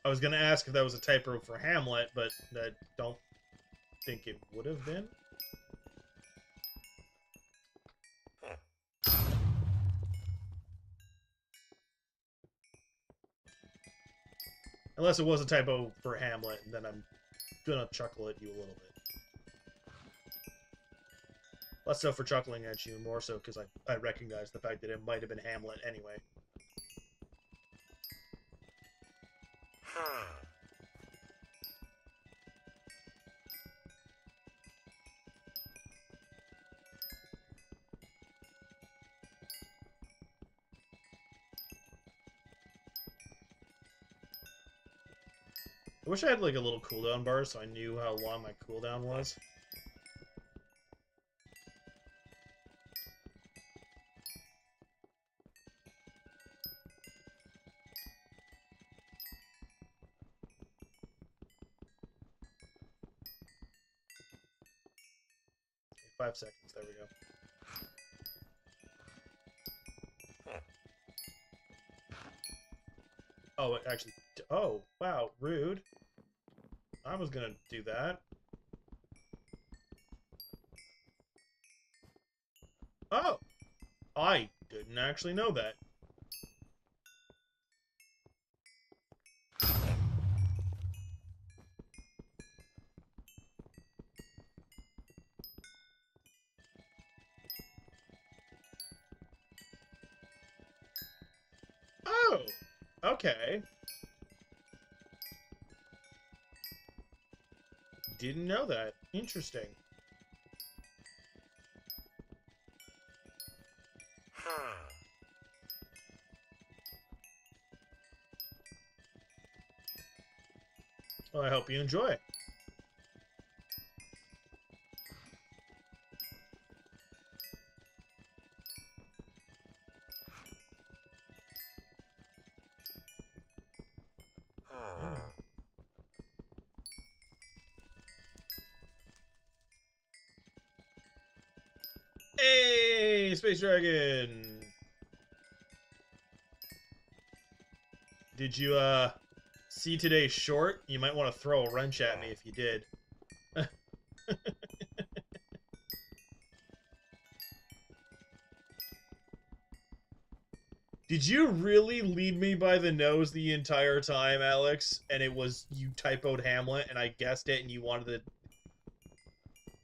I was gonna ask if that was a typo for Hamlet, but I don't think it would have been. Unless it was a typo for Hamlet, and then I'm gonna chuckle at you a little bit. Less so for chuckling at you, more so because I recognize the fact that it might have been Hamlet anyway. I wish I had like a little cooldown bar so I knew how long my cooldown was. Okay, 5 seconds, there we go. Oh, it actually... Oh, wow, rude. I was gonna do that. Oh! I didn't actually know that. Oh! Okay. Didn't know that. Interesting. Well, I hope you enjoy. Hey, Space Dragon! Did you, see today's short? You might want to throw a wrench at me if you did. Did you really lead me by the nose the entire time, Alex? And it was you typoed Hamlet and I guessed it and you wanted to...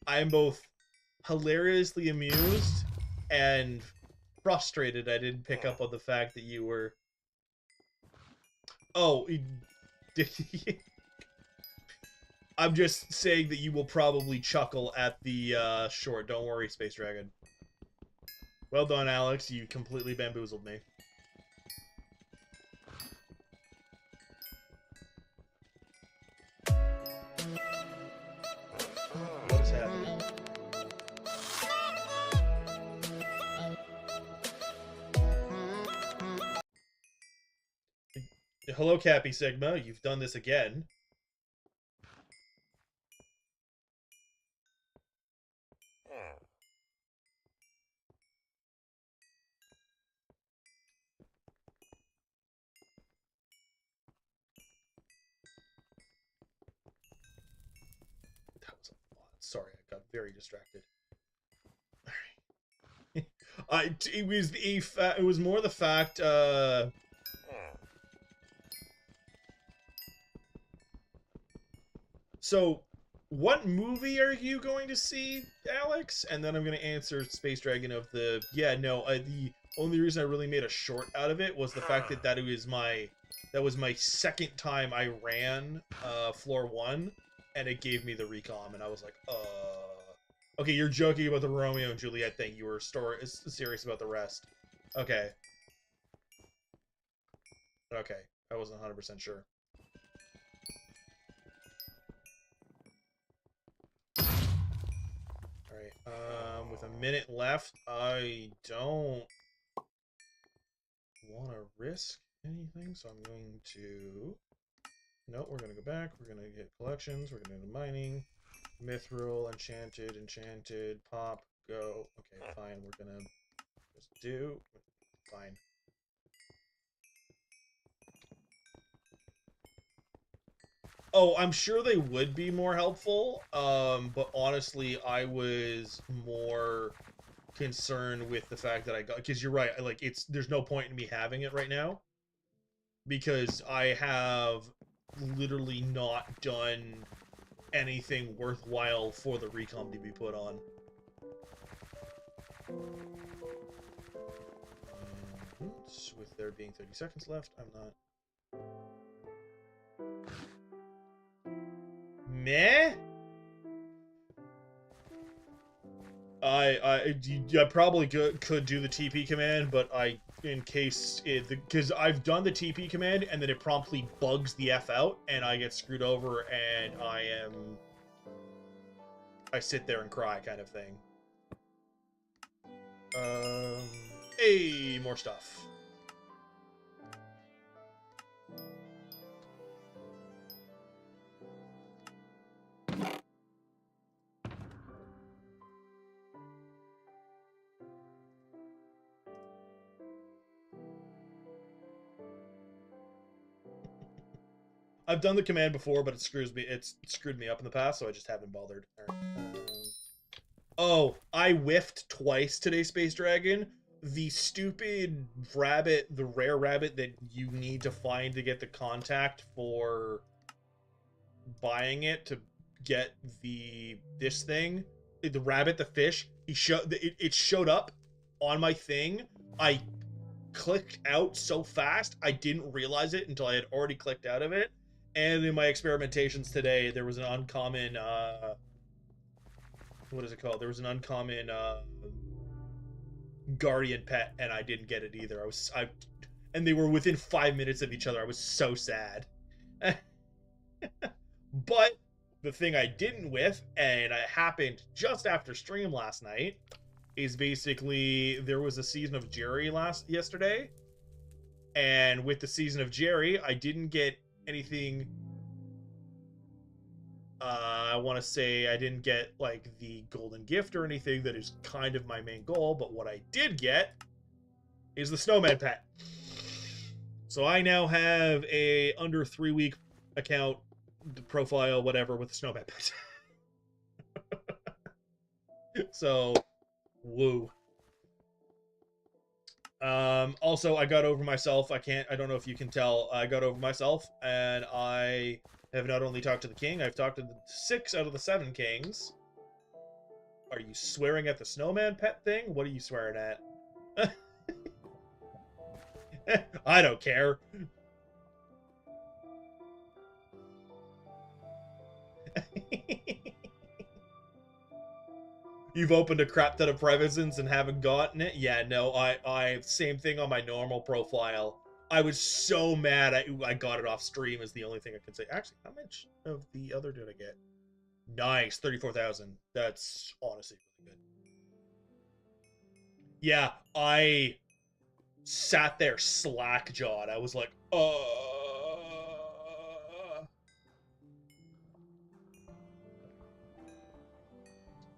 I'm both hilariously amused and frustrated I didn't pick up on the fact that you were... Oh, I'm just saying that you will probably chuckle at the short. Don't worry, Space Dragon. Well done, Alex. You completely bamboozled me. What is happening? Hello, Cappy Sigma. You've done this again. That was a lot. Sorry, I got very distracted. It was more the fact, So, what movie are you going to see, Alex? And then I'm going to answer Space Dragon of the... Yeah, no, the only reason I really made a short out of it was the fact that that was my second time I ran floor 1, and it gave me the recom, and I was like, Okay, you're joking about the Romeo and Juliet thing. You were serious about the rest. Okay. Okay, I wasn't 100% sure. Alright, with a minute left, I don't want to risk anything, so I'm going to... Nope, we're going to go back. We're going to get collections. We're going to do mining. Mithril, enchanted, pop, go. Okay, fine. We're going to just do... Fine. Oh, I'm sure they would be more helpful, but honestly, I was more concerned with the fact that I got... Because you're right, like, there's no point in me having it right now. Because I have literally not done anything worthwhile for the recom to be put on. And with there being 30 seconds left, I'm not... Meh? I probably could do the TP command, but in case because I've done the TP command and then it promptly bugs the F out and I get screwed over and I sit there and cry kind of thing. Hey, more stuff. I've done the command before, but it's screwed me up in the past, so I just haven't bothered. All right. Oh, I whiffed twice today, Space Dragon. The stupid rabbit, the rare rabbit that you need to find to get the contact for buying it to get this thing. The rabbit, the fish, it showed up on my thing. I clicked out so fast, I didn't realize it until I had already clicked out of it. And in my experimentations today, there was an uncommon, what is it called? There was an uncommon, guardian pet, and I didn't get it either. And they were within 5 minutes of each other. I was so sad. But the thing I didn't with, and it happened just after stream last night, is basically there was a season of Jerry yesterday, and with the season of Jerry, I didn't get anything. I want to say I didn't get like the golden gift or anything that is kind of my main goal, but what I did get is the snowman pet. So I now have a under 3-week account, profile, whatever, with the snowman pet. So, woo. Also, I got over myself. I don't know if you can tell. I got over myself, and I have not only talked to the king, I've talked to the 6 out of the 7 kings. Are you swearing at the snowman pet thing? What are you swearing at? I don't care. You've opened a crap ton of presents and haven't gotten it? Yeah, no, I same thing on my normal profile. I was so mad I got it off stream is the only thing I can say. Actually, how much of the other did I get? Nice, 34,000. That's honestly really good. Yeah, I sat there slack-jawed. I was like,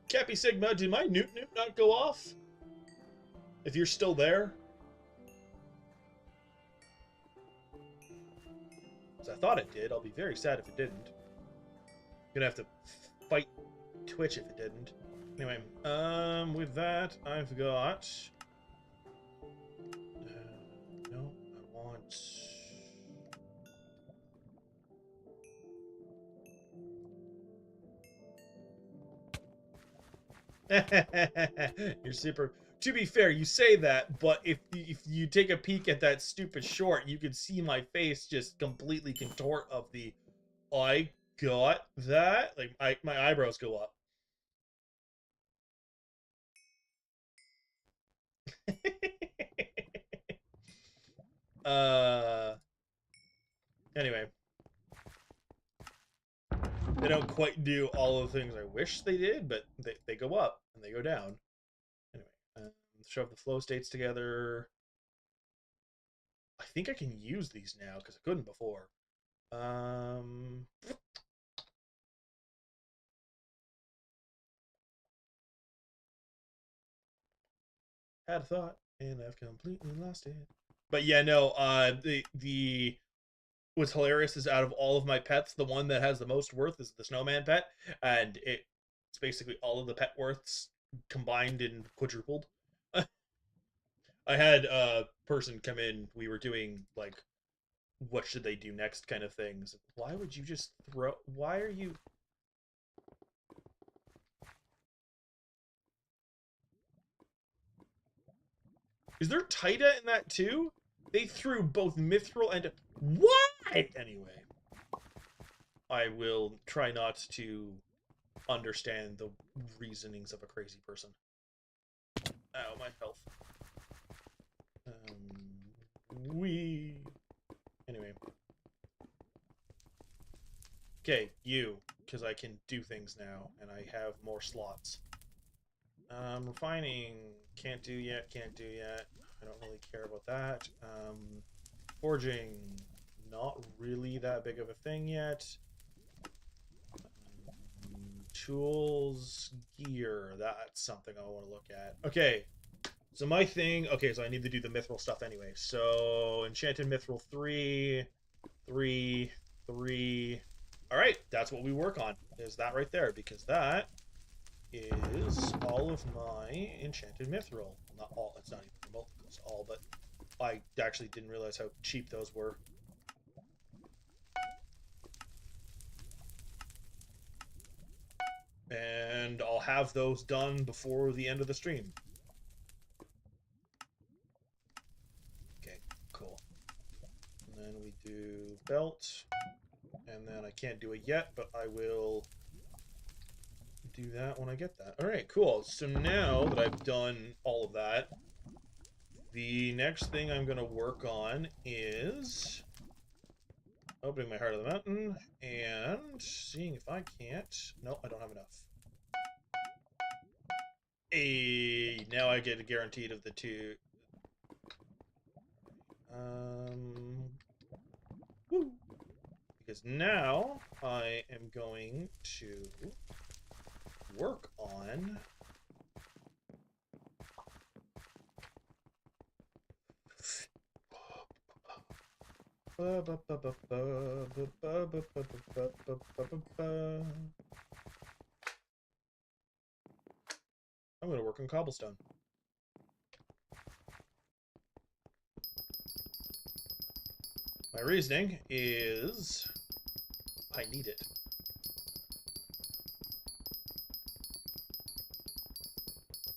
Cappy Sigma, did my newt not go off? If you're still there? Because I thought it did. I'll be very sad if it didn't. Gonna have to fight Twitch if it didn't. Anyway, with that, I've got... no, I want... You're super... To be fair, you say that, but if you take a peek at that stupid short, you can see my face just completely contort of the... I got that? Like, my eyebrows go up. Anyway. They don't quite do all of the things I wish they did, but they go up and they go down. Anyway, shove the flow states together. I think I can use these now because I couldn't before. Had a thought and I've completely lost it. But yeah, no. The what's hilarious is out of all of my pets, the one that has the most worth is the snowman pet, and it's basically all of the pet worths combined and quadrupled. I had a person come in. We were doing like, what should they do next kind of things. Why would you just throw? Why are you? Is there Taita in that too? They threw both Mithril and what? Anyway, I will try not to understand the reasonings of a crazy person. Ow, my health. We. Anyway. Okay, you, because I can do things now, and I have more slots. Refining, can't do yet, can't do yet. I don't really care about that. Forging, not really that big of a thing yet. Tools, gear, that's something I want to look at. Okay, so my thing, okay, so I need to do the mithril stuff anyway. So, enchanted mithril 3, 3, 3. All right, that's what we work on, is that right there, because that is all of my enchanted mithril. Not all, it's not even remote, it's all, but I actually didn't realize how cheap those were. And I'll have those done before the end of the stream. Okay, cool. And then we do belt. And then I can't do it yet, but I will do that when I get that. Alright, cool. So now that I've done all of that, the next thing I'm going to work on is opening my Heart of the Mountain and seeing if I can't... No, I don't have enough. Hey, now I get a guaranteed of the 2. Woo. Because now I am going to work on I'm going to work on cobblestone. My reasoning is I need it.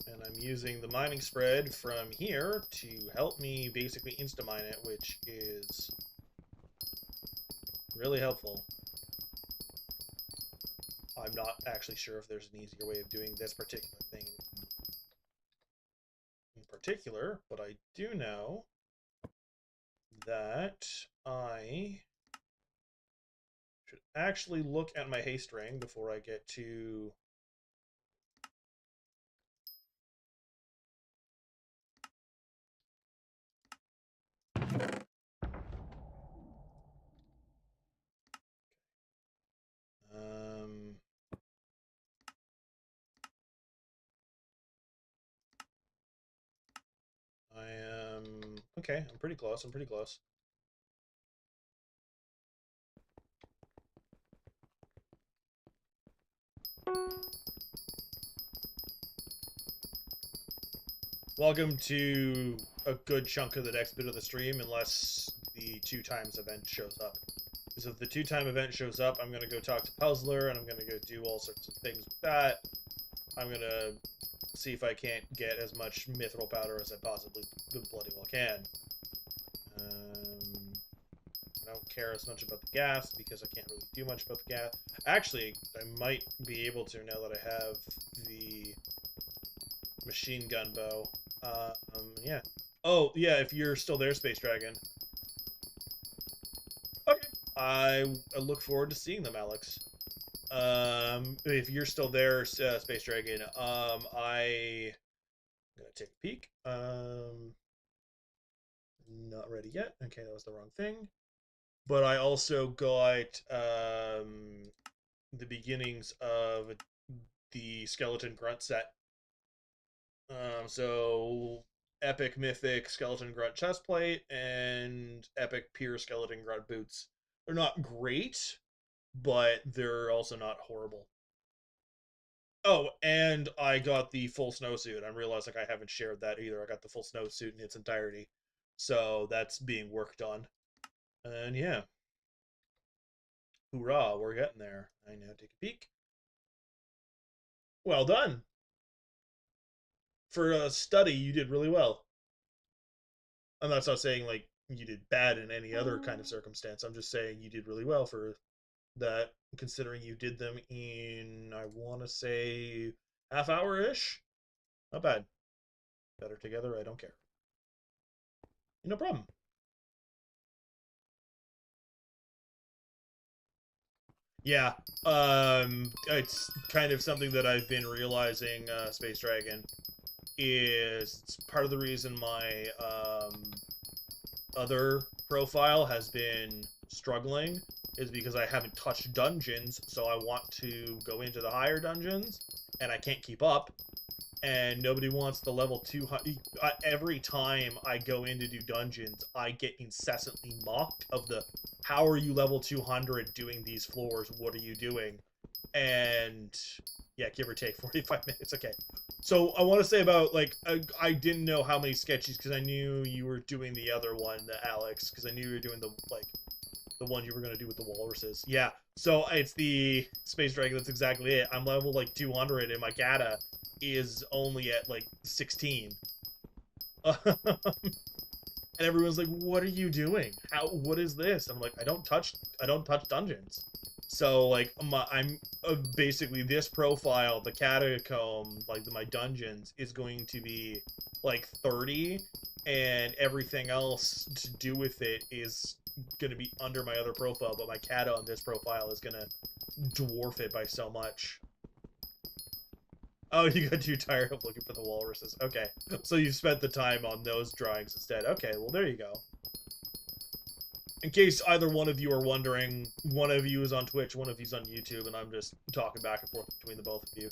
And I'm using the mining spread from here to help me basically insta-mine it, which is really helpful. I'm not actually sure if there's an easier way of doing this particular thing in particular, but I do know that I should actually look at my haste ring before I get to I am okay, I'm pretty close, Welcome to a good chunk of the next bit of the stream, unless the 2x event shows up. Because if the 2x event shows up, I'm going to go talk to Puzzler, and I'm going to go do all sorts of things with that. I'm going to see if I can't get as much mithril powder as I possibly bloody well can. I don't care as much about the gas, because I can't really do much about the gas. Actually, I might be able to now that I have the machine gun bow. Yeah. Oh, yeah, if you're still there, Space Dragon. Okay. I look forward to seeing them, Alex. If you're still there, Space Dragon, I'm gonna take a peek. Not ready yet. Okay, that was the wrong thing. But I also got the beginnings of the Skeleton Grunt set. So Epic Mythic Skeleton Grunt chestplate and Epic Pure Skeleton Grunt boots. They're not great, but they're also not horrible. Oh, and I got the full snowsuit. I'm realizing I haven't shared that either. I got the full snowsuit in its entirety. So that's being worked on. And yeah. Hoorah, we're getting there. I now take a peek. Well done. For a study, you did really well. I'm not saying like you did bad in any other kind of circumstance. I'm just saying you did really well for that, considering you did them in, I want to say, half hour-ish. Not bad. Better together, I don't care. No problem. Yeah, it's kind of something that I've been realizing, Space Dragon, is it's part of the reason my other profile has been struggling is because I haven't touched dungeons, so I want to go into the higher dungeons, and I can't keep up, and nobody wants the level 200. Every time I go in to do dungeons, I get incessantly mocked of the, how are you level 200 doing these floors? What are you doing? And yeah, give or take 45 minutes. Okay. So I want to say about, like, I didn't know how many sketches because I knew you were doing the other one, the Alex, because I knew you were doing the, like, the one you were going to do with the walruses. Yeah. So it's the Space Dragon. That's exactly it. I'm level, like, 200 and my Gata is only at, like, 16. And everyone's like, what are you doing? What is this? I'm like, I don't touch dungeons. So, like, I'm basically, this profile, the catacomb, like, my dungeons, is going to be, like, 30, and everything else to do with it is going to be under my other profile, but my Kata on this profile is going to dwarf it by so much. Oh, you got too tired of looking for the walruses. Okay, so you've spent the time on those drawings instead. Okay, well, there you go. In case either one of you are wondering, one of you is on Twitch, one of you's on YouTube, and I'm just talking back and forth between the both of you.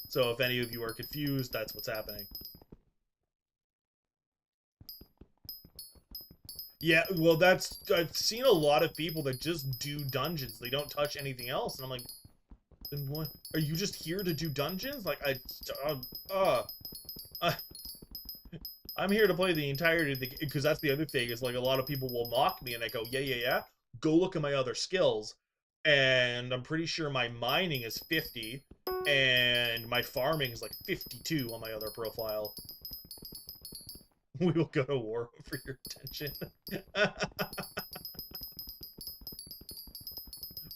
So if any of you are confused, that's what's happening. Yeah, well, I've seen a lot of people that just do dungeons. They don't touch anything else, and I'm like, then what? Are you just here to do dungeons? Like, I'm here to play the entirety of the game, because that's the other thing, is, like, a lot of people will mock me, and I go, yeah, go look at my other skills, and I'm pretty sure my mining is 50, and my farming is, like, 52 on my other profile. We will go to war for your attention.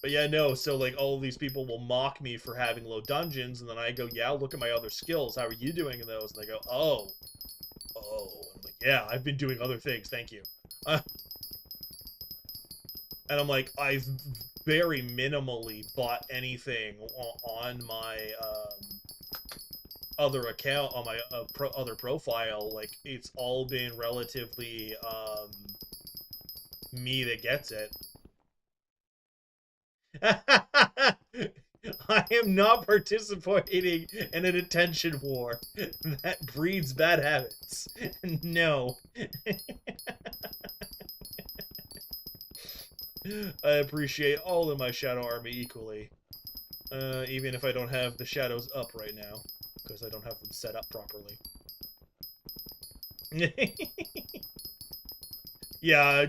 But yeah, no, so, like, all of these people will mock me for having low dungeons, and then I go, yeah, look at my other skills, how are you doing in those? And they go, oh. I'm like, yeah, I've been doing other things, thank you. And I'm like, I've very minimally bought anything on my other account, on my other profile. Like, it's all been relatively me that gets it. I am not participating in an attention war. That breeds bad habits. No. I appreciate all of my Shadow Army equally. Even if I don't have the shadows up right now. Because I don't have them set up properly. Yeah,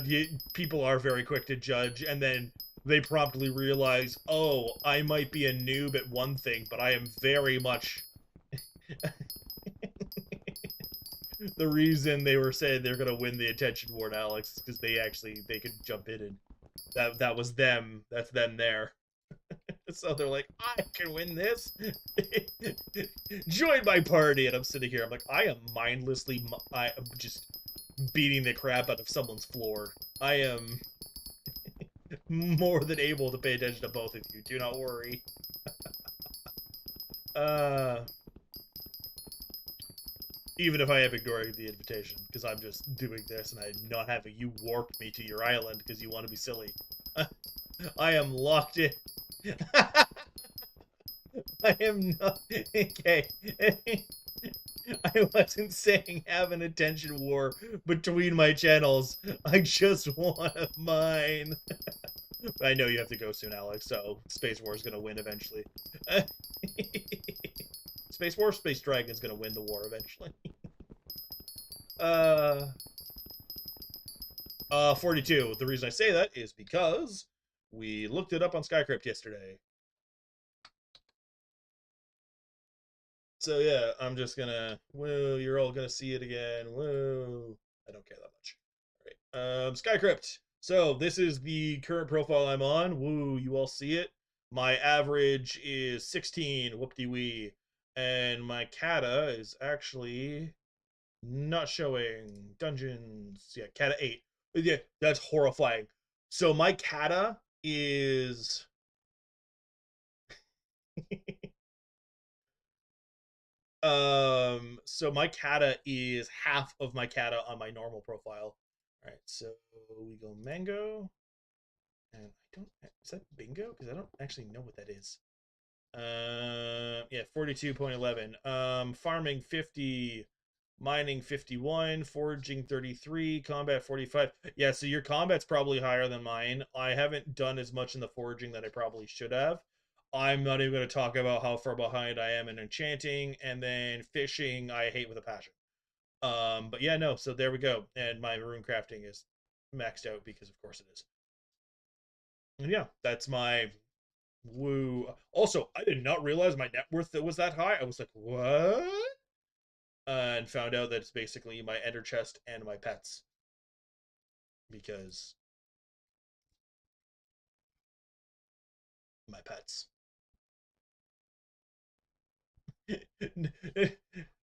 people are very quick to judge, and then they promptly realize, oh, I might be a noob at one thing, but I am very much... The reason they were saying they're gonna win the attention war, Alex, is because they could jump in, and that was them. That's them there. So they're like, I can win this. Join my party. And I'm sitting here, I'm like, I am mindlessly, I am just beating the crap out of someone's floor. I am more than able to pay attention to both of you. Do not worry. Even if I am ignoring the invitation, because I'm just doing this and I'm not having you warp me to your island because you want to be silly. I am locked in. I am not. Okay. I wasn't saying have an attention war between my channels. I just want mine. I know you have to go soon, Alex, so Space War is going to win eventually. Space War, Space Dragon is going to win the war eventually. 42. The reason I say that is because we looked it up on Skycrypt yesterday. So yeah, I'm just gonna, whoa, you're all gonna see it again, whoa. I don't care that much. All right, Skycrypt. So this is the current profile I'm on, woo, you all see it. My average is 16, whoop-de-wee. And my kata is actually not showing. Dungeons, yeah, kata 8. Yeah, that's horrifying. So my kata is... so my kata is half of my kata on my normal profile. All right, so we go mango, and I don't, is that bingo? Because I don't actually know what that is. Yeah, 42.11. Farming 50, mining 51, foraging 33, combat 45. Yeah, so your combat's probably higher than mine. I haven't done as much in the foraging that I probably should have. I'm not even going to talk about how far behind I am in enchanting, and then fishing I hate with a passion. But yeah, no, so there we go. And my rune crafting is maxed out because of course it is. And yeah, that's my woo. Also, I did not realize my net worth that was that high. I was like, what? And found out that it's basically my ender chest and my pets. Because my pets.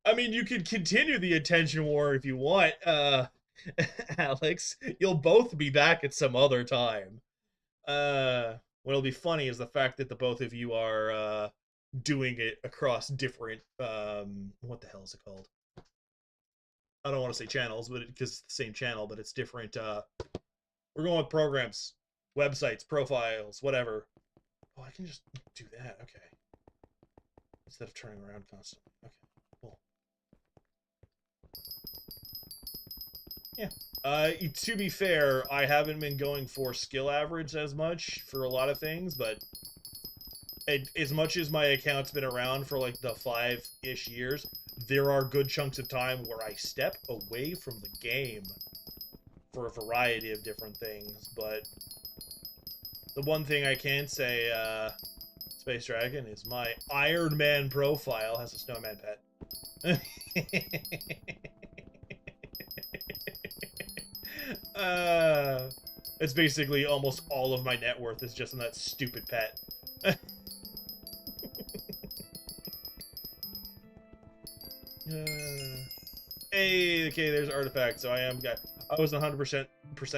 I mean, you could continue the attention war if you want, Alex. You'll both be back at some other time. What'll be funny is the fact that the both of you are doing it across different what the hell is it called? I don't want to say channels, but because it's the same channel, but it's different. We're going with programs, websites, profiles, whatever. Oh, I can just do that. Okay. Instead of turning around constantly. Okay, cool. Yeah. To be fair, I haven't been going for skill average as much for a lot of things, but as much as my account's been around for like the 5-ish years, there are good chunks of time where I step away from the game for a variety of different things, but the one thing I can say, Space Dragon, is my Ironman profile has a snowman pet. It's basically almost all of my net worth is just in that stupid pet. Hey, okay, there's artifact. So I was 100%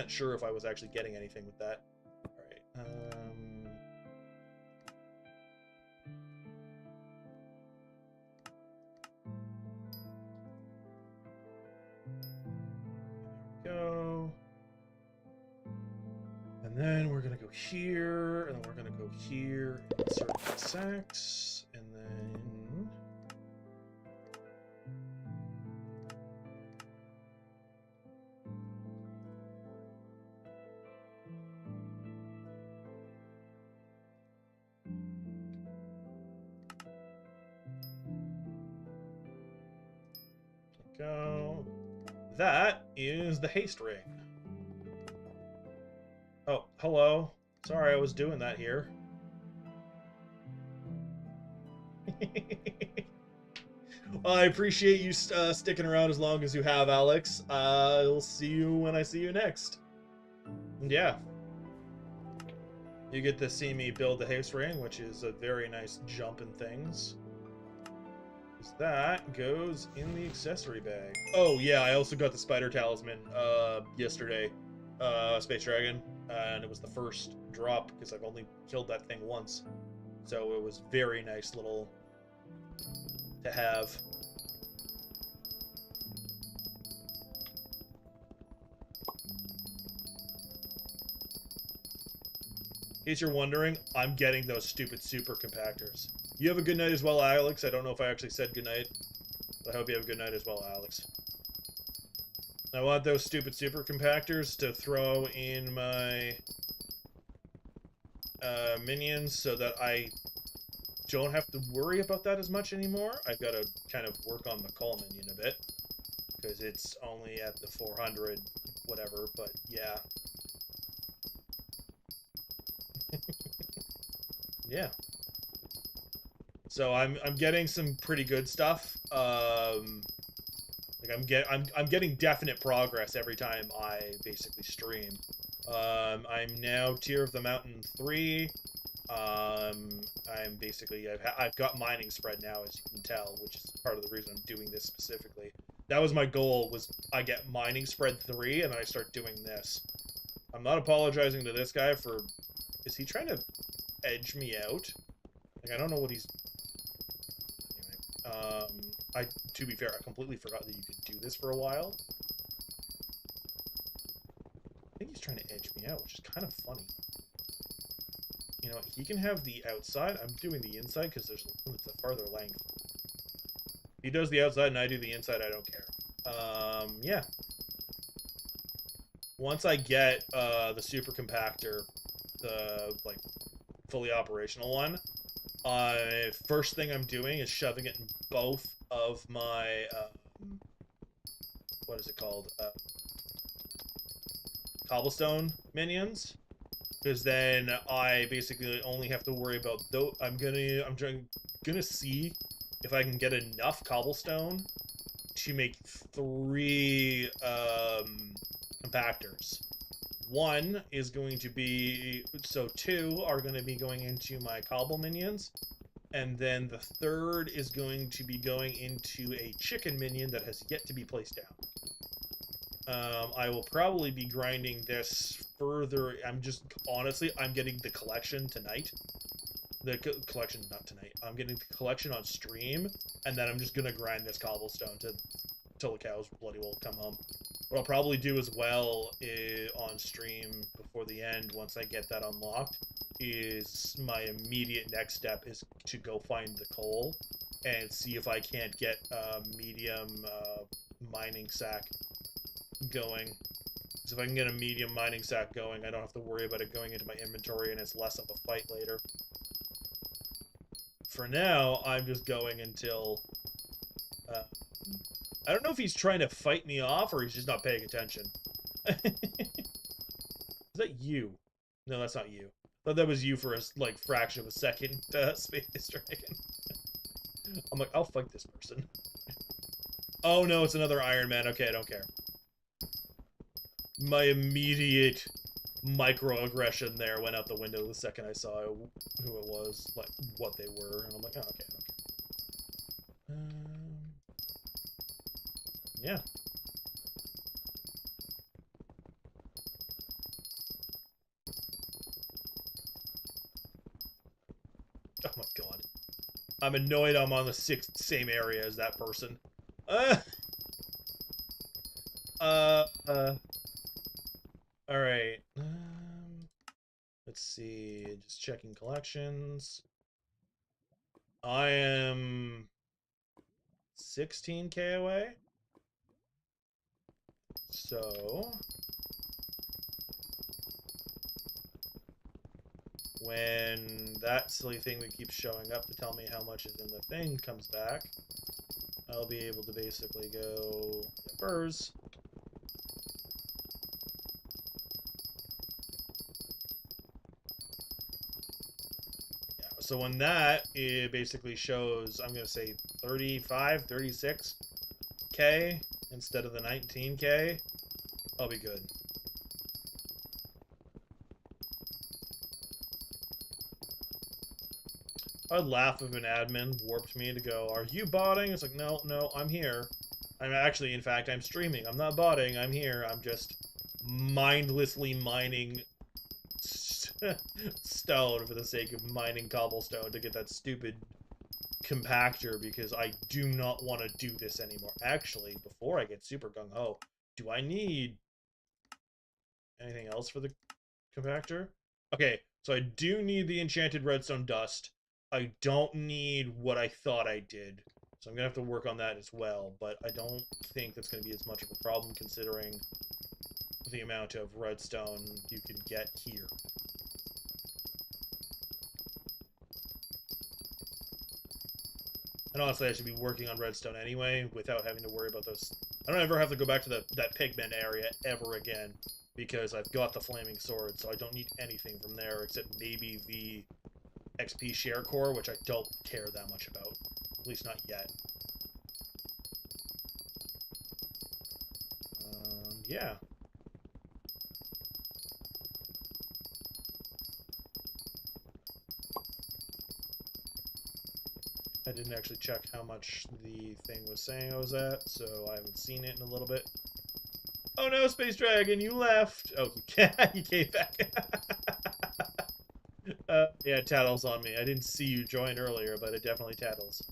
sure if I was actually getting anything with that. All right. There we go. And then we're gonna go here, and then we're gonna go here, insert the sacks, and then go. That is the haste ring. Oh, hello. Sorry, I was doing that here. Well, I appreciate you sticking around as long as you have, Alex. I'll see you when I see you next. And yeah. You get to see me build the haste ring, which is a very nice jump in things. That goes in the accessory bag. Oh, yeah, I also got the spider talisman yesterday. Space Dragon, and it was the first drop because I've only killed that thing once. So it was very nice little to have. In case you're wondering, I'm getting those stupid super compactors. You have a good night as well, Alex. I don't know if I actually said good night. I hope you have a good night as well, Alex. I want those stupid super compactors to throw in my minions so that I don't have to worry about that as much anymore. I've got to kind of work on the call minion a bit because it's only at the 400 whatever, but yeah. Yeah. So I'm getting some pretty good stuff. Like I'm getting definite progress every time I basically stream. I'm now Tier of the Mountain 3. I'm basically I've got mining spread now, as you can tell, which is part of the reason I'm doing this specifically. That was my goal, was I get mining spread 3 and then I start doing this. I'm not apologizing to this guy for... Is he trying to edge me out? Like, I don't know what he's... Anyway, to be fair, I completely forgot that you could do this for a while. I think he's trying to edge me out, which is kind of funny. You know, he can have the outside. I'm doing the inside because it's a farther length. If he does the outside and I do the inside, I don't care. Yeah. Once I get the super compactor, the like fully operational one, first thing I'm doing is shoving it in both of my what is it called? Cobblestone minions, because then I basically only have to worry about though. I'm gonna see if I can get enough cobblestone to make 3 compactors. One is going to be, so 2 are going to be going into my cobble minions, and then the third is going to be going into a chicken minion that has yet to be placed down. I will probably be grinding this further. Honestly, I'm getting the collection tonight. The collection, not tonight. I'm getting the collection on stream, and then I'm just going to grind this cobblestone till the cows bloody well come home. What I'll probably do as well on stream before the end, once I get that unlocked, is my immediate next step is to go find the coal and see if I can't get a medium mining sack going. Because if I can get a medium mining sack going, I don't have to worry about it going into my inventory and it's less of a fight later. For now, I'm just going until... I don't know if he's trying to fight me off or he's just not paying attention. Is that you? No, that's not you. I thought that was you for a like fraction of a second, Space Dragon. I'm like, I'll fight this person. Oh no, it's another Ironman. Okay, I don't care. My immediate microaggression there went out the window the second I saw who it was, like what they were, and I'm like, oh, okay, I don't care. Yeah. Oh my god. I'm annoyed I'm on the same area as that person. Alright. Let's see. Just checking collections. I am 16k away. So, when that silly thing that keeps showing up to tell me how much is in the thing comes back, I'll be able to basically go Spurs. Yeah, so when that, it basically shows, I'm going to say 35, 36k instead of the 19k, I'll be good. I'd laugh if an admin warped me to go, are you botting? It's like, no, I'm here. I'm actually, in fact, I'm streaming. I'm not botting, I'm here. I'm just mindlessly mining stone for the sake of mining cobblestone to get that stupid compactor, because I do not want to do this anymore. Actually, before I get super gung-ho, do I need anything else for the compactor? Okay, so I do need the enchanted redstone dust. I don't need what I thought I did. So I'm going to have to work on that as well, but I don't think that's going to be as much of a problem considering the amount of redstone you can get here. And honestly, I should be working on redstone anyway without having to worry about those. I don't ever have to go back to that pigment area ever again because I've got the flaming sword, so I don't need anything from there except maybe the XP share core, which I don't care that much about. At least not yet. Yeah. I didn't actually check how much the thing was saying I was at, so I haven't seen it in a little bit. Oh no, Space Dragon, you left! Oh, you came back. Yeah, Tattle's on me. I didn't see you join earlier, but it definitely Tattles.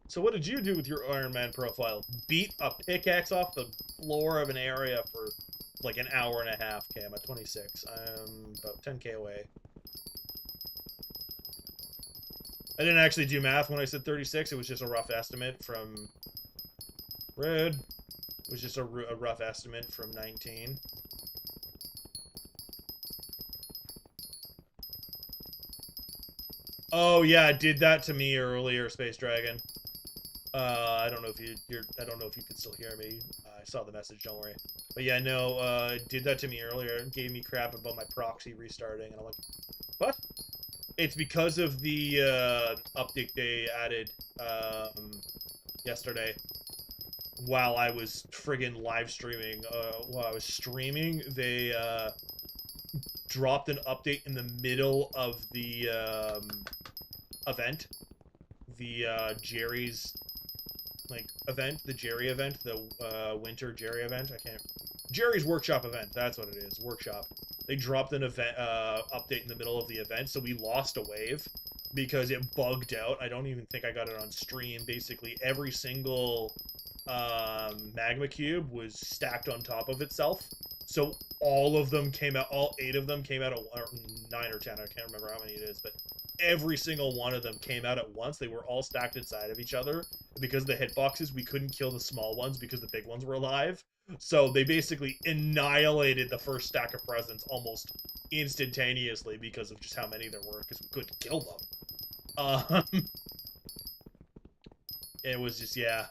So what did you do with your Ironman profile? Beat a pickaxe off the floor of an area for like an hour and a half. Okay, I'm at 26. I'm about 10k away. I didn't actually do math when I said 36. It was just a rough estimate from... Red. It was just a rough estimate from 19. Oh yeah, it did that to me earlier, Space Dragon. I don't know if I don't know if you can still hear me. I saw the message, don't worry. But yeah, no, it did that to me earlier. It gave me crap about my proxy restarting, and I'm like, what? It's because of the update they added yesterday while I was friggin' live streaming. While I was streaming, they dropped an update in the middle of the event. The Jerry's event, the Jerry event, the winter Jerry event. I can't. Jerry's workshop event. That's what it is. Workshop. They dropped an event update in the middle of the event, so we lost a wave because it bugged out. I don't even think I got it on stream. Basically, every single magma cube was stacked on top of itself. So all of them came out. All 8 of them came out at 9 or 10. I can't remember how many it is, but every single one of them came out at once. They were all stacked inside of each other. Because of the hitboxes, we couldn't kill the small ones because the big ones were alive. So they basically annihilated the first stack of presents almost instantaneously because of just how many there were, because we couldn't kill them. It was just, yeah.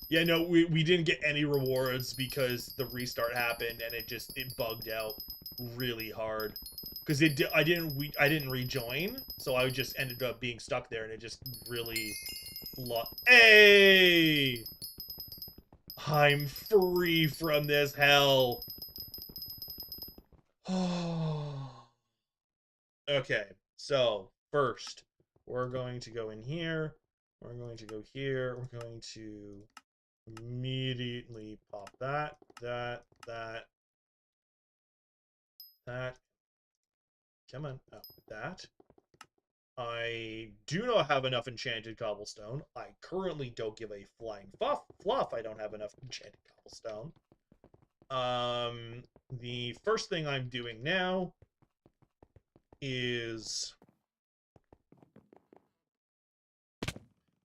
Yeah, no, we didn't get any rewards because the restart happened and it bugged out really hard. Because I didn't rejoin, so I just ended up being stuck there, and it just really Hey! I'm free from this hell. Okay, so first we're going to go in here. We're going to go here. We're going to immediately pop that. Come on, that. I do not have enough enchanted cobblestone. I currently don't give a flying fluff. I don't have enough enchanted cobblestone. The first thing I'm doing now is...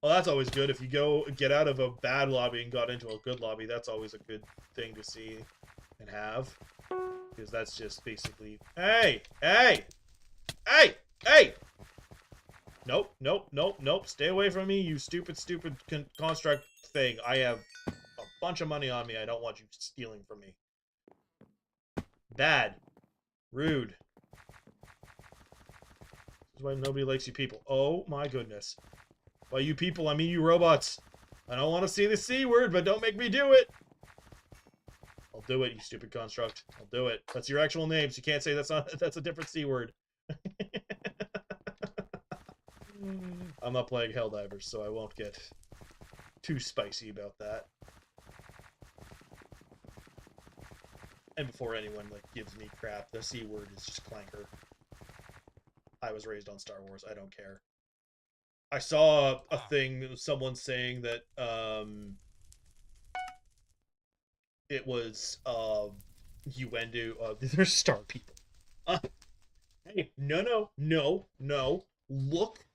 Well, that's always good. If you get out of a bad lobby and got into a good lobby, that's always a good thing to see and have. Because that's just basically... Hey! Nope. Stay away from me, you stupid construct thing. I have a bunch of money on me. I don't want you stealing from me. Bad. Rude. This is why nobody likes you people. Oh my goodness. By you people, I mean you robots. I don't want to see the C word, but don't make me do it. I'll do it, you stupid construct. I'll do it. That's your actual names. You can't say that's a different C word. I'm not playing Helldivers, so I won't get too spicy about that. And before anyone like gives me crap, the C word is just clanker. I was raised on Star Wars. I don't care. I saw a thing, someone saying that it was Uendo. They're Star people. Hey, no. Look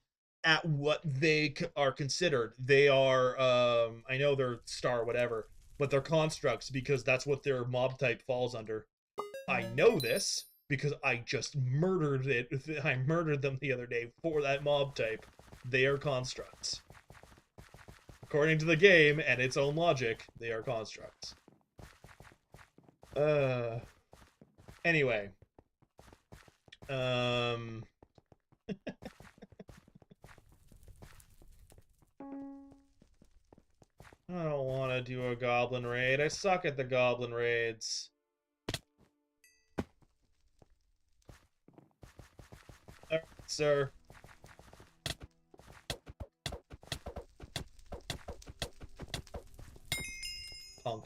at what they are considered. They are, I know they're Star whatever, but they're constructs because that's what their mob type falls under. I know this because I just murdered it. I murdered them the other day for that mob type. They are constructs. According to the game and its own logic, they are constructs. Anyway. I don't want to do a goblin raid. I suck at the goblin raids. Alright, sir. Punk.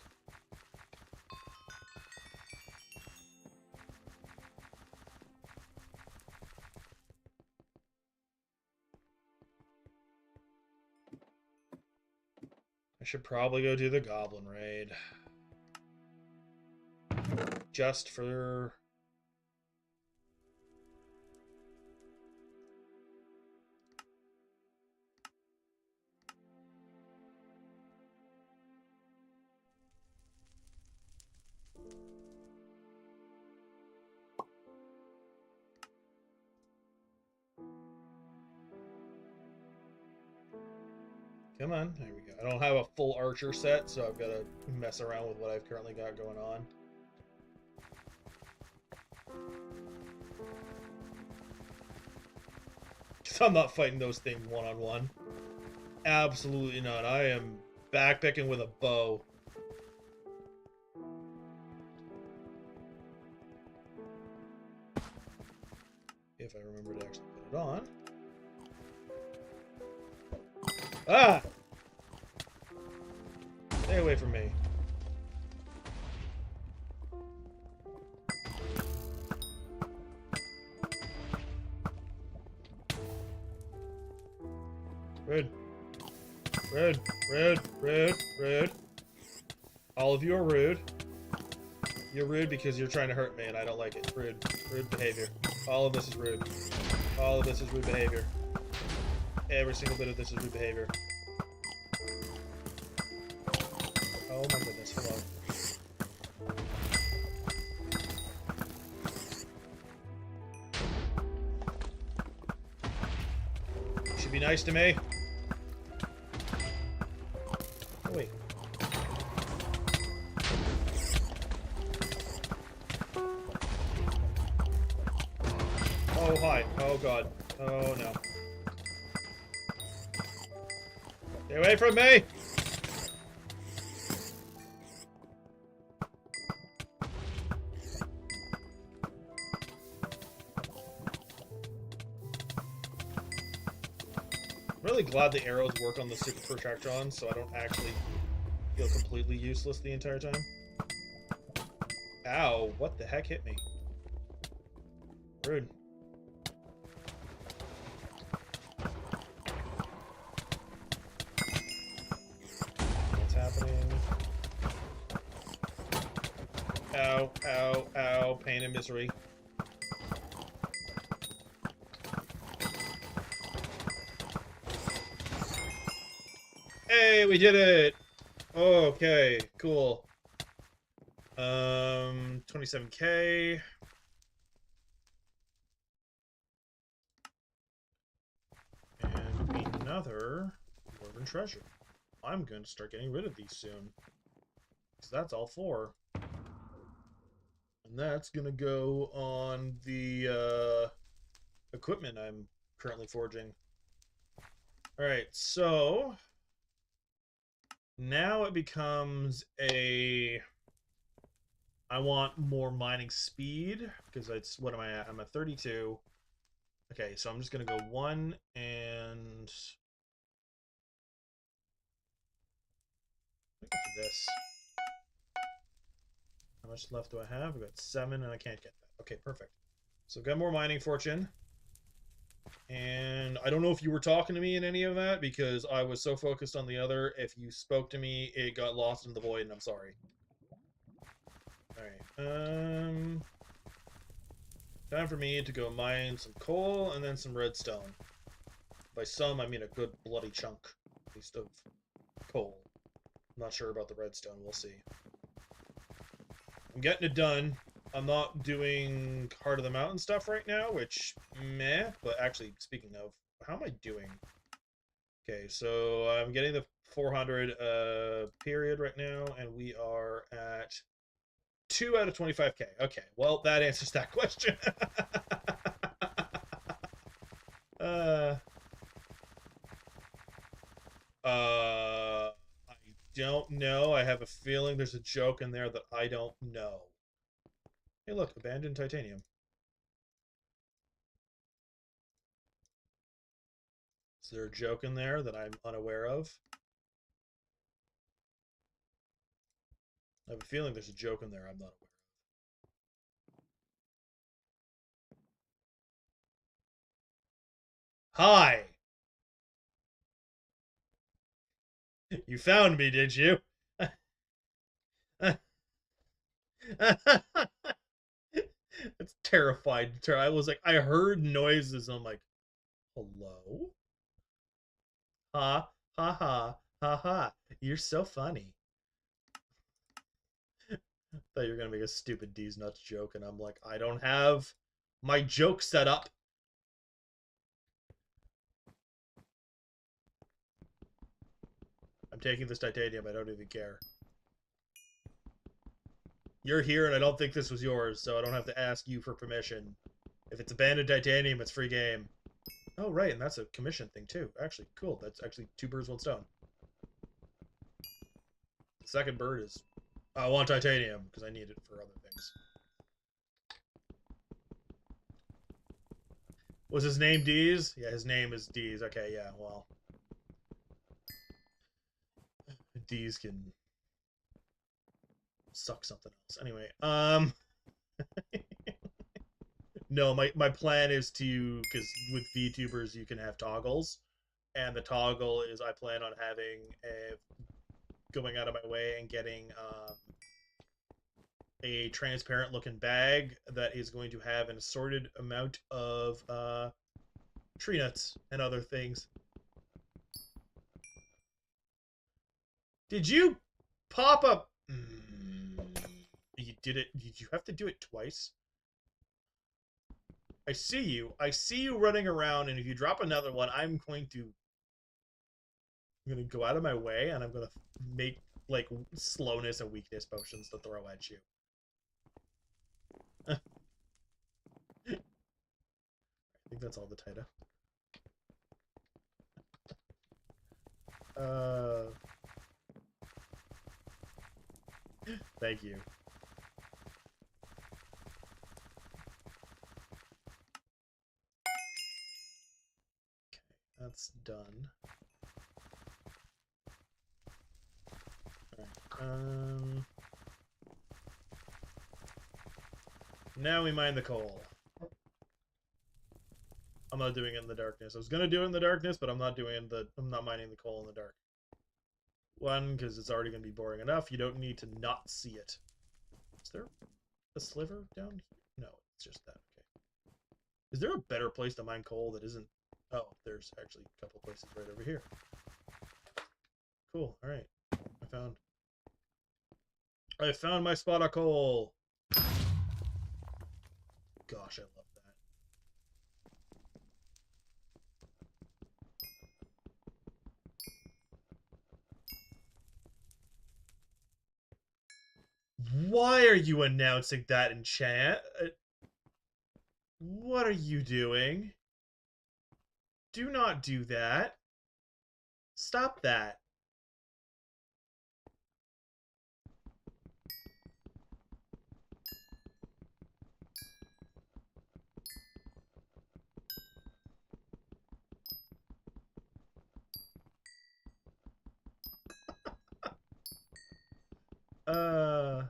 I should probably go do the goblin raid. Just for... Come on, there we go. I don't have a full archer set, so I've got to mess around with what I've currently got going on. Because I'm not fighting those things one-on-one. Absolutely not. I am backpicking with a bow. If I remember to actually put it on. Ah! Stay away from me. Rude. Rude. Rude. Rude. Rude. All of you are rude. You're rude because you're trying to hurt me and I don't like it. Rude. Rude behavior. All of this is rude. All of this is rude behavior. Every single bit of this is rude behavior. Oh my goodness, hold on. You should be nice to me. Oh wait. Oh hi. Oh god. Oh no. Stay away from me! I'm really glad the arrows work on the super protractron, so I don't actually feel completely useless the entire time. Ow, what the heck hit me? Rude. Ow, ow, ow, pain and misery. Hey, we did it! Okay, cool. 27k. And another Dwarven treasure. I'm going to start getting rid of these soon. Because that's all 4. And that's going to go on the equipment I'm currently forging. Alright, so... now it becomes a... I want more mining speed, because it's... what am I at? I'm at 32. Okay, so I'm just gonna go 1 and for this. How much left do I have? I've got 7 and I can't get that. Okay, perfect. So got more mining fortune. And I don't know if you were talking to me in any of that because I was so focused on the other. If you spoke to me, it got lost in the void, and I'm sorry. Alright. Time for me to go mine some coal and then some redstone. By some, I mean a good bloody chunk, at least, of coal. I'm not sure about the redstone. We'll see. I'm getting it done. I'm not doing Heart of the Mountain stuff right now, which, meh. But actually, speaking of, how am I doing? Okay, so I'm getting the 400 period right now, and we are at 2 out of 25k. Okay, well, that answers that question. uh, I don't know. I have a feeling there's a joke in there that I don't know. Hey, look, abandoned titanium. Is there a joke in there that I'm unaware of? I have a feeling there's a joke in there I'm not aware of. Hi! You found me, did you? It's terrified. I was like, I heard noises. I'm like, hello? Ha, ha, ha, ha, ha. You're so funny. Thought you were gonna make a stupid D's nuts joke, and I'm like, I don't have my joke set up. I'm taking this titanium. I don't even care. You're here, and I don't think this was yours, so I don't have to ask you for permission. If it's abandoned titanium, it's free game. Oh, right, and that's a commission thing, too. Actually, cool. That's actually 2 birds, 1 stone. The second bird is, I want titanium, because I need it for other things. Was his name Deez? Yeah, his name is Deez. Okay, yeah, well. Deez can suck something else. Anyway, no, my plan is to, because with VTubers you can have toggles, and the toggle is I plan on having going out of my way and getting a transparent looking bag that is going to have an assorted amount of tree nuts and other things. Did you pop up? You did it. Did you have to do it twice? I see you. I see you running around, and if you drop another one, I'm going to go out of my way, and I'm gonna make like slowness and weakness potions to throw at you. I think that's all the Taita. Thank you. Okay, that's done. Alright, now we mine the coal. I'm not doing it in the darkness. I was gonna do it in the darkness, but I'm not doing I'm not mining the coal in the dark. One, because it's already gonna be boring enough. You don't need to not see it. Is there a sliver down here? No, it's just that. Okay. Is there a better place to mine coal that isn't? Oh, there's actually a couple places right over here. Cool. All right. I found my spot of coal. Gosh, I love that. Why are you announcing that in chat? What are you doing? Do not do that. Stop that. I'm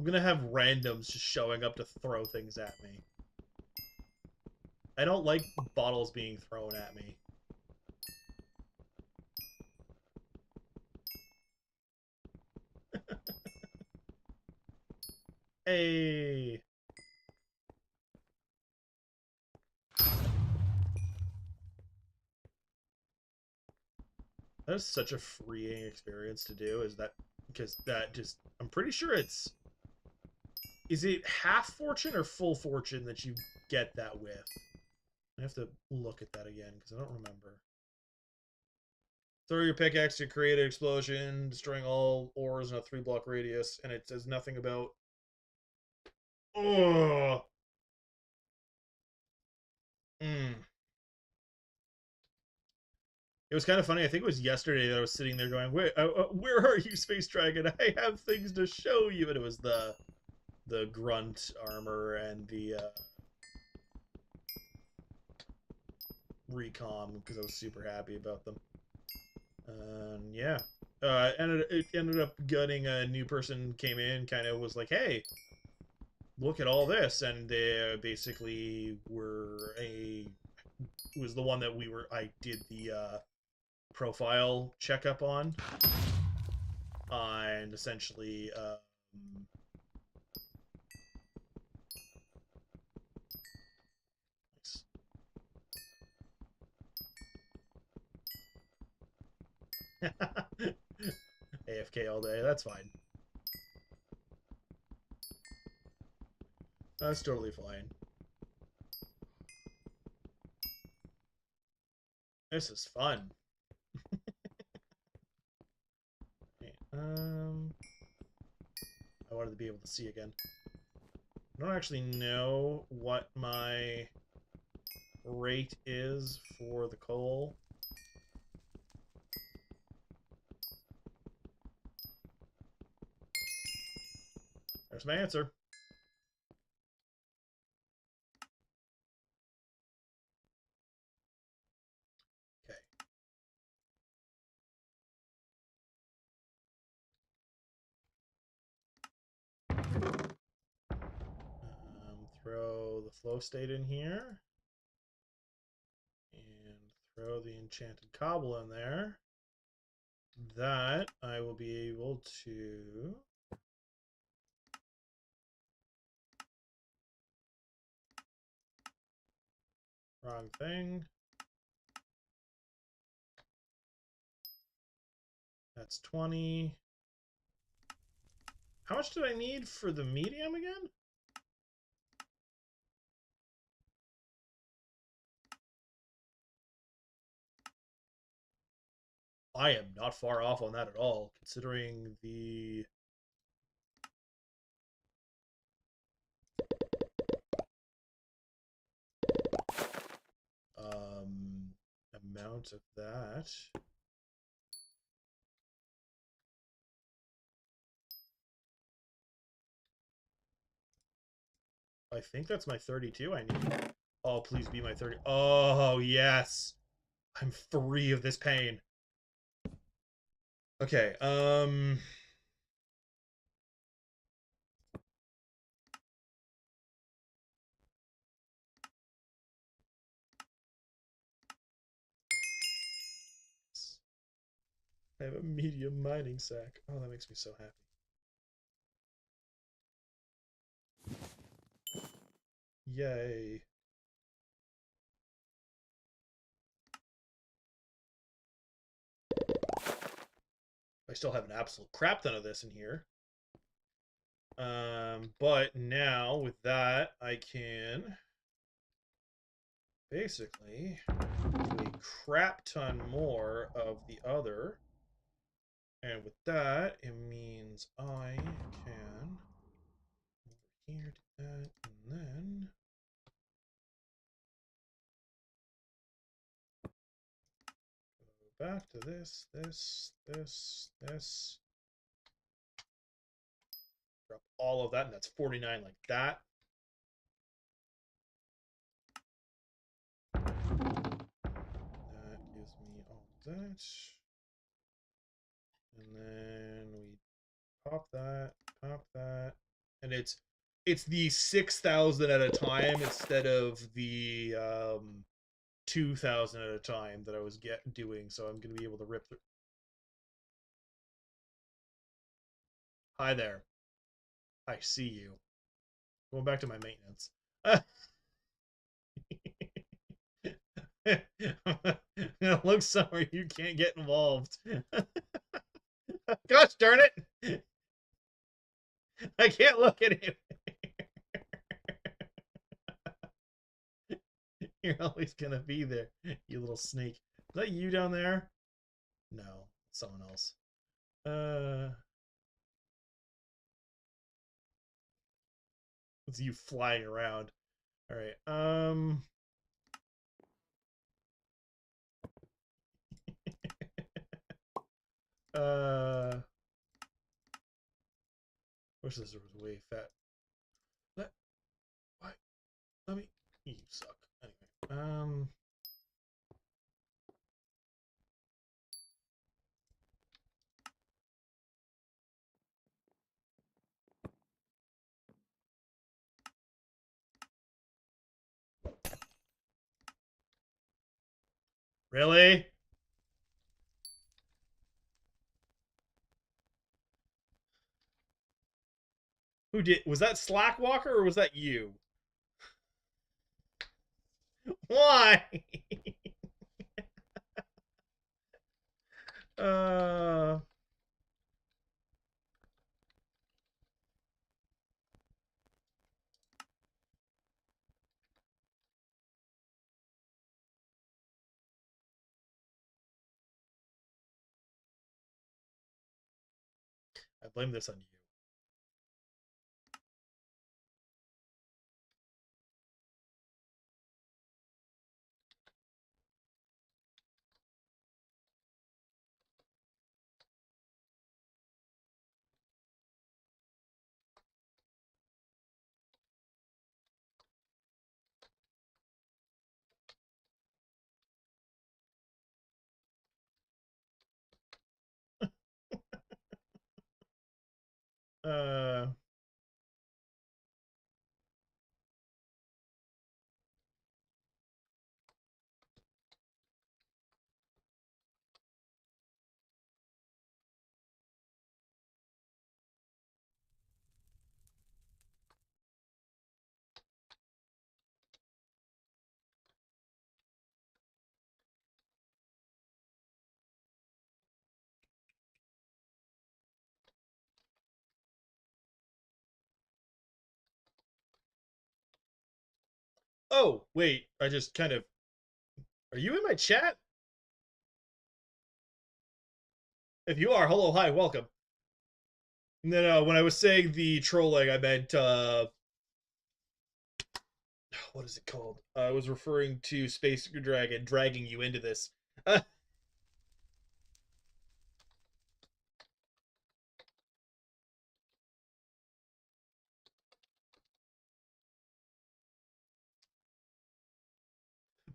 gonna have randoms just showing up to throw things at me. I don't like bottles being thrown at me. Hey! That is such a freeing experience to do, is that, because that just, I'm pretty sure it's, is it half fortune or full fortune that you get that with? I have to look at that again, because I don't remember. Throw your pickaxe to create an explosion, destroying all ores in a 3-block radius, and it says nothing about... Oh! Mm. It was kind of funny. I think it was yesterday that I was sitting there going, where are you, Space Dragon? I have things to show you. And it was the grunt armor and the recom, because I was super happy about them. Yeah. It ended up getting a new person came in, kind of was like, hey, look at all this. And they basically was the one that I did the profile checkup on. And essentially, AFK all day, that's fine. That's totally fine. This is fun. Okay, I wanted to be able to see again. I don't actually know what my rate is for the coal. There's my answer. Okay. Throw the flow state in here. And throw the enchanted cobble in there. That I will be able to... Wrong thing. That's 20. How much did I need for the medium again? I am not far off on that at all, considering the... amount of that. I think that's my 32 I need. Oh, please be my 30. Oh, yes. I'm free of this pain. Okay, I have a medium mining sack. Oh, that makes me so happy. Yay. I still have an absolute crap ton of this in here. But now with that, I can basically do a crap ton more of the other. And with that, it means I can over here do that, and then go back to this. Drop all of that, and that's 49 like that. That gives me all that. And then we pop that, and it's the 6,000 at a time instead of the 2,000 at a time that I was doing. So I'm gonna be able to rip through. Hi there, I see you. Going back to my maintenance. Look somewhere you can't get involved. Gosh darn it! I can't look at him. You're always gonna be there, you little snake. Is that you down there? No, someone else. It's you flying around. All right. Uh. Wish this was way fat. Let. What? Let me. You suck. Anyway. Really? Who did? Was that Slackwalker or was that you? Why? uh. I blame this on you. Uh. Oh, wait. I just kind of. Are you in my chat? If you are, hello, hi, welcome. No, when I was saying the trolling, I meant, what is it called? I was referring to Space Dragon dragging you into this.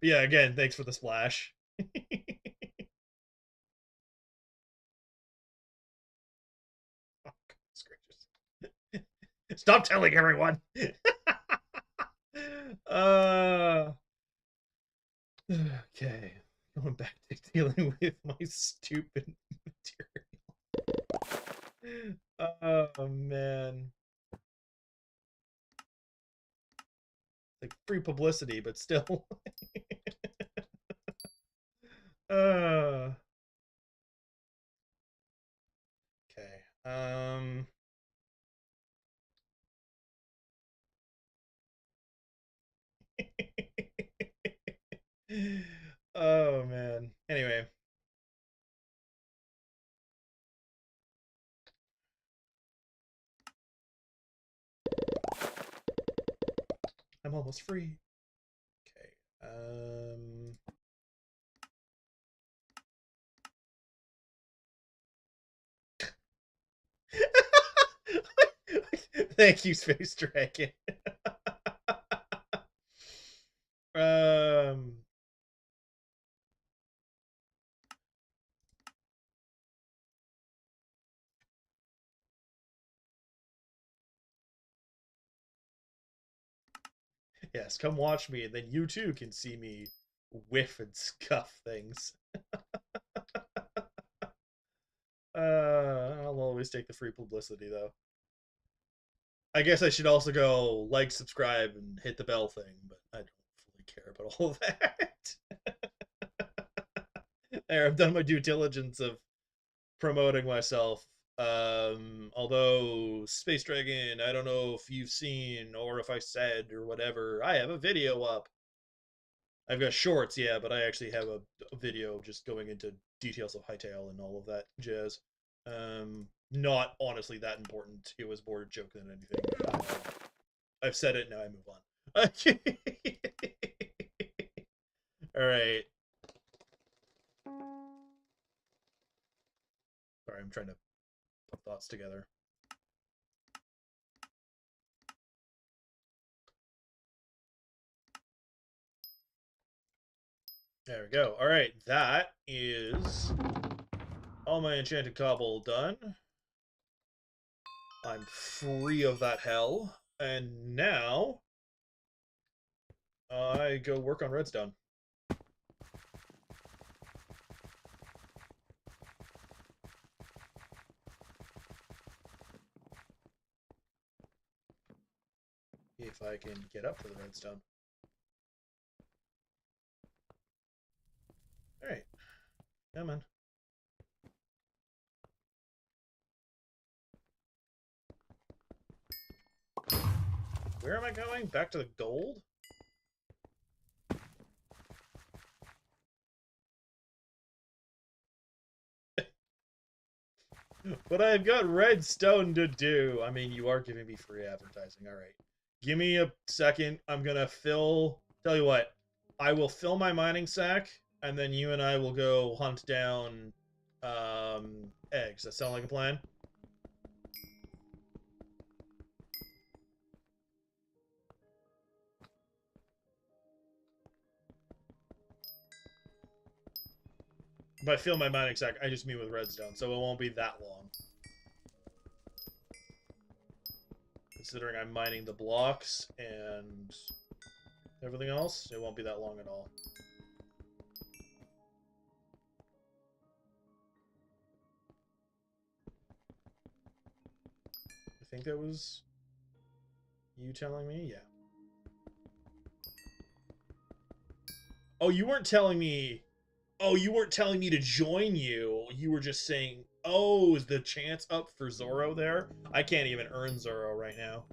Yeah, again, thanks for the splash. Stop telling everyone. uh okay. Going back to dealing with my stupid material. Oh man. Like free publicity, but still. uh okay. Oh man. Anyway. I'm almost free. Okay. Thank you, Space Dragon. um Yes, come watch me, and then you too can see me whiff and scuff things. I'll always take the free publicity, though. I guess I should also go like, subscribe, and hit the bell thing, but I don't fully care about all of that. There, I've done my due diligence of promoting myself. Although Space Dragon, I don't know if you've seen or if I said or whatever, I have a video up. I've got shorts, yeah, but I actually have a video just going into details of Hytale and all of that jazz. Not honestly that important. It was more a joke than anything. I've said it, now I move on. All right. Sorry, I'm trying to put thoughts together. There we go. All right, that is all my enchanted cobble done. I'm free of that hell. And now I go work on redstone. If I can get up to the redstone. Alright. Come on. Where am I going? Back to the gold? But I've got redstone to do. I mean, you are giving me free advertising. Alright. Give me a second. I'm gonna fill... Tell you what. I will fill my mining sack, and then you and I will go hunt down eggs. That sound like a plan? If I fill my mining sack, I just mean with redstone, so it won't be that long. Considering I'm mining the blocks and everything else, it won't be that long at all. I think that was you telling me? Yeah. Oh, you weren't telling me... Oh, you weren't telling me to join you. You were just saying, oh, is the chance up for Zoro there? I can't even earn Zoro right now.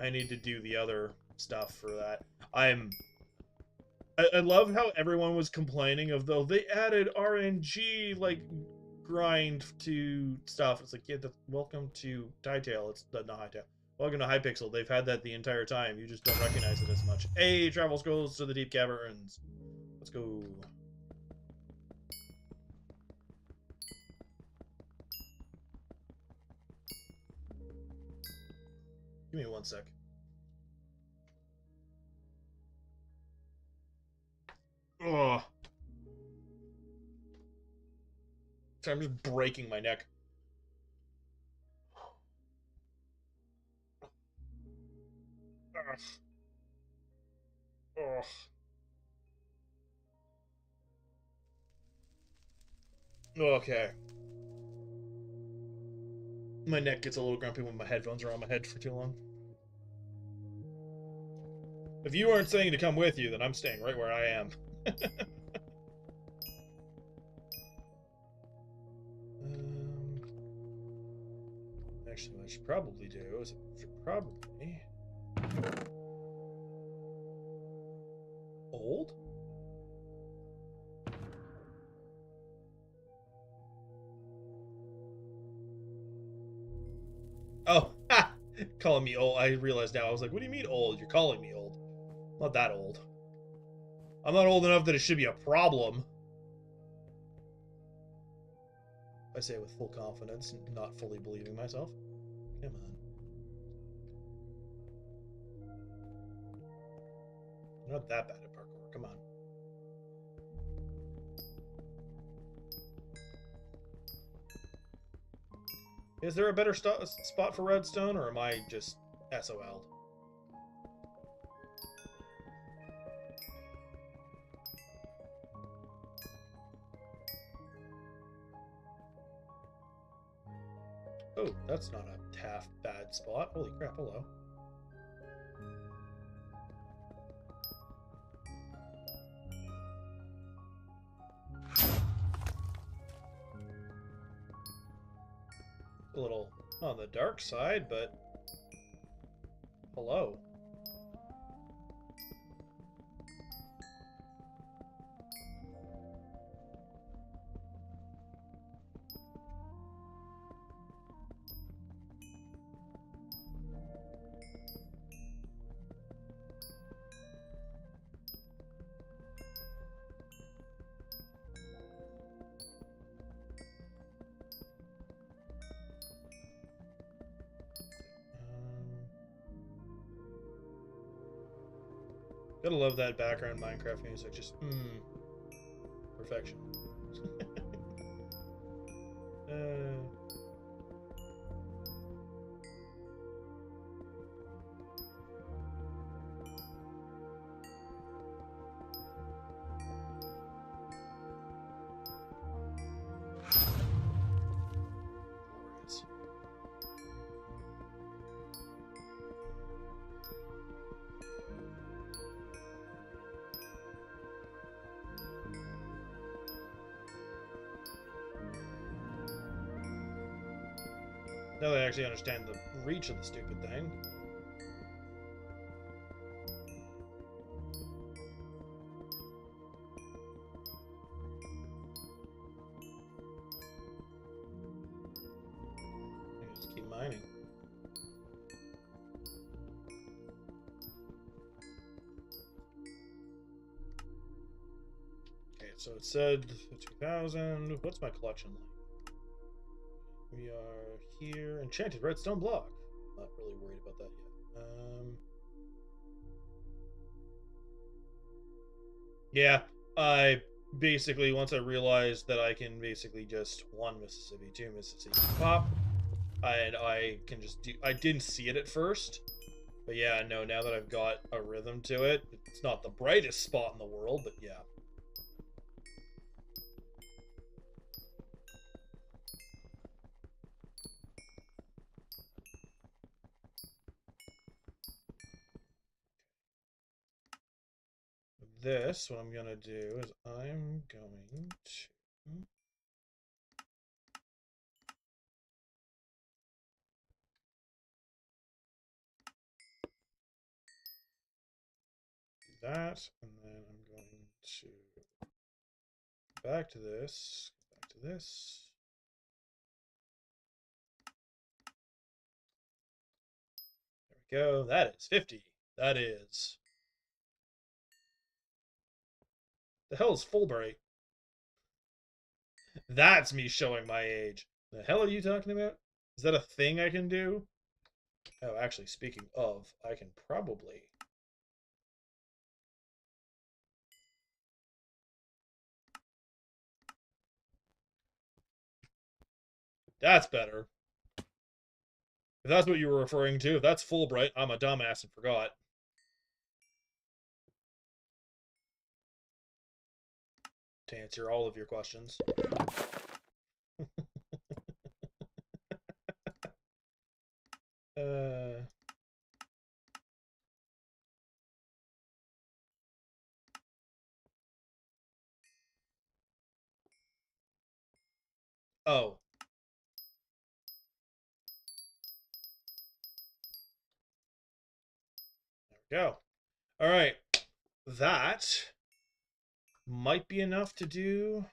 I need to do the other stuff for that. I love how everyone was complaining of, though, they added RNG, like, grind to stuff. It's like, yeah, welcome to Hytale. It's not Hytale. Welcome to Hypixel. They've had that the entire time. You just don't recognize it as much. Hey, travel scrolls to the deep caverns. Let's go. Give me one sec. Ugh. So I'm just breaking my neck. Ugh. Ugh. Okay. My neck gets a little grumpy when my headphones are on my head for too long. If you weren't saying to come with you, then I'm staying right where I am. Actually, what I should probably do is I should probably... Old? Oh, ha! Calling me old. I realized now. I was like, what do you mean old? You're calling me old. I'm not that old. I'm not old enough that it should be a problem. I say it with full confidence, not fully believing myself. Come on. I'm not that bad at parkour. Come on. Is there a better spot for redstone, or am I just SOL'd? Oh, that's not a half bad spot. Holy crap, hello. A little on the dark side, but hello. Gotta love that background Minecraft music. Just, perfection. Glorious. Now that I actually understand the reach of the stupid thing. Just keep mining. Okay, so it said 2000. What's my collection like? We are here. Enchanted redstone block. Not really worried about that yet. Yeah, I basically, once I realized that I can basically just 1 Mississippi, 2 Mississippi, pop, and I can just do. I didn't see it at first, but yeah, no. Now that I've got a rhythm to it, it's not the brightest spot in the world, but yeah. This, what I'm gonna do is I'm going to do that, and then I'm going to go back to this, go back to this. There we go. That is 50. That is. The hell is Fulbright? That's me showing my age. The hell are you talking about? Is that a thing I can do? Oh, actually, speaking of, I can probably. That's better. If that's what you were referring to, if that's Fulbright, I'm a dumbass and forgot. To answer all of your questions. uh... Oh. There we go. All right. That might be enough to do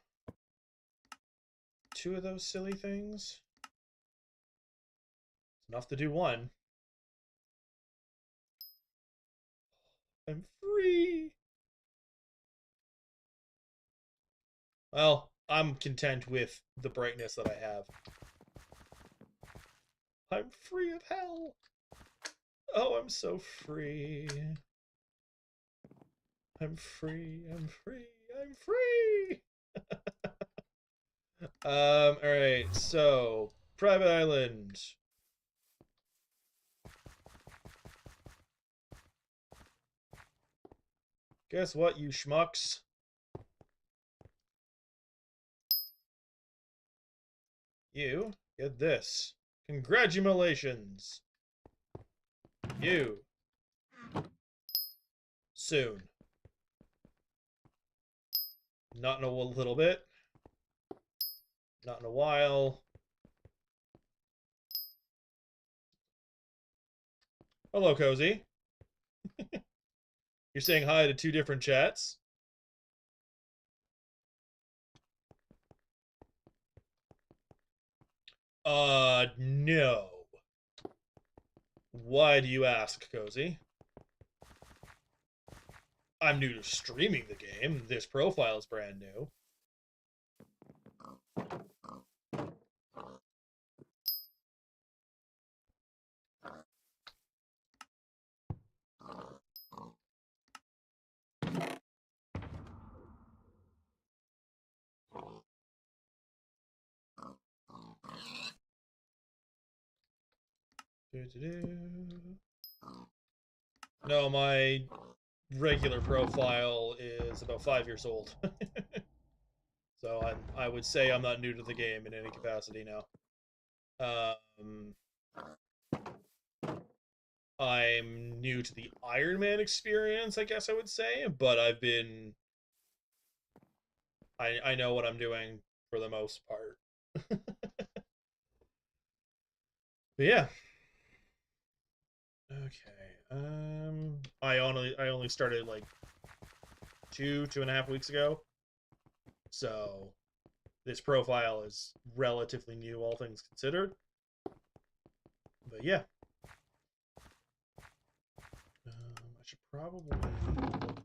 2 of those silly things. It's enough to do 1. I'm free. Well, I'm content with the brightness that I have. I'm free of hell. Oh, I'm so free. I'm free. I'm free. I'm free. All right. So, private island. Guess what, you schmucks? You get this. Congratulations. You. Soon. Not in a little bit. Not in a while. Hello, Cozy. You're saying hi to two different chats? No. Why do you ask, Cozy? I'm new to streaming the game. This profile is brand new. No, my regular profile is about 5 years old. So I would say I'm not new to the game in any capacity now. Um, I'm new to the Ironman experience, I guess I would say, but I know what I'm doing for the most part. But yeah. Okay. I only started like 2.5 weeks ago. So this profile is relatively new, all things considered. But yeah. I should probably look into it.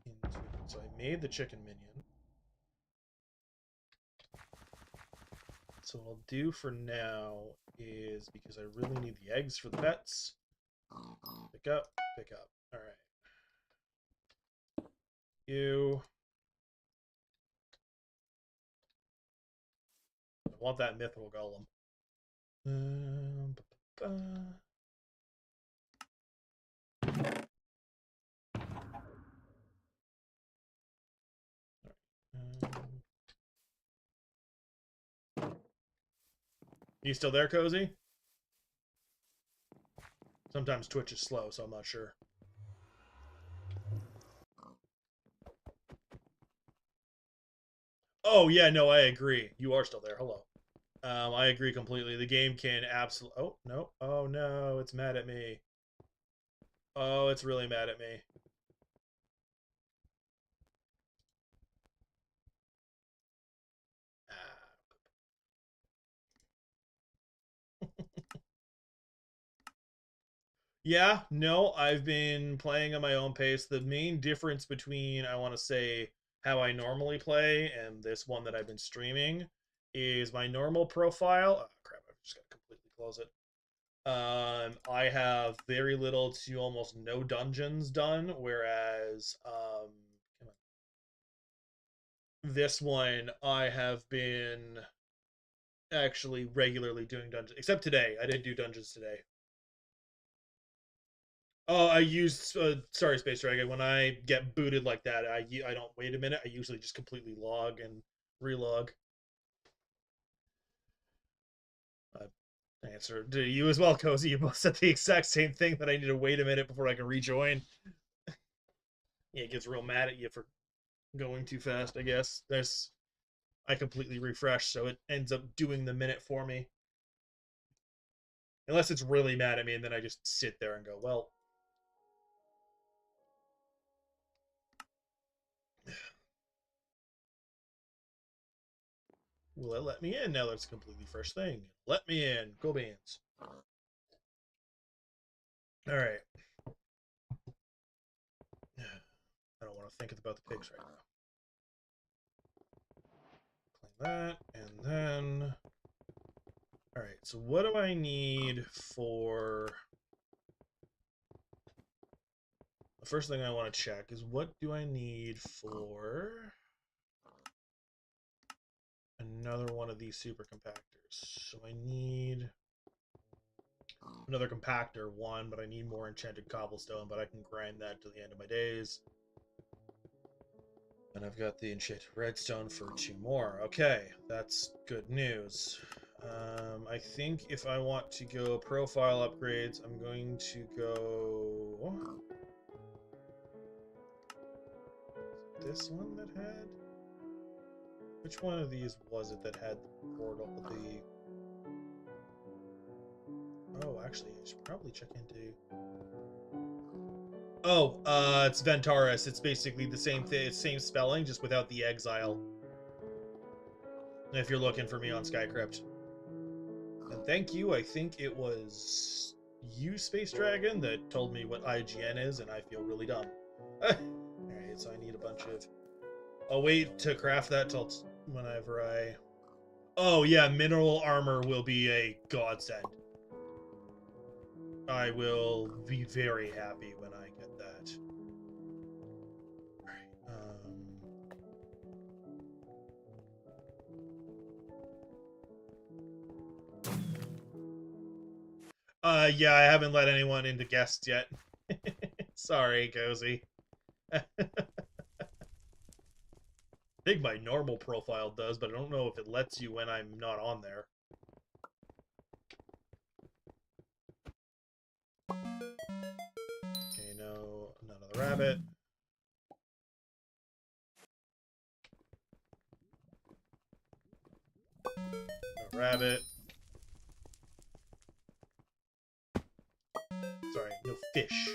So I made the chicken minion. So what I'll do for now is, because I really need the eggs for the pets, pick up. All right. You. I want that mythical golem. You still there, Cozy? Sometimes Twitch is slow, so I'm not sure. Oh, yeah, no, I agree. You are still there. Hello. I agree completely. The game can absolutely... Oh, no. Oh, no. It's mad at me. Oh, it's really mad at me. Yeah, no, I've been playing at my own pace. The main difference between, I want to say, how I normally play and this one that I've been streaming is my normal profile. Oh, crap, I've just got to completely close it. I have very little to almost no dungeons done, whereas this one I have been actually regularly doing dungeons. Except today, I didn't do dungeons today. Oh, I used sorry, Space Dragon. When I get booted like that, I don't wait a minute. I usually just completely log and relog. Answer to you as well, Cozy. You both said the exact same thing, that I need to wait a minute before I can rejoin. Yeah, it gets real mad at you for going too fast, I guess. I completely refreshed, so it ends up doing the minute for me. Unless it's really mad at me, and then I just sit there and go, well. Will it let me in? Now that's a completely fresh thing. Let me in. Go Beans. Alright. I don't want to think about the pigs right now. Claim that, and then... Alright, so what do I need for... The first thing I want to check is, what do I need for another one of these super compactors? So I need another compactor, one, but I need more enchanted cobblestone, but I can grind that to the end of my days. And I've got the enchanted redstone for 2 more. Okay, that's good news. I think if I want to go profile upgrades, I'm going to go... This one that had... Which one of these was it that had the portal, the... Oh, actually, I should probably check into... Oh, it's Ventaris. It's basically the same thing, it's same spelling, just without the exile. If you're looking for me on Skycrypt. And thank you, I think it was you, Space Dragon, that told me what IGN is, and I feel really dumb. Alright, so I need a bunch of... I'll wait to craft that till whenever I... Oh yeah, mineral armor will be a godsend. I will be very happy when I get that. Yeah, I haven't let anyone into guests yet. Sorry, Cozy. I think my normal profile does, but I don't know if it lets you when I'm not on there. Okay, no, another rabbit. No rabbit. Sorry, no fish.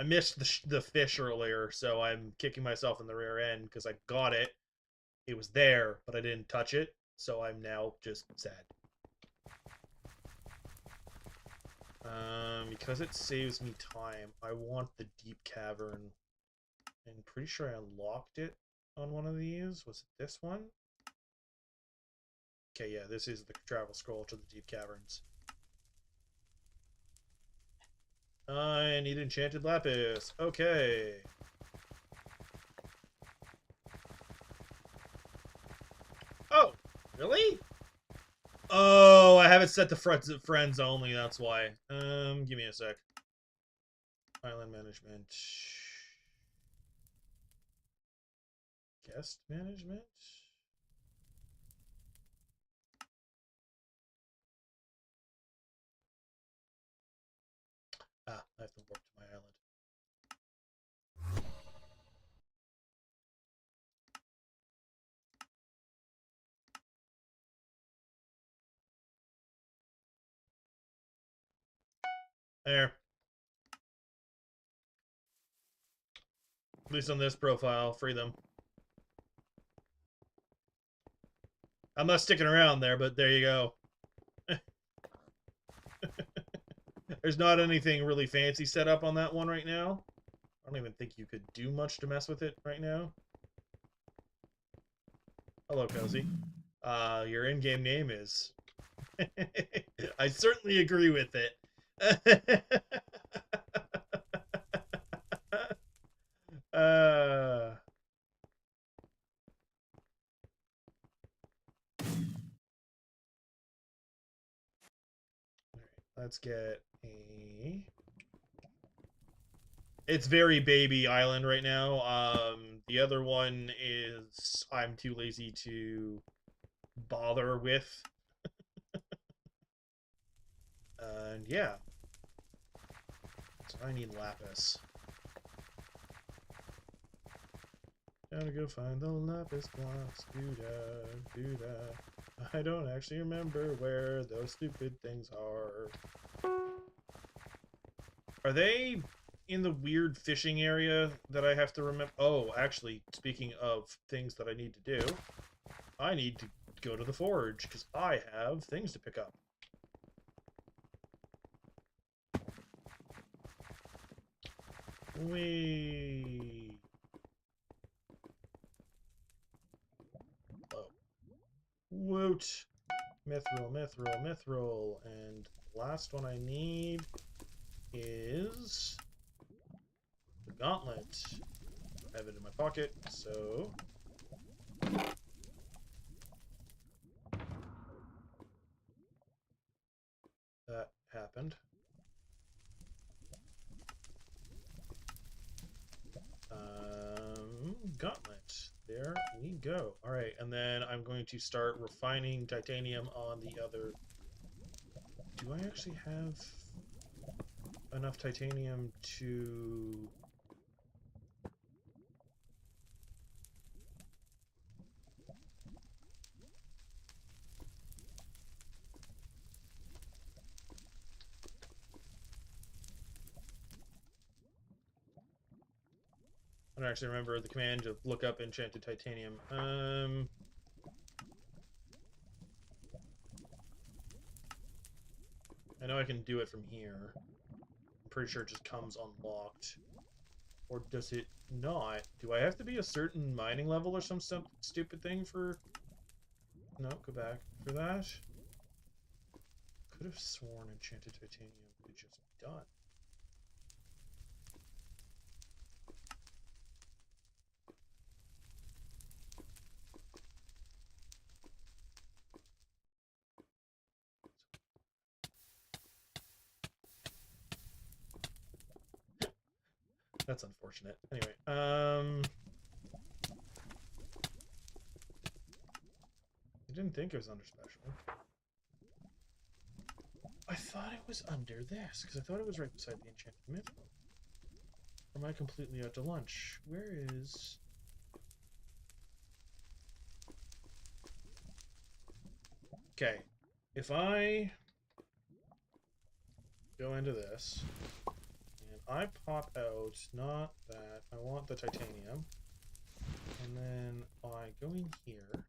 I missed the fish earlier, so I'm kicking myself in the rear end because I got it. It was there, but I didn't touch it, so I'm now just sad. Because it saves me time, I want the deep cavern. I'm pretty sure I unlocked it on one of these. Was it this one? Okay, yeah, this is the travel scroll to the deep caverns. I need enchanted lapis. Okay. Oh, really? Oh, I have it set to friends only, that's why. Give me a sec. Island management. Guest management? Ah, I have to warp to my island. There. At least on this profile, free them. I'm not sticking around there, but there you go. There's not anything really fancy set up on that one right now. I don't even think you could do much to mess with it right now. Hello, Cozy. Your in-game name is... I certainly agree with it. Alright, let's get a... It's very baby island right now. The other one is I'm too lazy to bother with. And yeah. So I need lapis. Gotta go find the lapis blocks. Do-da, do-da. I don't actually remember where those stupid things are. Are they in the weird fishing area that I have to remember? Oh, actually, speaking of things that I need to do, I need to go to the forge, because I have things to pick up. Whee! Oh. Woot! Mithril, mithril, mithril. And the last one I need is the gauntlet. I have it in my pocket, so... That happened. Gauntlet. There we go. All right, and then I'm going to start refining titanium on the other. Do I actually have enough titanium to... I don't actually remember the command to look up enchanted titanium. I know I can do it from here. I'm pretty sure it just comes unlocked. Or does it not? Do I have to be a certain mining level or some stupid thing for... No, go back. For that? Could have sworn enchanted titanium could just be done. That's unfortunate. Anyway, I didn't think it was under special. I thought it was under this, because I thought it was right beside the enchanted mithril. Or am I completely out to lunch? Where is... Okay, if I go into this, and I pop out, not that, I want the titanium, and then I go in here.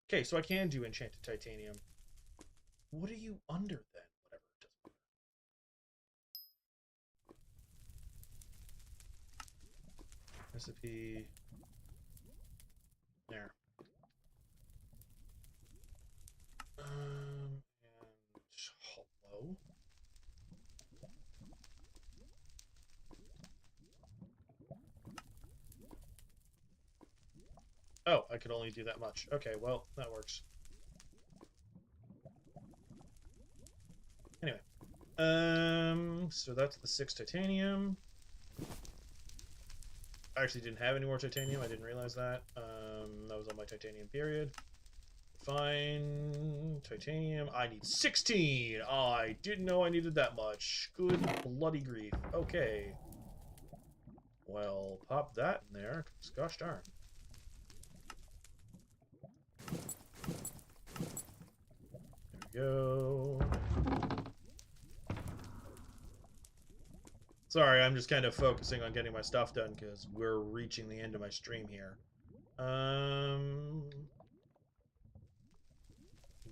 Okay, so I can do enchanted titanium. What are you under then? Whatever, it doesn't matter. Recipe. There. And hello. Oh, I could only do that much. Okay, well, that works. Anyway. So that's the 6 titanium. I actually didn't have any more titanium. I didn't realize that. That was on my titanium period. Fine. Titanium. I need 16. I didn't know I needed that much. Good bloody grief. Okay. Well, pop that in there. Gosh darn. There we go. Sorry, I'm just kind of focusing on getting my stuff done because we're reaching the end of my stream here.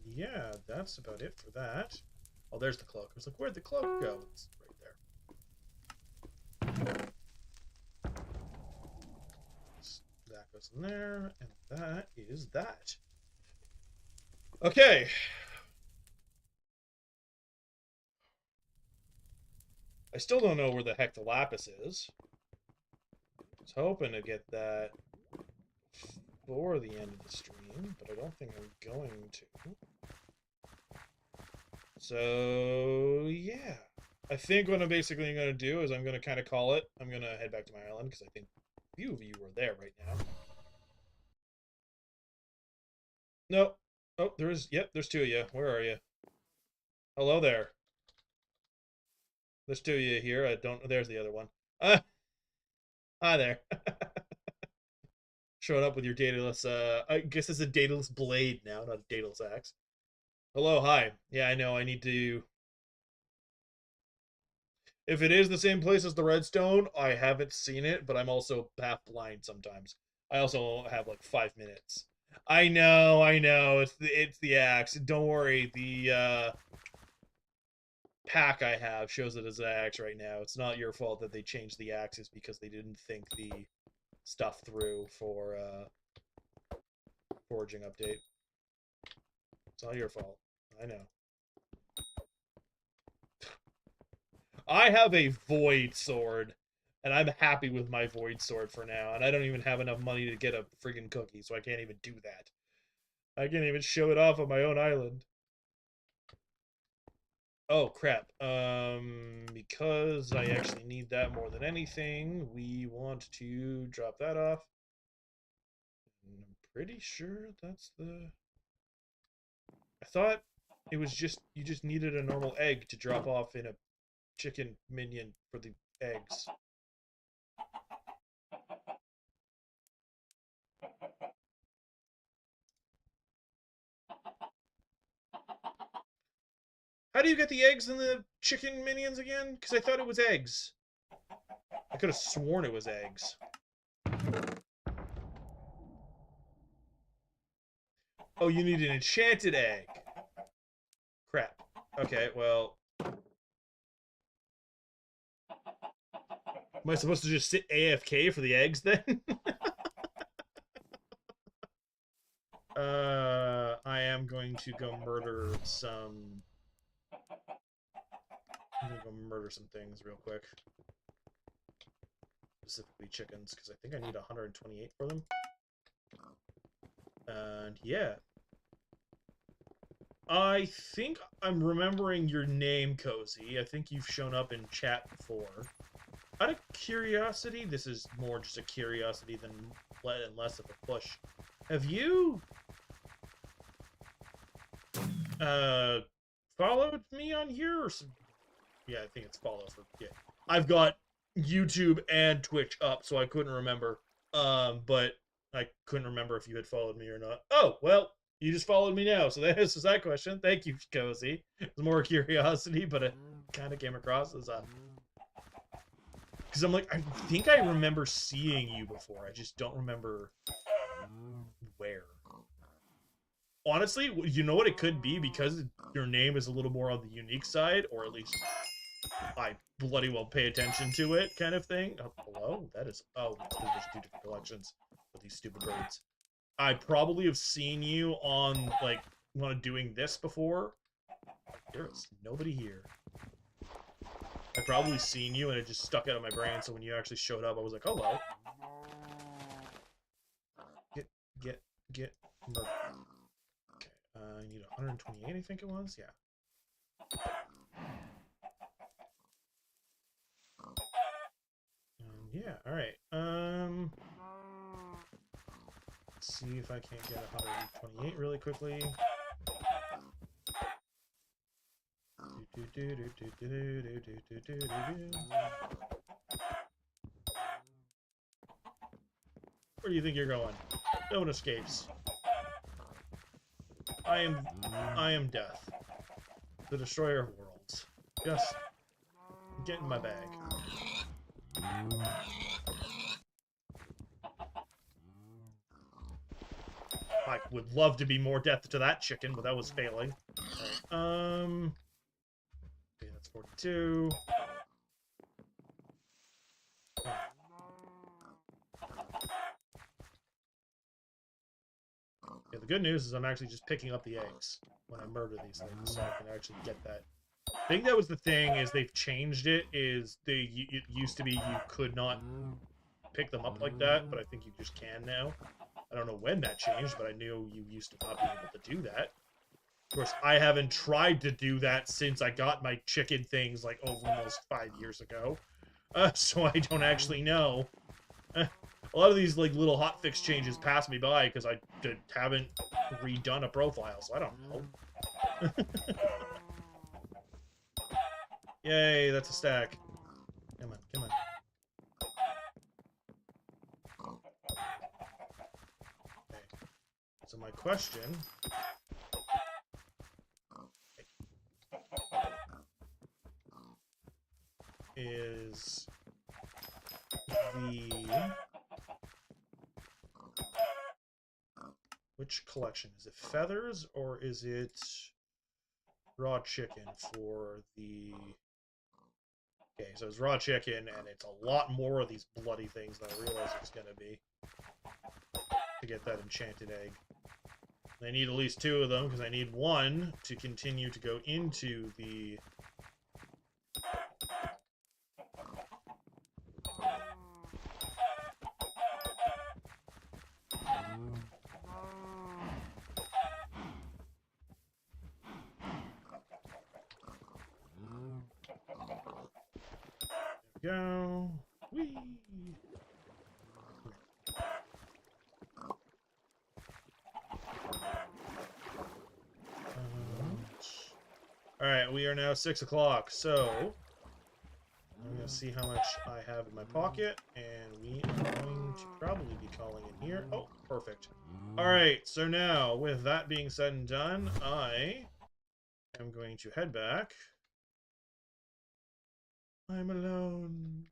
Yeah, that's about it for that. Oh, there's the cloak. I was like, where'd the cloak go? It's right there. That goes in there, and that is that. Okay. I still don't know where the heck the lapis is. I was hoping to get that before the end of the stream, but I don't think I'm going to. So, yeah. I think what I'm basically going to do is I'm going to kind of call it. I'm going to head back to my island because I think a few of you are there right now. No. Oh, there is. Yep, there's 2 of you. Where are you? Hello there. There's 2 of you here. I don't... There's the other one. Hi there. Showing up with your dataless... I guess it's a dataless blade now, not a dataless axe. Hello, hi. Yeah, I know. I need to... If it is the same place as the redstone, I haven't seen it, but I'm also half blind sometimes. I also have like 5 minutes. I know. It's the axe. Don't worry. The pack I have shows it as an axe right now. It's not your fault that they changed the axes because they didn't think the stuff through for foraging update. It's not your fault. I know. I have a void sword, and I'm happy with my void sword for now, and I don't even have enough money to get a friggin' cookie, so I can't even do that. I can't even show it off on my own island. Oh, crap. Because I actually need that more than anything, we want to drop that off. And I'm Pretty sure that's the... I thought it was just, you just needed a normal egg to drop off in a chicken minion for the eggs. How do you get the eggs in the chicken minions again? Because I thought it was eggs. I could have sworn it was eggs. Oh, you need an enchanted egg. Crap. Okay, well... Am I supposed to just sit AFK for the eggs then? I am going to go murder some... I'm gonna go murder some things real quick. Specifically chickens, because I think I need 128 for them. And yeah. I think I'm remembering your name, Cozy. I think you've shown up in chat before. Out of curiosity, this is more just a curiosity than and less of a push. Have you followed me on here or some... Yeah, I think it's follow for... Yeah. I've got YouTube and Twitch up, so I couldn't remember. But I couldn't remember if you had followed me or not. Oh, well, you just followed me now, so that answers that question. Thank you, Cozy. It's more curiosity, but it kind of came across as a... Because I'm like, I think I remember seeing you before. I just don't remember where. Honestly, you know what it could be? Because your name is a little more on the unique side, or at least I bloody well pay attention to it, kind of thing. Oh, hello? That is... Oh, there's two different collections with these stupid birds. I probably have seen you on, like, one of doing this before. There is nobody here. I've probably seen you, and it just stuck out of my brain, so when you actually showed up, I was like, hello. Get murdered. Okay, I need 128, I think it was? Yeah. Yeah, alright. Let's see if I can't get 128 really quickly. Where do you think you're going? No one escapes. I am death. The destroyer of worlds. Just get in my bag. I would love to be more death to that chicken, but that was failing. Right. Okay, that's 42. Okay, the good news is I'm actually just picking up the eggs when I murder these things, so I can actually get that. I think that was the thing, is they've changed it, is it used to be you could not pick them up like that, but I think you just can now. I don't know when that changed, but I knew you used to not be able to do that. Of course, I haven't tried to do that since I got my chicken things, like, almost 5 years ago. So I don't actually know. A lot of these, like, little hotfix changes pass me by because I haven't redone a profile, so I don't know. Yay, that's a stack. Come on, come on. Okay. So my question... is the... Which collection? Is it feathers or is it raw chicken for the... Okay, so it's raw chicken and it's a lot more of these bloody things than I realized it's going to be to get that enchanted egg. I need at least 2 of them because I need 1 to continue to go into the... Go. Whee! Alright, we are now 6 o'clock, so I'm going to see how much I have in my pocket, and we are going to probably be calling in here. Oh, perfect. Alright, so now, with that being said and done, I am going to head back. I'm alone.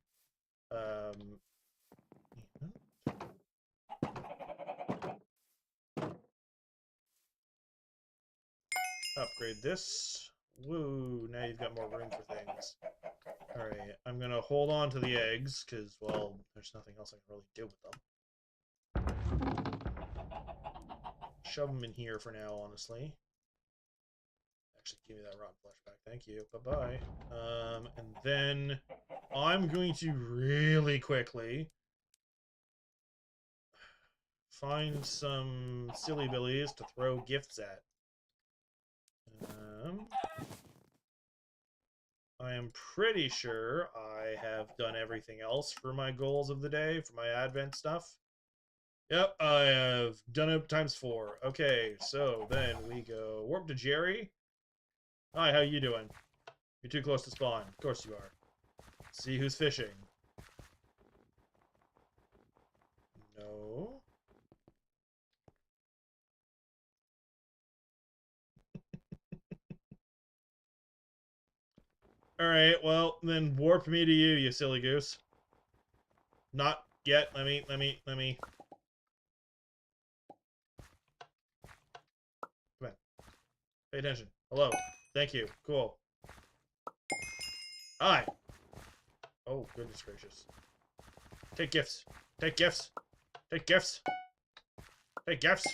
Upgrade this. Woo, now you've got more room for things. Alright, I'm gonna hold on to the eggs, because, well, there's nothing else I can really do with them. Shove them in here for now, honestly. Actually, give me that rotten flesh back. Thank you. Bye-bye. And then I'm going to really quickly find some silly billies to throw gifts at. I am pretty sure I have done everything else for my goals of the day, for my Advent stuff. Yep, I have done it times 4. Okay, so then we go warp to Jerry. Hi, how you doing? You're too close to spawn. Of course you are. See who's fishing. No. Alright, well, then warp me to you, you silly goose. Not yet. Let me. Come on. Pay attention. Hello. Thank you. Cool. Hi. Oh, goodness gracious. Take gifts. Take gifts. Take gifts. Take gifts.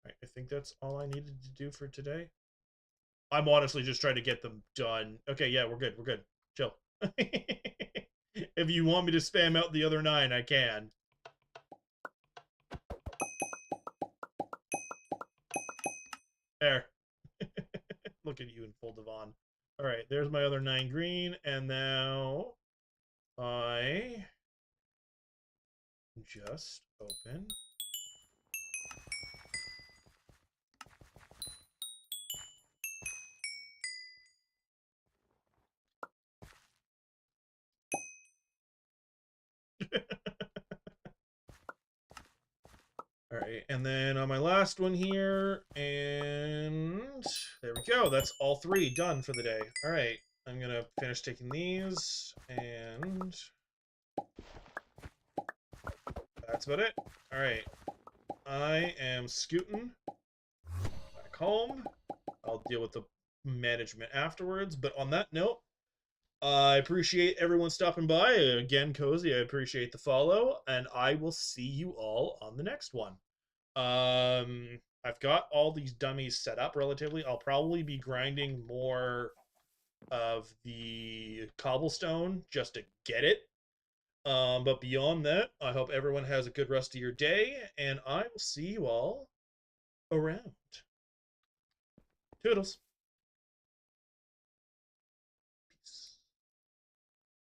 Alright, I think that's all I needed to do for today. I'm honestly just trying to get them done. Okay, yeah, we're good. We're good. Chill. If you want me to spam out the other 9, I can. There. Look at you in full Devon. Alright, there's my other 9 green, and now I just open. Alright, and then on my last one here, and there we go. That's all 3 done for the day. Alright, I'm gonna finish taking these, and that's about it. Alright, I am scooting back home. I'll deal with the management afterwards, but on that note, I appreciate everyone stopping by. Again, Cozy, I appreciate the follow, and I will see you all on the next one. I've got all these dummies set up relatively. I'll probably be grinding more of the cobblestone just to get it. But beyond that, I hope everyone has a good rest of your day, and I will see you all around. Toodles.